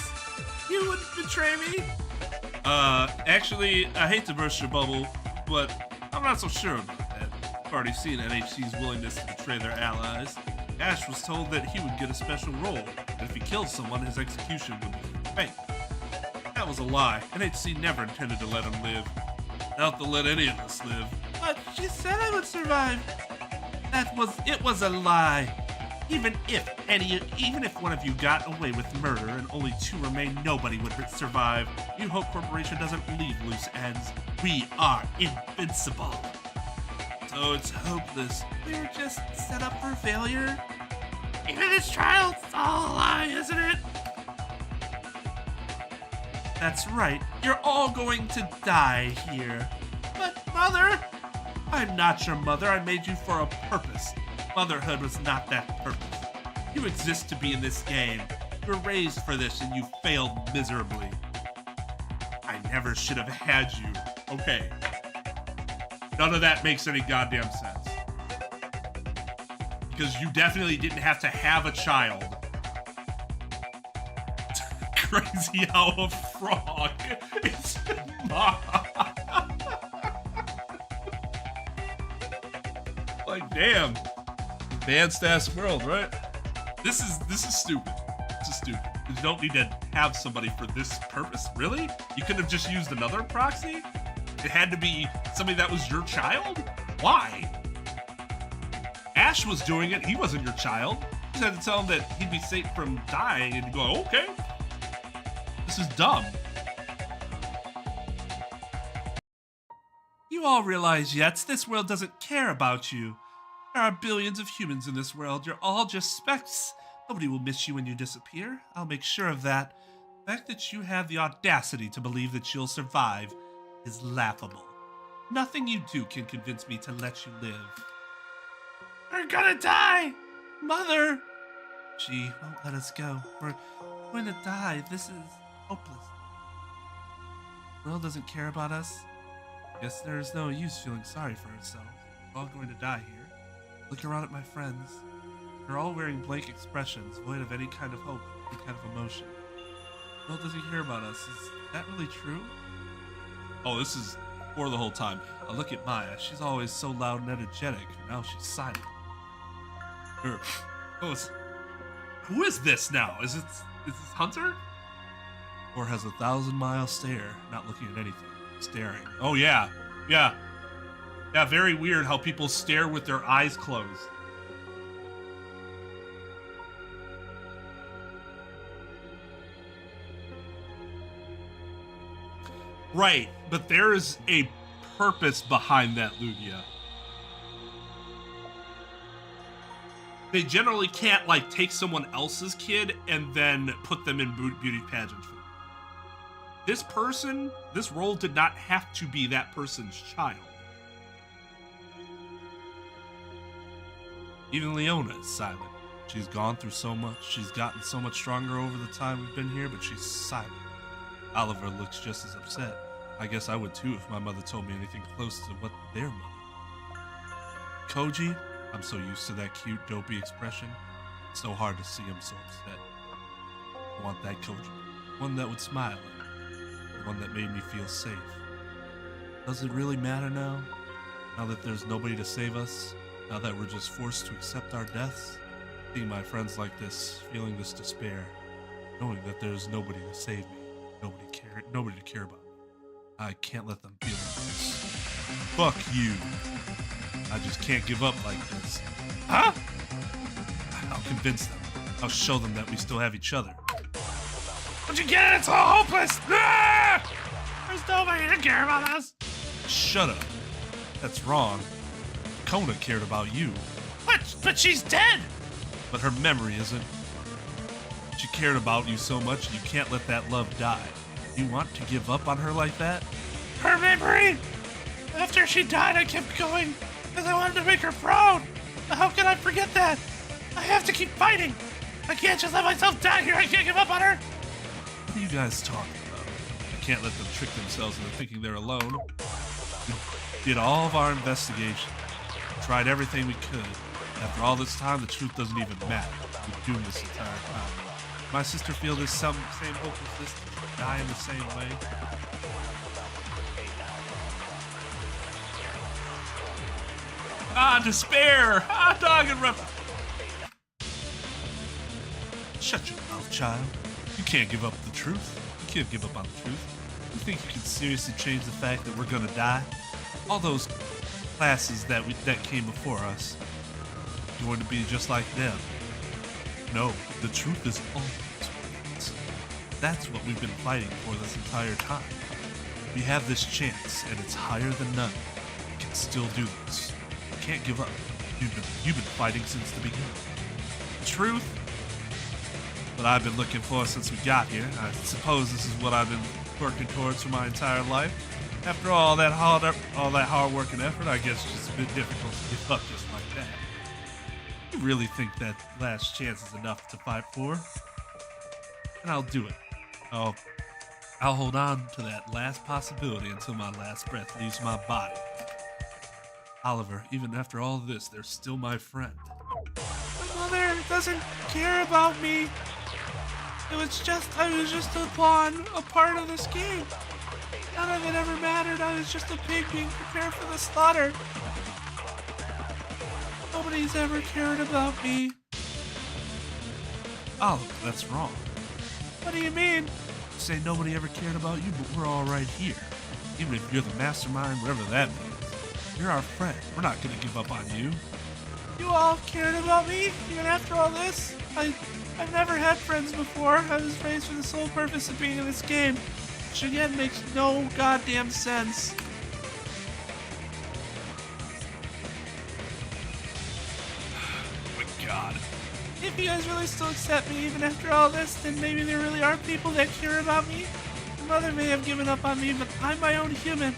you wouldn't betray me? Actually, I hate to burst your bubble, but I'm not so sure about that. I've already seen NHC's willingness to betray their allies. Ash was told that he would get a special role, and if he killed someone, his execution would be fake. That was a lie. NHC never intended to let him live. Not to let any of us live. But she said I would survive. It was a lie. Even if one of you got away with murder and only two remain, nobody would survive. New Hope Corporation doesn't leave loose ends. We are invincible. So it's hopeless. We were just set up for failure. Even this trial's all a lie, isn't it? That's right. You're all going to die here. But, Mother! I'm not your mother. I made you for a purpose. Motherhood was not that purpose. You exist to be in this game. You were raised for this and you failed miserably. I never should have had you. Okay. None of that makes any goddamn sense. Because you definitely didn't have to have a child. Crazy how a frog is mom. Like, damn. Advanced ass world, right? This is stupid. You don't need to have somebody for this purpose. Really? You couldn't have just used another proxy? It had to be somebody that was your child? Why? Ash was doing it. He wasn't your child. You just had to tell him that he'd be safe from dying, and you go, okay. This is dumb. You all realize yet this world doesn't care about you. There are billions of humans in this world. You're all just specks. Nobody will miss you when you disappear. I'll make sure of that. The fact that you have the audacity to believe that you'll survive is laughable. Nothing you do can convince me to let you live. We're gonna die! Mother! She won't let us go. We're going to die. This is hopeless. The world doesn't care about us. Guess there's no use feeling sorry for ourselves. We're all going to die here. Look around at my friends. They're all wearing blank expressions, void of any kind of hope, any kind of emotion. The world doesn't care about us. Is that really true? Oh, this is for the whole time. Look at Maya. She's always so loud and energetic. Now she's silent. Who is this now? Is this Hunter? Or has a 1,000-mile stare, not looking at anything, staring. Oh yeah, yeah. Yeah, very weird how people stare with their eyes closed. Right, but there is a purpose behind that, Lugia. They generally can't, like, take someone else's kid and then put them in beauty pageants. This person, this role did not have to be that person's child. Even Leona is silent. She's gone through so much. She's gotten so much stronger over the time we've been here, but she's silent. Oliver looks just as upset. I guess I would too if my mother told me anything close to what their mother. Koji, I'm so used to that cute, dopey expression. It's so hard to see him so upset. I want that Koji. One that would smile at me. One that made me feel safe. Does it really matter now? Now that there's nobody to save us? Now that we're just forced to accept our deaths? Seeing my friends like this, feeling this despair, knowing that there's nobody to save me, nobody to care about me. I can't let them feel like this. Fuck you. I just can't give up like this. Huh? I'll convince them. I'll show them that we still have each other. Don't you get it? It's all hopeless! Ah! There's nobody to care about us. Shut up. That's wrong. Kona cared about you. But she's dead! But her memory isn't. She cared about you so much, you can't let that love die. You want to give up on her like that? Her memory? After she died, I kept going, because I wanted to make her proud. How can I forget that? I have to keep fighting. I can't just let myself die here. I can't give up on her. What are you guys talking about? I can't let them trick themselves into thinking they're alone. We did all of our investigation. Tried everything we could. After all this time, the truth doesn't even matter. We've doomed this entire time. My sister feel this same hopelessness, die in the same way. Ah, despair! Ah, Danganronpa! Shut your mouth, child. You can't give up the truth. You can't give up on the truth. You think you can seriously change the fact that we're gonna die? All those classes that came before us going to be just like them. No, the truth is always right. That's what we've been fighting for this entire time. We have this chance, and it's higher than none. We can still do this. We can't give up. You've been fighting since the beginning. Truth? What I've been looking for since we got here. I suppose this is what I've been working towards for my entire life. After all that hard work and effort, I guess it's just a bit difficult to give up just like that. You really think that last chance is enough to fight for? And I'll do it. I'll hold on to that last possibility until my last breath leaves my body. Oliver, even after all this, they're still my friend. My mother doesn't care about me. I was just a pawn, a part of this game. None of it ever mattered. I was just a pig being prepared for the slaughter. Nobody's ever cared about me. Oliver, that's wrong. What do you mean? You say nobody ever cared about you, but we're all right here. Even if you're the mastermind, whatever that means. You're our friend. We're not gonna give up on you. You all cared about me, even after all this? I've never had friends before. I was raised for the sole purpose of being in this game. Which again makes no goddamn sense. Oh my god. If you guys really still accept me even after all this, then maybe there really are people that care about me. My mother may have given up on me, but I'm my own human.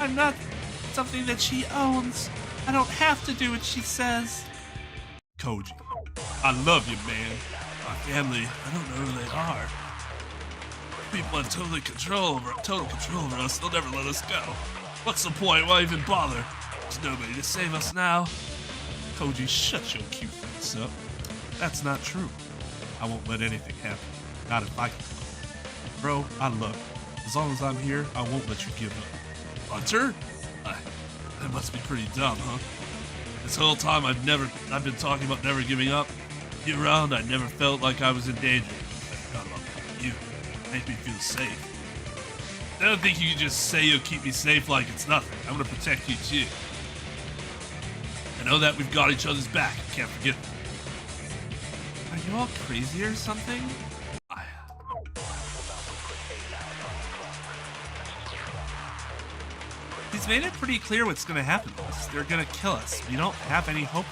I'm not something that she owns. I don't have to do what she says. Koji, I love you, man. My family, I don't know who they are. People have total control over us. They'll never let us go. What's the point? Why even bother? There's nobody to save us now. Koji, shut your cute face up. That's not true. I won't let anything happen. Not if I can. Bro, I love you. As long as I'm here, I won't let you give up. Hunter? That must be pretty dumb, huh? This whole time I've been talking about never giving up. You around, I never felt like I was in danger. I forgot about you. Make me feel safe. I don't think you can just say you'll keep me safe like it's nothing. I'm gonna protect you too. I know that we've got each other's back. Can't forget that. Are you all crazy or something? He's made it pretty clear what's gonna happen to us. They're gonna kill us. We don't have any hope.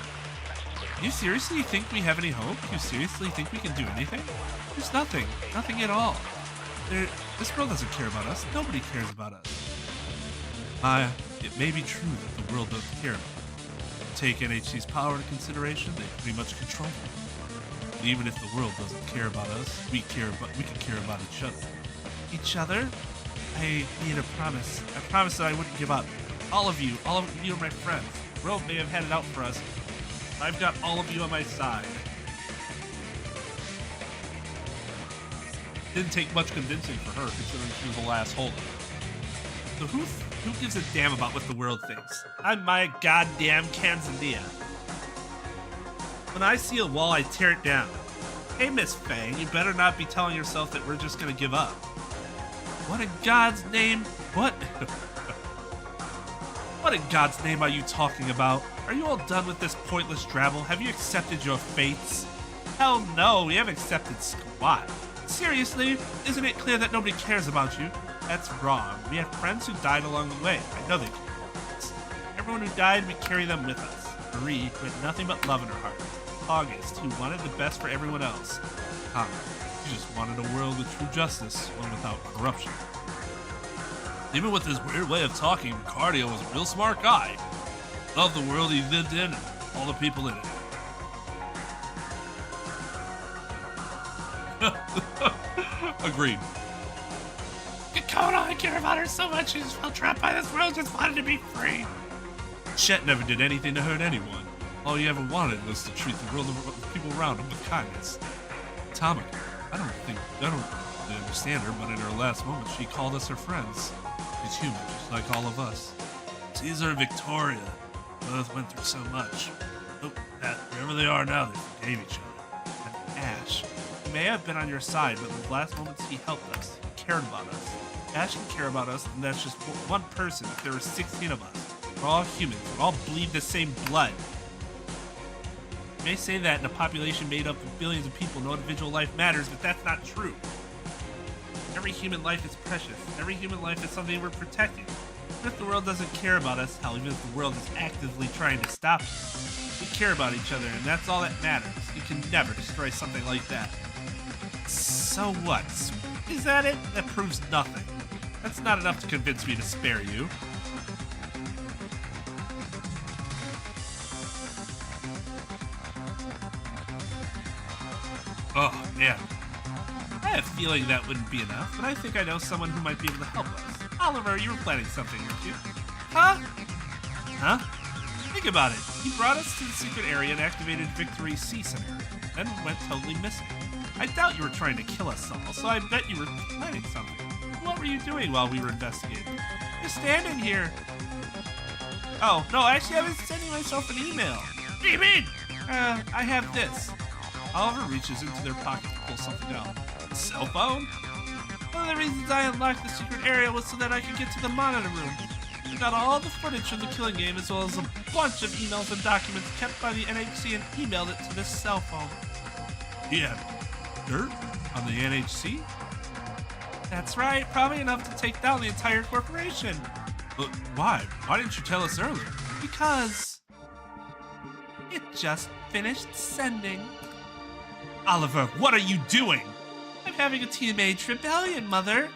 You seriously think we have any hope? You seriously think we can do anything? There's nothing. Nothing at all. This world doesn't care about us. Nobody cares about us. It may be true that the world doesn't care about us. Take NHC's power into consideration, they pretty much control it. But even if the world doesn't care about us, we can care about each other. Each other? I made a promise. I promised that I wouldn't give up. All of you are my friends. The world may have had it out for us. I've got all of you on my side. Didn't take much convincing for her, considering she was the last holdout. So who gives a damn about what the world thinks? I'm my goddamn Kanzandia. When I see a wall, I tear it down. Hey, Miss Fang, you better not be telling yourself that we're just gonna give up. What in God's name? What? What in God's name are you talking about? Are you all done with this pointless drabble? Have you accepted your fates? Hell no, we haven't accepted squat. Seriously, isn't it clear that nobody cares about you? That's wrong. We have friends who died along the way. I know they care about us. Everyone who died, we carry them with us. Marie, who had nothing but love in her heart. August, who wanted the best for everyone else. Tom, he just wanted a world with true justice, one without corruption. Even with his weird way of talking, Ricardio was a real smart guy. Loved the world he lived in and all the people in it. Agreed. Dakota, I care about her so much. She just felt trapped by this world, just wanted to be free. Chet never did anything to hurt anyone. All he ever wanted was to treat the world and the people around him with kindness. Tamika, I don't really understand her, but in her last moment, she called us her friends. She's human, just like all of us. Caesar and Victoria both went through so much. But wherever they are now, they forgave each other. And Ash, he may have been on your side, but in the last moments, he helped us. He cared about us. Ash can care about us, and that's just one person. If there were 16 of us, we're all humans. We all bleed the same blood. You may say that in a population made up of billions of people, no individual life matters, but that's not true. Every human life is precious. Every human life is something we're protecting. Even if the world doesn't care about us, hell, even if the world is actively trying to stop us, we care about each other, and that's all that matters. You can never destroy something like that. So what? Is that it? That proves nothing. That's not enough to convince me to spare you. Oh, man. I have a feeling that wouldn't be enough, but I think I know someone who might be able to help us. Oliver, you were planning something, weren't you? Huh? Huh? Think about it. He brought us to the secret area and activated Victory C Center, then went totally missing. I doubt you were trying to kill us all, so I bet you were planning something. What were you doing while we were investigating? Just standing here. Oh, no, actually I was sending myself an email. What do you mean? I have this. Oliver reaches into their pocket to pull something out. Cell phone? One of the reasons I unlocked the secret area was so that I could get to the monitor room. I got all the footage from the killing game as well as a bunch of emails and documents kept by the NHC and emailed it to this cell phone. Yeah, dirt on the NHC? That's right, probably enough to take down the entire corporation. But why? Why didn't you tell us earlier? Because it just finished sending. Oliver, what are you doing? I'm having a teenage rebellion, Mother.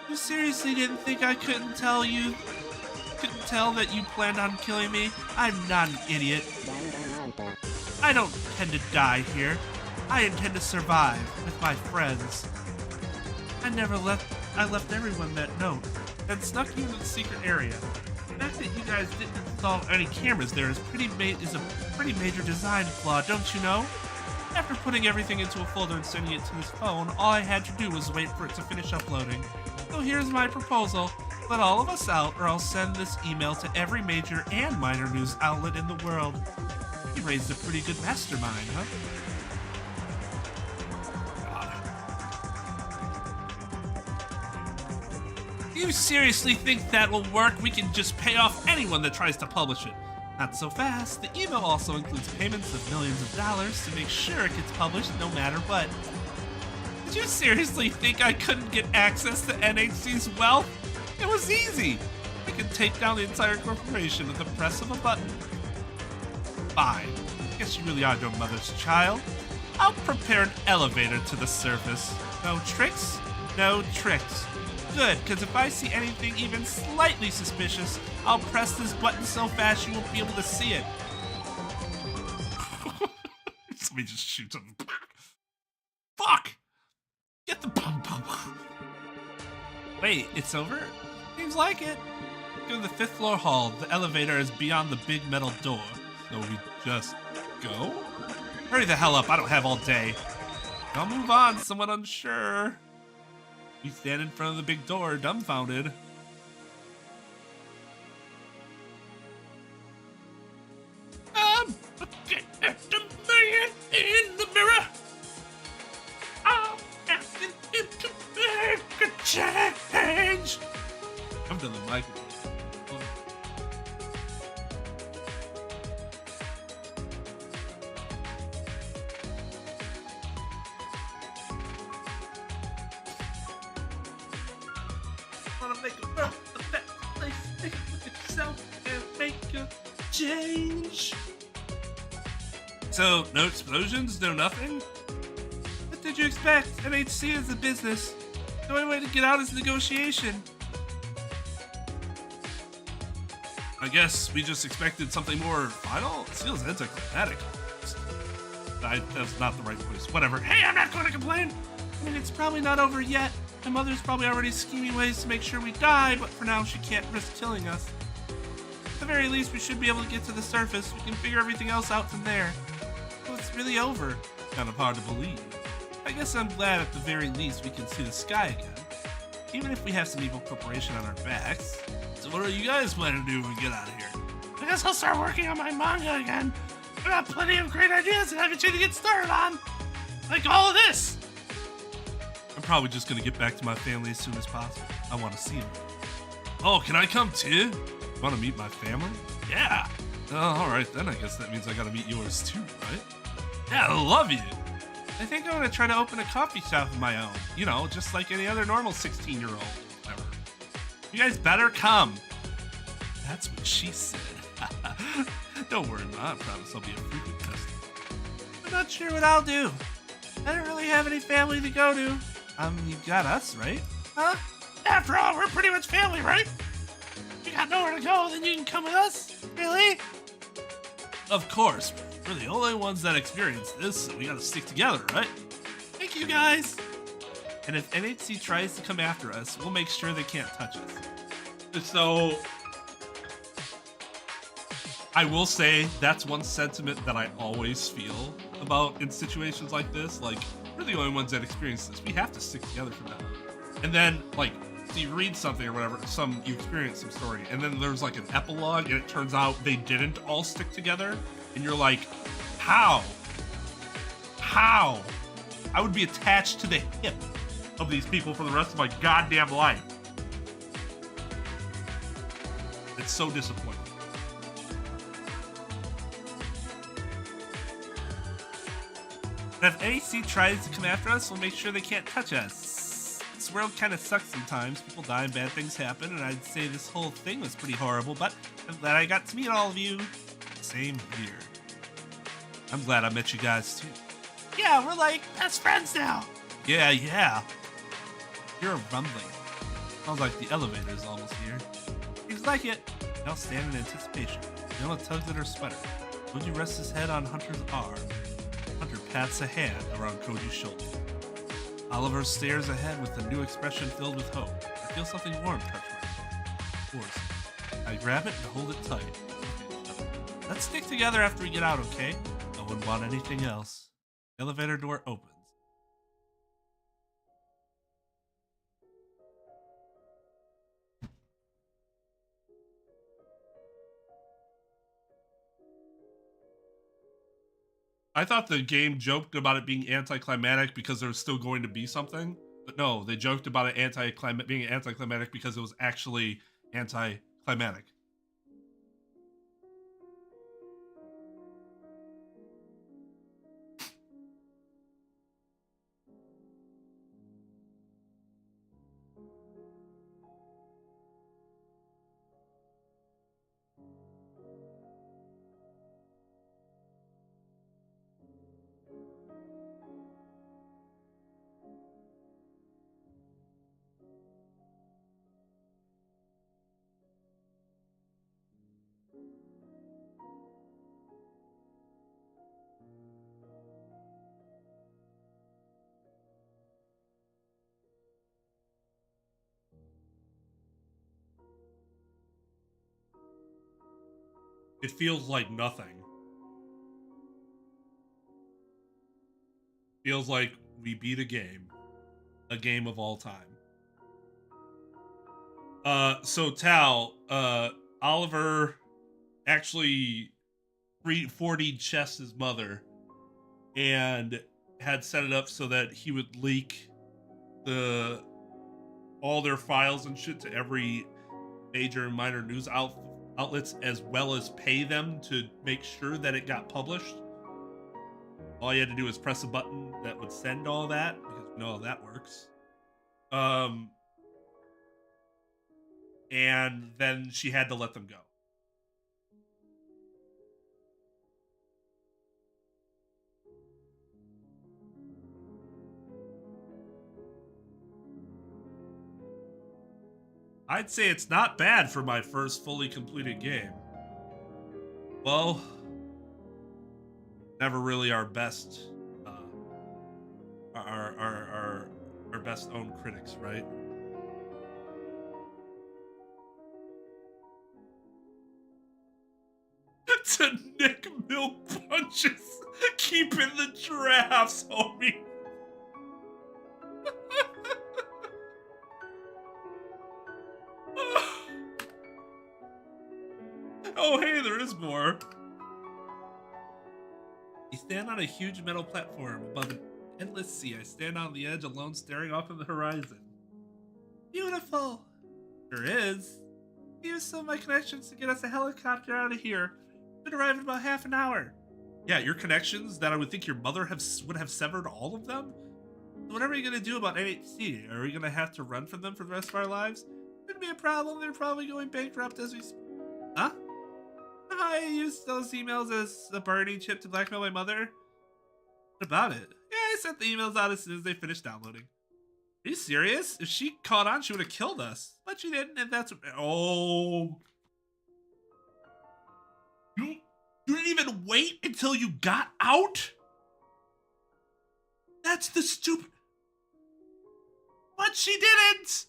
You seriously didn't think I couldn't tell that you planned on killing me? I'm not an idiot. I don't intend to die here. I intend to survive with my friends. I left everyone that note, then snuck you into the secret area. The fact that you guys didn't install any cameras there is a pretty major design flaw, don't you know? After putting everything into a folder and sending it to this phone, all I had to do was wait for it to finish uploading. So here's my proposal. Let all of us out, or I'll send this email to every major and minor news outlet in the world. You raised a pretty good mastermind, huh? You seriously think that will work? We can just pay off anyone that tries to publish it. Not so fast. The email also includes payments of millions of dollars to make sure it gets published no matter what. Did you seriously think I couldn't get access to NHC's wealth? It was easy. I could take down the entire corporation with the press of a button. Fine. Guess you really are no mother's child. I'll prepare an elevator to the surface. No tricks? No tricks. Good, because if I see anything even slightly suspicious, I'll press this button so fast you won't be able to see it. Let me just shoot something. Fuck! Get the bum. Wait, it's over? Seems like it. Go to the 5th floor hall. The elevator is beyond the big metal door. So we just go? Hurry the hell up, I don't have all day. I'll move on, somewhat unsure. We stand in front of the big door, dumbfounded. Looking at the man in the mirror. I'm asking him to make a change. I've done the mic. Change. So, no explosions, no nothing? What did you expect? MHC is a business. The only way to get out is negotiation. I guess we just expected something more final. It feels anticlimactic. That's not the right place. Whatever. Hey, I'm not going to complain. I mean, it's probably not over yet. My mother's probably already scheming ways to make sure we die, but for now she can't risk killing us. At the very least, we should be able to get to the surface. We can figure everything else out from there. So it's really over. Kind of hard to believe. I guess I'm glad at the very least we can see the sky again. Even if we have some evil corporation on our backs. So what are you guys planning to do when we get out of here? I guess I'll start working on my manga again. I've got plenty of great ideas that I haven't yet to get started on. Like all of this. I'm probably just going to get back to my family as soon as possible. I want to see them. Oh, can I come too? Want to meet my family? Yeah. Oh, all right, then I guess that means I got to meet yours too, right? Yeah, I love you. I think I'm going to try to open a coffee shop of my own. You know, just like any other normal 16-year-old. Whatever. You guys better come. That's what she said. Don't worry, Ma. I promise I'll be a frequent customer. I'm not sure what I'll do. I don't really have any family to go to. You got us, right? Huh? After all, we're pretty much family, right? You got nowhere to go, then you can come with us? Really? Of course. We're the only ones that experience this, so we gotta stick together, right? Thank you, guys. And if NHC tries to come after us, we'll make sure they can't touch us. So, I will say that's one sentiment that I always feel about in situations like this. Like, we're the only ones that experience this. We have to stick together for that. And then, like, so you read something or whatever, you experience some story, and then there's like an epilogue, and it turns out they didn't all stick together, and you're like, how? I would be attached to the hip of these people for the rest of my goddamn life. It's so disappointing. And if AC tries to come after us, we'll make sure they can't touch us. This world kind of sucks sometimes. People die and bad things happen, and I'd say this whole thing was pretty horrible, but I'm glad I got to meet all of you. Same here. I'm glad I met you guys too. Yeah, we're like best friends now. Yeah. You're a rumbling. Sounds like the elevator's almost here. Seems like it. Now stand in anticipation. Yella tugs at her sweater. Koji rests his head on Hunter's arm. Hunter pats a hand around Koji's shoulder. Oliver stares ahead with a new expression filled with hope. I feel something warm touch my hand. Of course. I grab it and hold it tight. Let's stick together after we get out, okay? I wouldn't want anything else. The elevator door opens. I thought the game joked about it being anticlimactic because there was still going to be something. But no, they joked about it being anticlimactic because it was actually anticlimactic. It feels like nothing. Feels like we beat a game of all time. So Tal, Oliver actually 4D chessed his mother and had set it up so that he would leak all their files and shit to every major and minor news outlets, as well as pay them to make sure that it got published. All you had to do was press a button that would send all that, because we know how that works. And then she had to let them go. I'd say it's not bad for my first fully completed game. Well, never really our best, our best own critics, right? To Nick Milk punches, keeping the drafts, homie. Oh, hey, there is more. You stand on a huge metal platform above an endless sea. I stand on the edge alone, staring off in the horizon. Beautiful. Sure is. Use some of my connections to get us a helicopter out of here. Should arrive in about half an hour. Yeah, your connections that I would think your mother would have severed all of them? So what are we gonna do about NHC? Are we gonna have to run from them for the rest of our lives? Shouldn't be a problem. They're probably going bankrupt as we Huh? I used those emails as a bargaining chip to blackmail my mother. What about it? Yeah, I sent the emails out as soon as they finished downloading. Are you serious? If she caught on, she would have killed us. But she didn't, and that's... Oh... You didn't even wait until you got out? That's the stupid... But she didn't!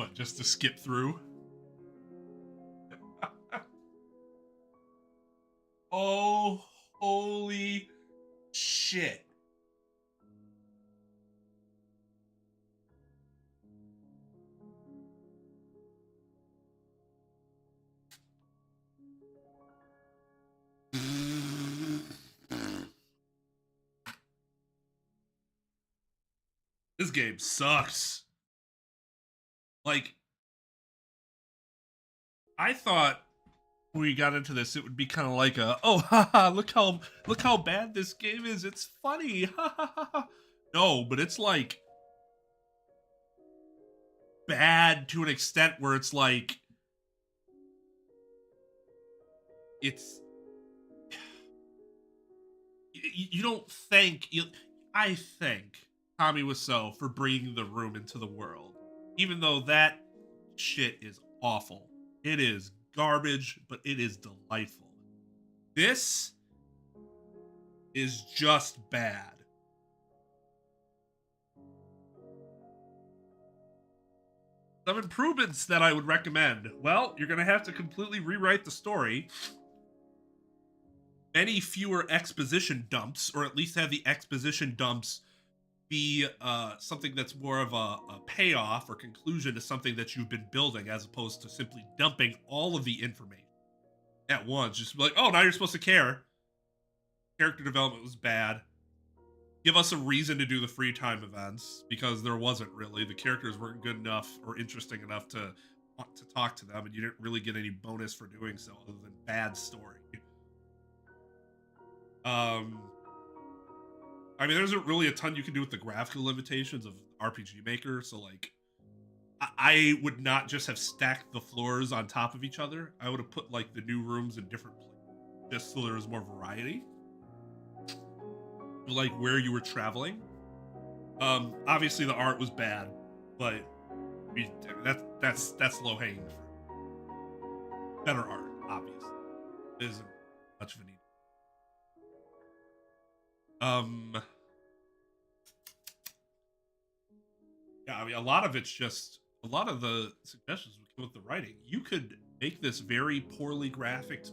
What, just to skip through? Oh, holy shit. This game sucks. Like, I thought when we got into this, it would be kind of like a, oh, haha, look how bad this game is. It's funny. Ha ha ha ha. No, but it's like bad to an extent where it's like it's you don't thank you. I thank Tommy Wiseau for bringing the room into the world, even though that shit is awful. It is garbage, but it is delightful. This is just bad. Some improvements that I would recommend. Well, you're going to have to completely rewrite the story. Many fewer exposition dumps, or at least have the exposition dumps be something that's more of a payoff or conclusion to something that you've been building, as opposed to simply dumping all of the information at once. Just be like, oh, now you're supposed to care. Character development was bad. Give us a reason to do the free time events, because there wasn't really. The characters weren't good enough or interesting enough to want to talk to them, and you didn't really get any bonus for doing so other than bad story. I mean, there isn't really a ton you can do with the graphical limitations of RPG Maker, so like, I would not just have stacked the floors on top of each other. I would have put like the new rooms in different places, just so there was more variety. Like where you were traveling. Obviously the art was bad, but that's low hanging fruit. Better art, obviously. It isn't much of a need. Yeah, I mean, a lot of the suggestions would come with the writing. You could make this very poorly graphicked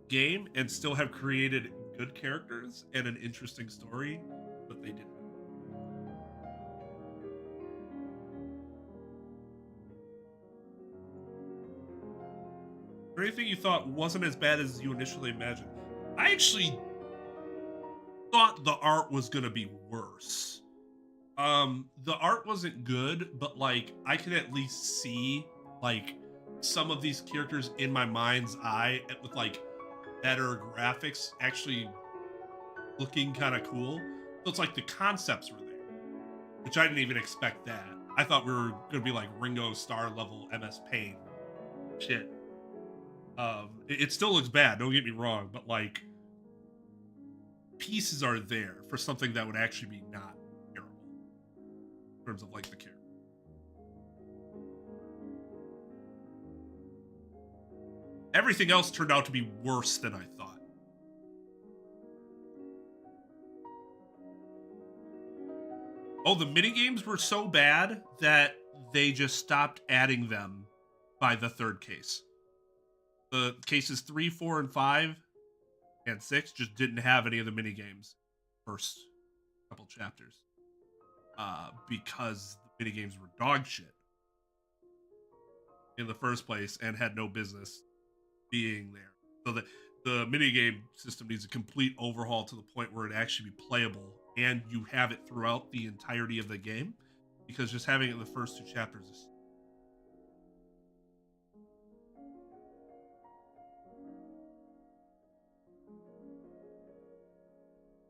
game and still have created good characters and an interesting story, but they didn't. Or anything you thought wasn't as bad as you initially imagined? I actually thought the art was gonna be worse. The art wasn't good, but like I could at least see like some of these characters in my mind's eye with like better graphics actually looking kind of cool. So it's like the concepts were there, which I didn't even expect that. I thought we were gonna be like Ringo Starr level MS Paint shit. It still looks bad, don't get me wrong, but like pieces are there for something that would actually be not terrible in terms of like the character. Everything else turned out to be worse than I thought. Oh, the minigames were so bad that they just stopped adding them by the third case. The cases 3, 4, and 5 and 6 just didn't have any of the minigames first couple chapters. Because the minigames were dog shit in the first place and had no business being there. So the minigame system needs a complete overhaul to the point where it actually be playable and you have it throughout the entirety of the game, because just having it in the first 2 chapters is...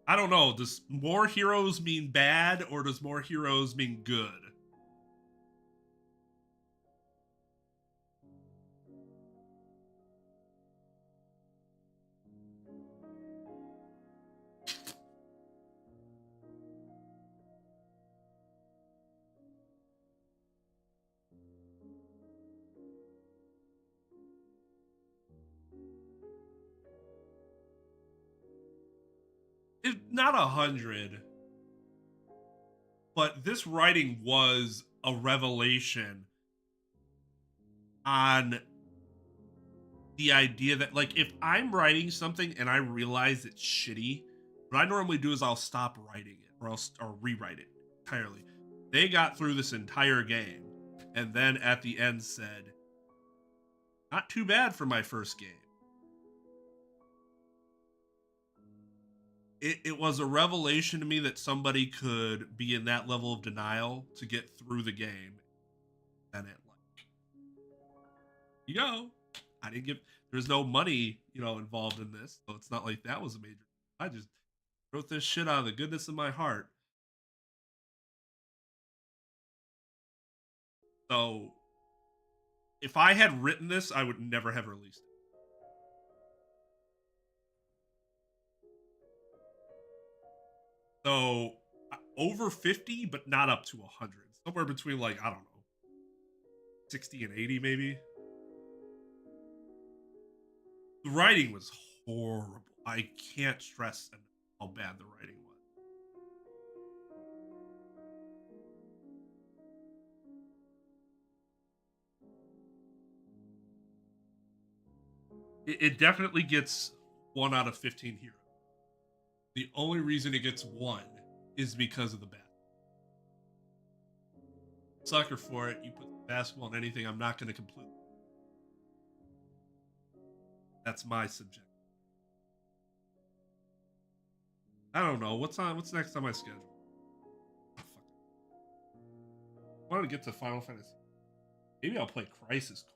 I don't know, does more heroes mean bad or does more heroes mean good? Not 100, but this writing was a revelation on the idea that, like, if I'm writing something and I realize it's shitty, what I normally do is I'll stop writing it or rewrite it entirely. They got through this entire game and then at the end said, not too bad for my first game. It was a revelation to me that somebody could be in that level of denial to get through the game. And it, like, you go. I didn't give, there's no money, involved in this. So it's not like that was a major. I just wrote this shit out of the goodness of my heart. So if I had written this, I would never have released it. So over 50, but not up to 100. Somewhere between, like, I don't know, 60 and 80 maybe. The writing was horrible. I can't stress enough how bad the writing was. It definitely gets 1 out of 15 heroes. The only reason it gets 1 is because of the bat. Sucker for it. You put basketball in anything, I'm not going to complete. That's my subject. I don't know. What's next on my schedule? Oh, fuck. I wanted to get to Final Fantasy. Maybe I'll play Crisis Core.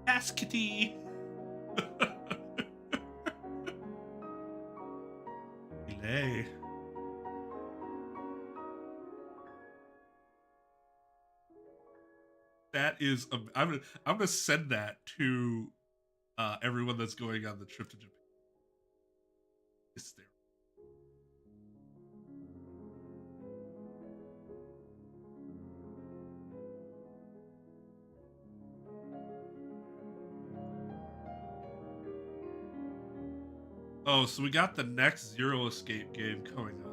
Askety. Delay. That is, I'm gonna send that to everyone that's going on the trip to Japan. It's there. Oh, so we got the next Zero Escape game coming up.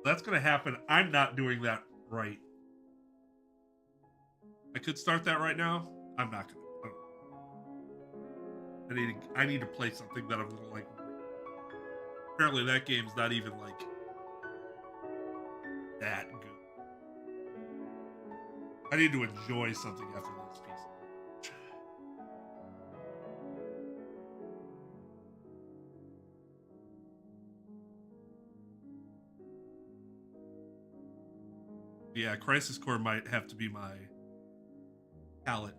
That's gonna happen. I'm not doing that right. I could start that right now. I'm not gonna. I need to play something that I'm gonna like. Apparently, that game's not even like that good. I need to enjoy something after this piece. Yeah, Crisis Core might have to be my palette.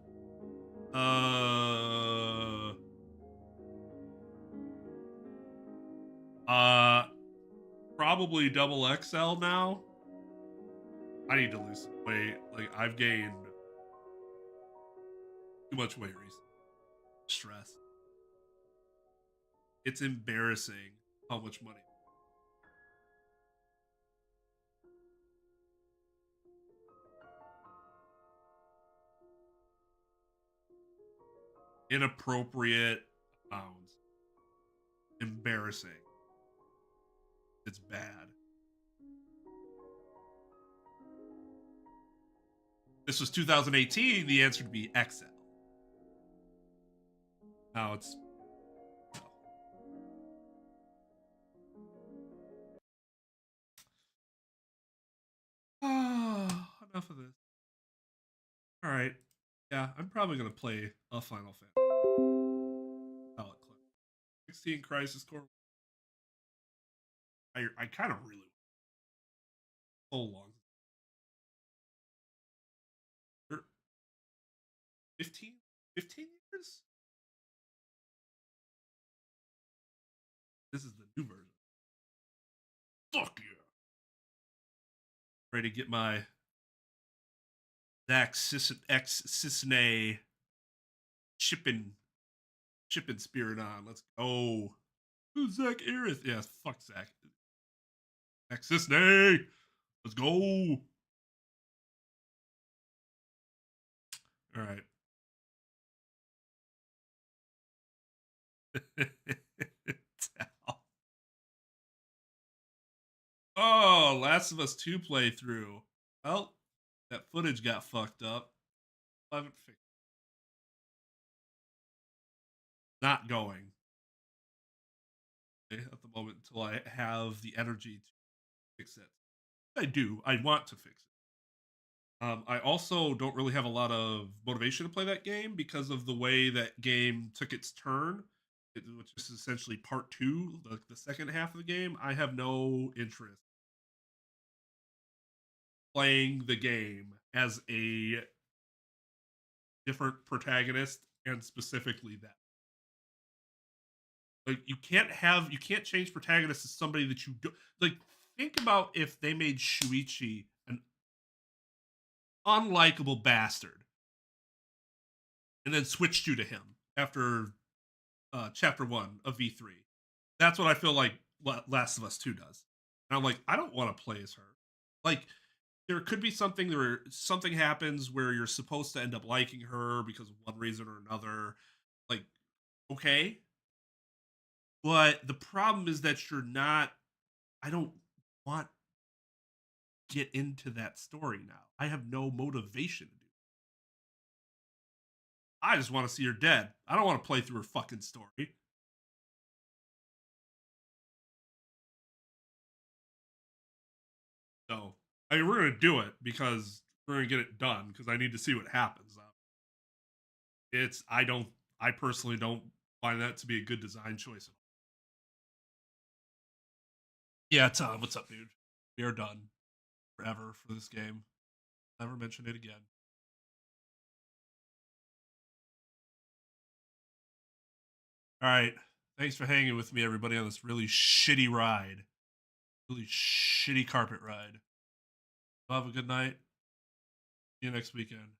Probably double XL now. I need to lose some weight. Like, I've gained too much weight recently. Stress. It's embarrassing how much money. Inappropriate pounds. Embarrassing. It's bad. This was 2018, the answer would be XL. Now it's. Oh, enough of this. Alright. Yeah, I'm probably going to play a Final Fantasy. Palette clip. 16 Crisis Core. I kind of really. So long. 15? 15 years? Fuck yeah. Ready to get my Zach X Cisne chipping spirit on. Let's go. Who's Zach Aerith? Yeah, fuck Zach. X Cisne. Let's go. All right. Oh, Last of Us 2 playthrough. Well, that footage got fucked up. I haven't fixed it. Not going at the moment until I have the energy to fix it. I do. I want to fix it. I also don't really have a lot of motivation to play that game because of the way that game took its turn, which is essentially part two, the second half of the game. I have no interest playing the game as a different protagonist, and specifically that. Like you can't change protagonist to somebody that you don't like. Think about if they made Shuichi an unlikable bastard and then switched you to him after chapter 1 of V3. That's what I feel like Last of Us 2 does. And I'm like, I don't want to play as her. Like there could be something where something happens where you're supposed to end up liking her because of one reason or another. Like, okay. But the problem is that you're not I don't want to get into that story now. I have no motivation to do it. I just want to see her dead. I don't want to play through her fucking story. So, I mean, we're gonna do it because we're gonna get it done because I need to see what happens. It's I personally don't find that to be a good design choice. Yeah, Tom, what's up, dude? We are done forever for this game. Never mention it again. All right, thanks for hanging with me, everybody, on this really shitty ride, really shitty carpet ride. Have a good night. See you next weekend.